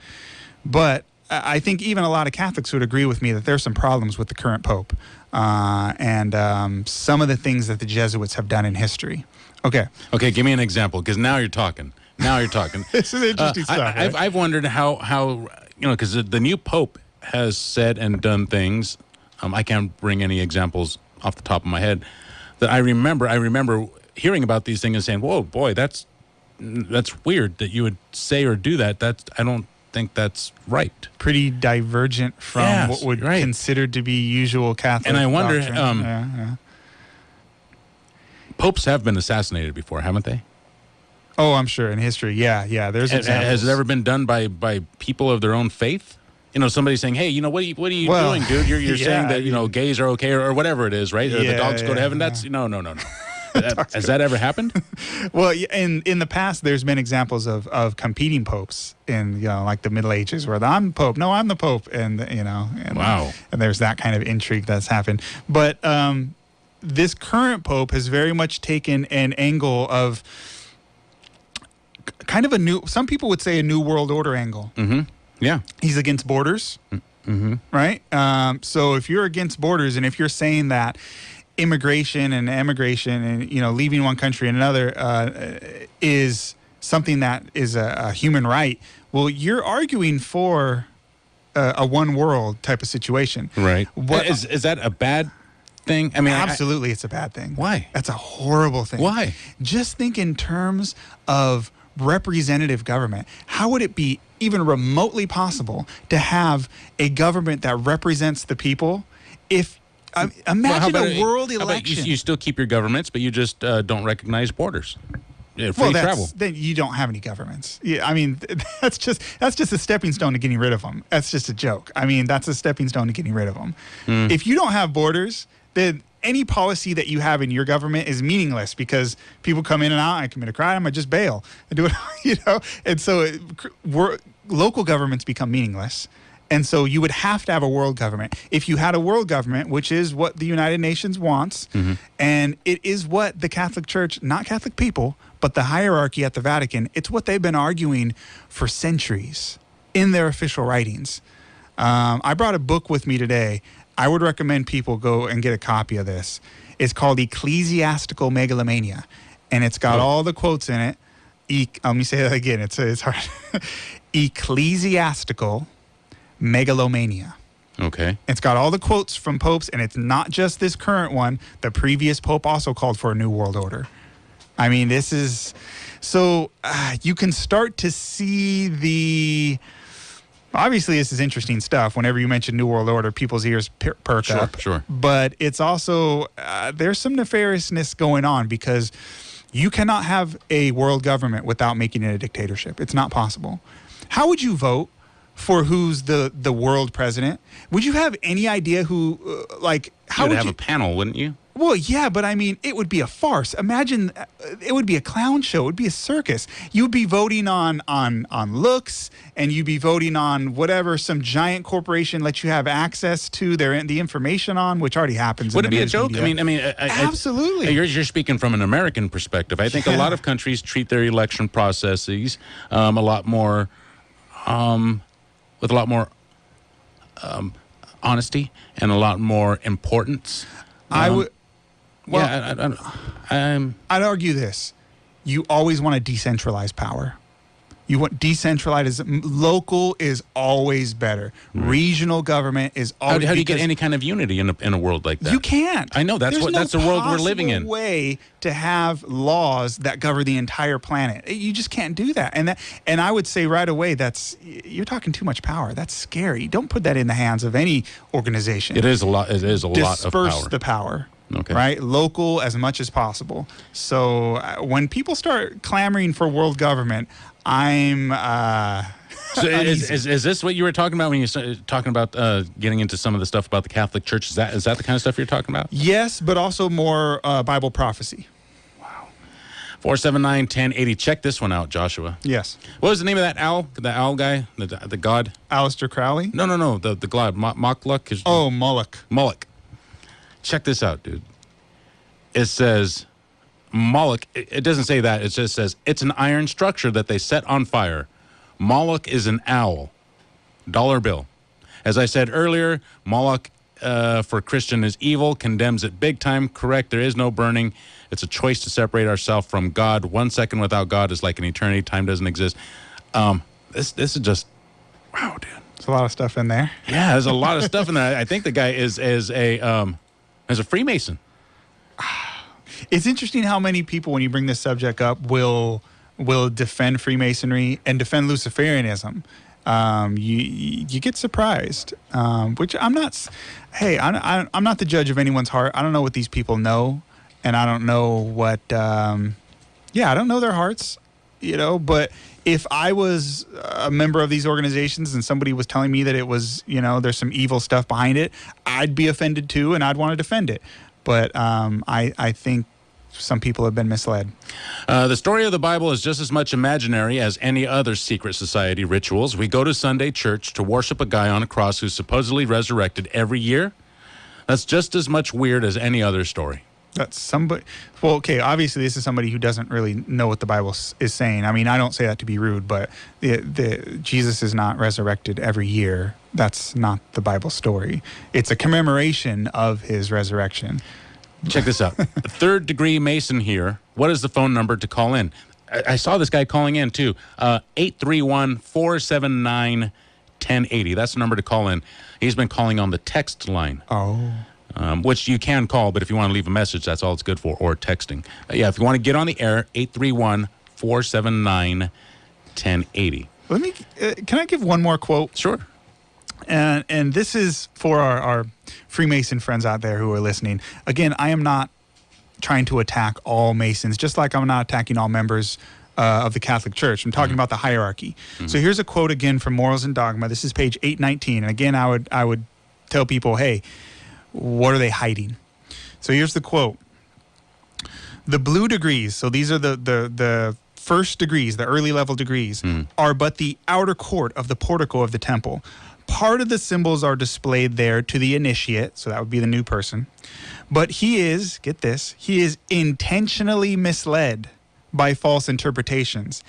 But I think even a lot of Catholics would agree with me that there's some problems with the current Pope and some of the things that the Jesuits have done in history. Okay, give me an example, because now you're talking. This is interesting stuff. Right? I've wondered how because the new Pope has said and done things. I can't bring any examples off the top of my head that I remember hearing about these things and saying, "Whoa, boy, that's weird that you would say or do that. I don't think that's right." Pretty divergent from what would be considered to be usual Catholic. And I wonder, doctrine. popes have been assassinated before, haven't they? Oh, I'm sure in history. Yeah. There's examples. Has it ever been done by people of their own faith? Somebody saying, "Hey, what are you doing, dude? You're saying that gays are okay or whatever it is, right? Or the dogs go to heaven." That's no. Has that ever happened? Well, in the past, there's been examples of competing popes in like the Middle Ages, where I'm the Pope. No, I'm the Pope, and wow, and there's that kind of intrigue that's happened. But this current Pope has very much taken an angle of kind of a new. Some people would say a new world order angle. Mm-hmm. Yeah, he's against borders, mm-hmm. right? So if you're against borders, and if you're saying that immigration and emigration and, leaving one country and another is something that is a human right. Well, you're arguing for a one world type of situation. Right. Is that a bad thing? I mean, absolutely, it's a bad thing. Why? That's a horrible thing. Why? Just think in terms of representative government. How would it be even remotely possible to have a government that represents the people? If imagine a world election. You still keep your governments, but you just don't recognize borders. Free travel. Then you don't have any governments. Yeah, I mean, that's just a stepping stone to getting rid of them. That's just a joke. I mean, that's a stepping stone to getting rid of them. If you don't have borders, then any policy that you have in your government is meaningless because people come in and out. I commit a crime, I just bail. I do it, And so local governments become meaningless. And so you would have to have a world government. If you had a world government, which is what the United Nations wants, and it is what the Catholic Church, not Catholic people, but the hierarchy at the Vatican, it's what they've been arguing for centuries in their official writings. I brought a book with me today. I would recommend people go and get a copy of this. It's called Ecclesiastical Megalomania, and it's got all the quotes in it. Let me say that again. It's hard. Ecclesiastical Megalomania. Okay. It's got all the quotes from popes, and it's not just this current one. The previous pope also called for a new world order. I mean, this is... So you can start to see the... Obviously, this is interesting stuff. Whenever you mention New World Order, people's ears perk up. Sure. But it's also... there's some nefariousness going on because you cannot have a world government without making it a dictatorship. It's not possible. How would you vote for who's the world president? Would you have any idea who, how you would would have you... a panel, wouldn't you? Well, yeah, but I mean, it would be a farce. Imagine, it would be a clown show. It would be a circus. You'd be voting on looks, and you'd be voting on whatever some giant corporation lets you have access to the information on, which already happens. Would in it the be a news joke? media. Absolutely. You're speaking from an American perspective. I think a lot of countries treat their election processes a lot more, with a lot more honesty and a lot more importance. I would. Well, yeah, I'd argue this. You always want to decentralize power. You want decentralized. Local is always better. Regional government is always. How do you get any kind of unity in a world like that? You can't. I know that's the world we're living in. There's no way to have laws that govern the entire planet. You just can't do that. And I would say right away you're talking too much power. That's scary. Don't put that in the hands of any organization. It is a lot. It is a lot of power. Disperse the power. Okay. Right? Local as much as possible. So when people start clamoring for world government, I'm... So is this what you were talking about when you started talking about getting into some of the stuff about the Catholic Church? Is that the kind of stuff you're talking about? Yes, but also more Bible prophecy. Wow. 479-1080. Check this one out, Joshua. Yes. What was the name of that owl? The owl guy? The god? Aleister Crowley? No. The god. Moloch? Moloch. Moloch. Check this out, dude. It says Moloch. It doesn't say that. It just says it's an iron structure that they set on fire. Moloch is an owl. Dollar bill. As I said earlier, Moloch for Christian is evil, condemns it big time. Correct. There is no burning. It's a choice to separate ourselves from God. 1 second without God is like an eternity. Time doesn't exist. This is just wow, dude. There's a lot of stuff in there. Yeah, there's a lot of stuff in there. I think the guy is a Freemason. It's interesting how many people, when you bring this subject up, will defend Freemasonry and defend Luciferianism. You get surprised, which I'm not. Hey, I'm not the judge of anyone's heart. I don't know what these people know, and I don't know what. I don't know their hearts, But if I was a member of these organizations and somebody was telling me that it was, there's some evil stuff behind it, I'd be offended too, and I'd want to defend it. But I think some people have been misled. The story of the Bible is just as much imaginary as any other secret society rituals. We go to Sunday church to worship a guy on a cross who's supposedly resurrected every year. That's just as much weird as any other story. That's somebody. Well, okay. Obviously, this is somebody who doesn't really know what the Bible is saying. I mean, I don't say that to be rude, but Jesus is not resurrected every year. That's not the Bible story. It's a commemoration of his resurrection. Check this out. Third degree Mason here. What is the phone number to call in? I saw this guy calling in too. 831-479-1080. That's the number to call in. He's been calling on the text line. Oh. Which you can call, but if you want to leave a message, that's all it's good for, or texting. Yeah, if you want to get on the air, 831-479-1080. Can I give one more quote? Sure. And this is for our Freemason friends out there who are listening. Again, I am not trying to attack all Masons, just like I'm not attacking all members of the Catholic Church. I'm talking about the hierarchy. So here's a quote again from Morals and Dogma. This is page 819. And again, I would tell people, hey, what are they hiding? So here's the quote. The blue degrees, so these are the first degrees, the early level degrees, are but the outer court of the portico of the temple. Part of the symbols are displayed there to the initiate, so that would be the new person. But he is, get this, he is intentionally misled by false interpretations.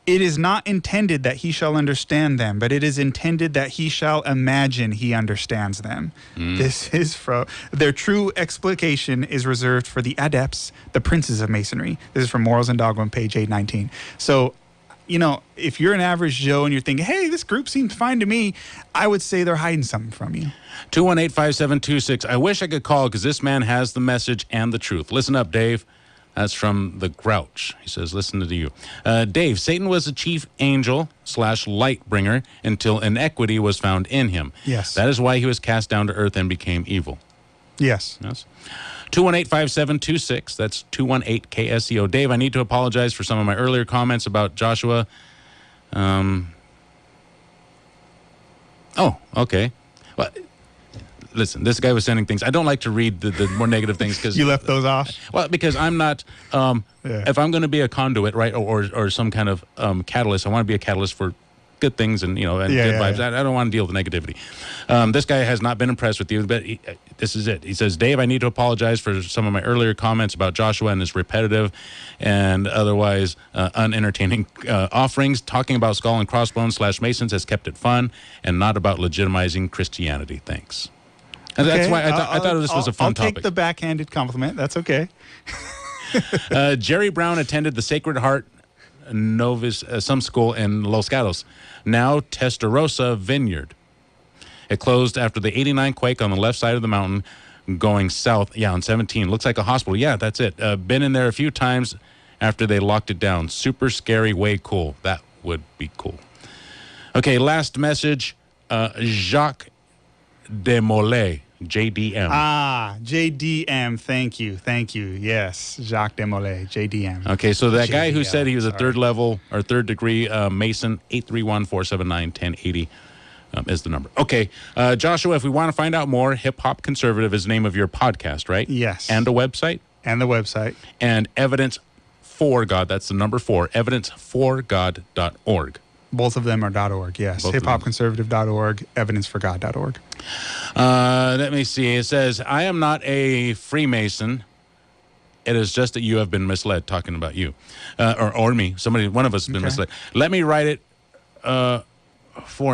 It is not intended that he shall understand them, but it is intended that he shall imagine he understands them. This is from their true explication is reserved for the adepts, the princes of Masonry. This is from Morals and Dogma, page 819. So, if you're an average Joe and you're thinking, hey, this group seems fine to me, I would say they're hiding something from you. 218-5726. I wish I could call because this man has the message and the truth. Listen up, Dave. That's from the Grouch. He says, listen to you. Dave, Satan was a chief angel / light bringer until inequity was found in him. Yes. That is why he was cast down to earth and became evil. Yes. 218-5726. That's 218-KSEO. Dave, I need to apologize for some of my earlier comments about Joshua. Oh, okay. Well, listen, this guy was sending things. I don't like to read the more negative things because you left those off. Well, because I'm not. If I'm going to be a conduit, right, or some kind of catalyst, I want to be a catalyst for good things and good vibes. I don't want to deal with negativity. This guy has not been impressed with you, but this is it. He says, Dave, I need to apologize for some of my earlier comments about Joshua and his repetitive and otherwise unentertaining offerings. Talking about skull and crossbones / Masons has kept it fun and not about legitimizing Christianity. Thanks. And that's why I thought this was a fun topic. I'll take the backhanded compliment. That's okay. Jerry Brown attended the Sacred Heart Novice some school in Los Gatos, now Testarossa Vineyard. It closed after the 89 quake on the left side of the mountain going south. Yeah, on 17. Looks like a hospital. Yeah, that's it. Been in there a few times after they locked it down. Super scary, way cool. That would be cool. Okay, last message. Jacques Demolay. JDM. JDM. Thank you. Yes, Jacques Demolay, JDM. Okay, so that guy who said he was a third level or third degree Mason, 831-479-1080 is the number. Okay, Joshua, if we want to find out more, Hip Hop Conservative is the name of your podcast, right? Yes. And a website? And the website. And Evidence for God, that's the number 4, evidenceforgod.org. Both of them are .org, yes. hiphopconservative.org, evidenceforgod.org. Let me see. It says, I am not a Freemason. It is just that you have been misled, talking about you. Or me. One of us has been misled. Let me write it for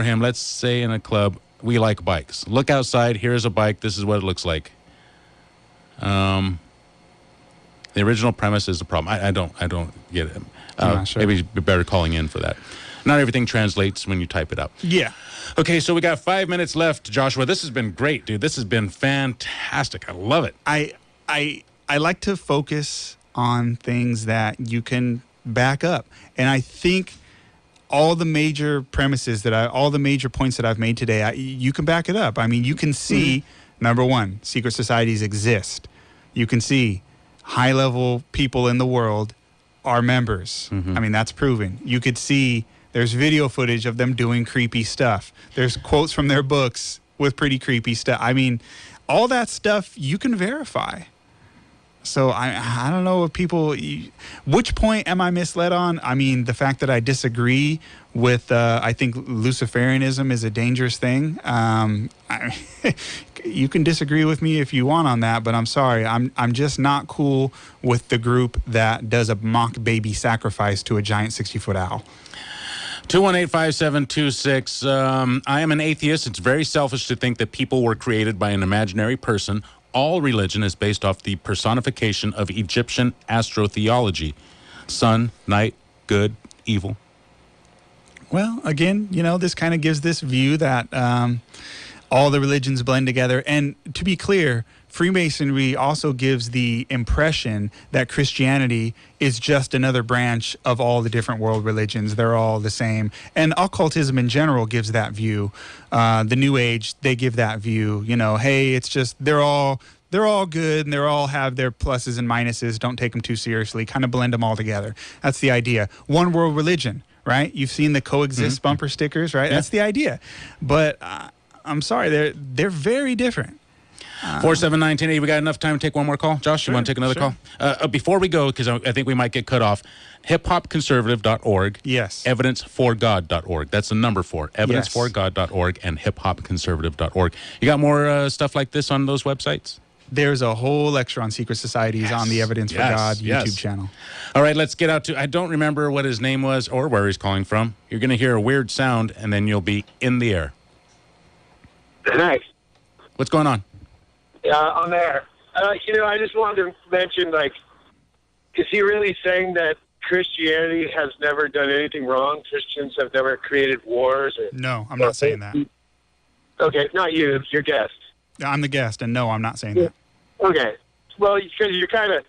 him. Let's say in a club, we like bikes. Look outside. Here's a bike. This is what it looks like. The original premise is the problem. I don't get it. I'm not sure. Maybe it'd be better calling in for that. Not everything translates when you type it up. Yeah. Okay, so we got 5 minutes left, Joshua. This has been great, dude. This has been fantastic. I love it. I like to focus on things that you can back up. And I think all the major premises all the major points that I've made today, you can back it up. I mean, you can see, number one, secret societies exist. You can see high-level people in the world are members. I mean, that's proven. You could see there's video footage of them doing creepy stuff. There's quotes from their books with pretty creepy stuff. I mean, all that stuff you can verify. So I don't know if people, which point am I misled on? I mean, the fact that I disagree with, I think Luciferianism is a dangerous thing. You can disagree with me if you want on that, but I'm sorry. I'm just not cool with the group that does a mock baby sacrifice to a giant 60-foot owl. 218-5726. I am an atheist. It's very selfish to think that people were created by an imaginary person. all religion is based off the personification of Egyptian astrotheology. Sun, night, good, evil. Well, again, this kind of gives this view that all the religions blend together. And to be clear, Freemasonry also gives the impression that Christianity is just another branch of all the different world religions. They're all the same. And occultism in general gives that view. The New Age, they give that view. Hey, it's just they're all good and they all have their pluses and minuses. Don't take them too seriously. Kind of blend them all together. That's the idea. One world religion, right? You've seen the coexist bumper stickers, right? Yeah. That's the idea. But I'm sorry, they're very different. 479-1080. We got enough time to take one more call. Josh, you want to take another call? Before we go, because I think we might get cut off, hiphopconservative.org. Yes. Evidenceforgod.org. That's the number 4. Evidenceforgod.org and hiphopconservative.org. You got more stuff like this on those websites? There's a whole lecture on secret societies on the Evidence for God YouTube channel. All right, let's get out to, I don't remember what his name was or where he's calling from. You're going to hear a weird sound, and then you'll be in the air. Nice. What's going on? On there. I just wanted to mention, is he really saying that Christianity has never done anything wrong? Christians have never created wars? No, I'm not saying that. Okay, not you. It's your guest. I'm the guest, and no, I'm not saying that. Okay. Well, because you're kind of...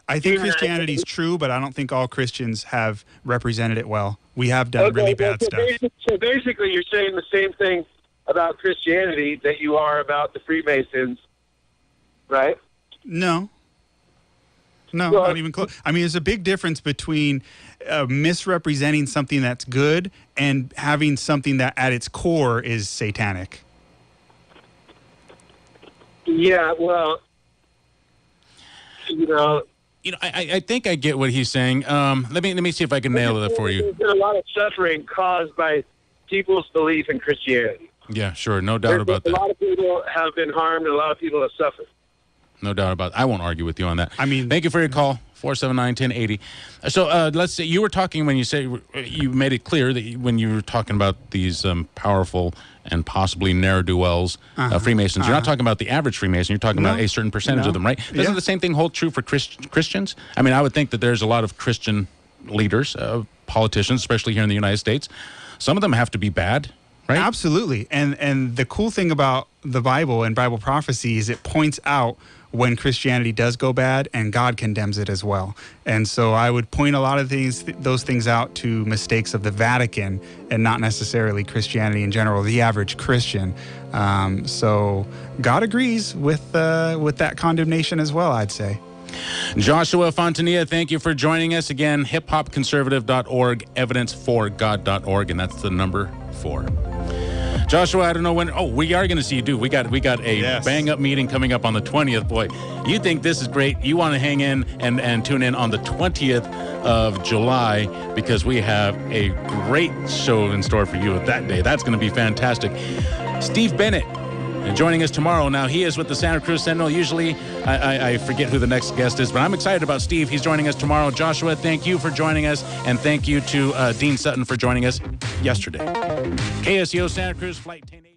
I think Christianity's true, but I don't think all Christians have represented it well. We have done really bad stuff. So basically, you're saying the same thing about Christianity that you are about the Freemasons, right? No, not even close. I mean, there's a big difference between misrepresenting something that's good and having something that at its core is satanic. Yeah, well, I think I get what he's saying. Let me see if I can nail it for you. There's been a lot of suffering caused by people's belief in Christianity. Yeah, sure. No doubt about that. A lot of people have been harmed and a lot of people have suffered. No doubt about it. I won't argue with you on that. I mean, thank you for your call, 479-1080. So let's say you were talking when you made it clear that when you were talking about these powerful and possibly ne'er-do-wells, Freemasons, you're not talking about the average Freemason. You're talking about a certain percentage of them, right? Doesn't the same thing hold true for Christians? I mean, I would think that there's a lot of Christian leaders, politicians, especially here in the United States. Some of them have to be bad. Right? Absolutely. And the cool thing about the Bible and Bible prophecy is it points out when Christianity does go bad and God condemns it as well. And so I would point a lot of those things out to mistakes of the Vatican and not necessarily Christianity in general, the average Christian. So God agrees with that condemnation as well, I'd say. Joshua Fontanilla, thank you for joining us again. hiphopconservative.org, evidenceforgod.org, and that's the number 4. Joshua, I don't know when. Oh, we are going to see you, dude. We got a bang-up meeting coming up on the 20th. Boy, you think this is great. You want to hang in and tune in on the 20th of July because we have a great show in store for you that day. That's going to be fantastic. Steve Bennett joining us tomorrow. Now, he is with the Santa Cruz Sentinel. Usually, I forget who the next guest is, but I'm excited about Steve. He's joining us tomorrow. Joshua, thank you for joining us, and thank you to Dean Sutton for joining us yesterday. KSEO Santa Cruz, Flight 1080.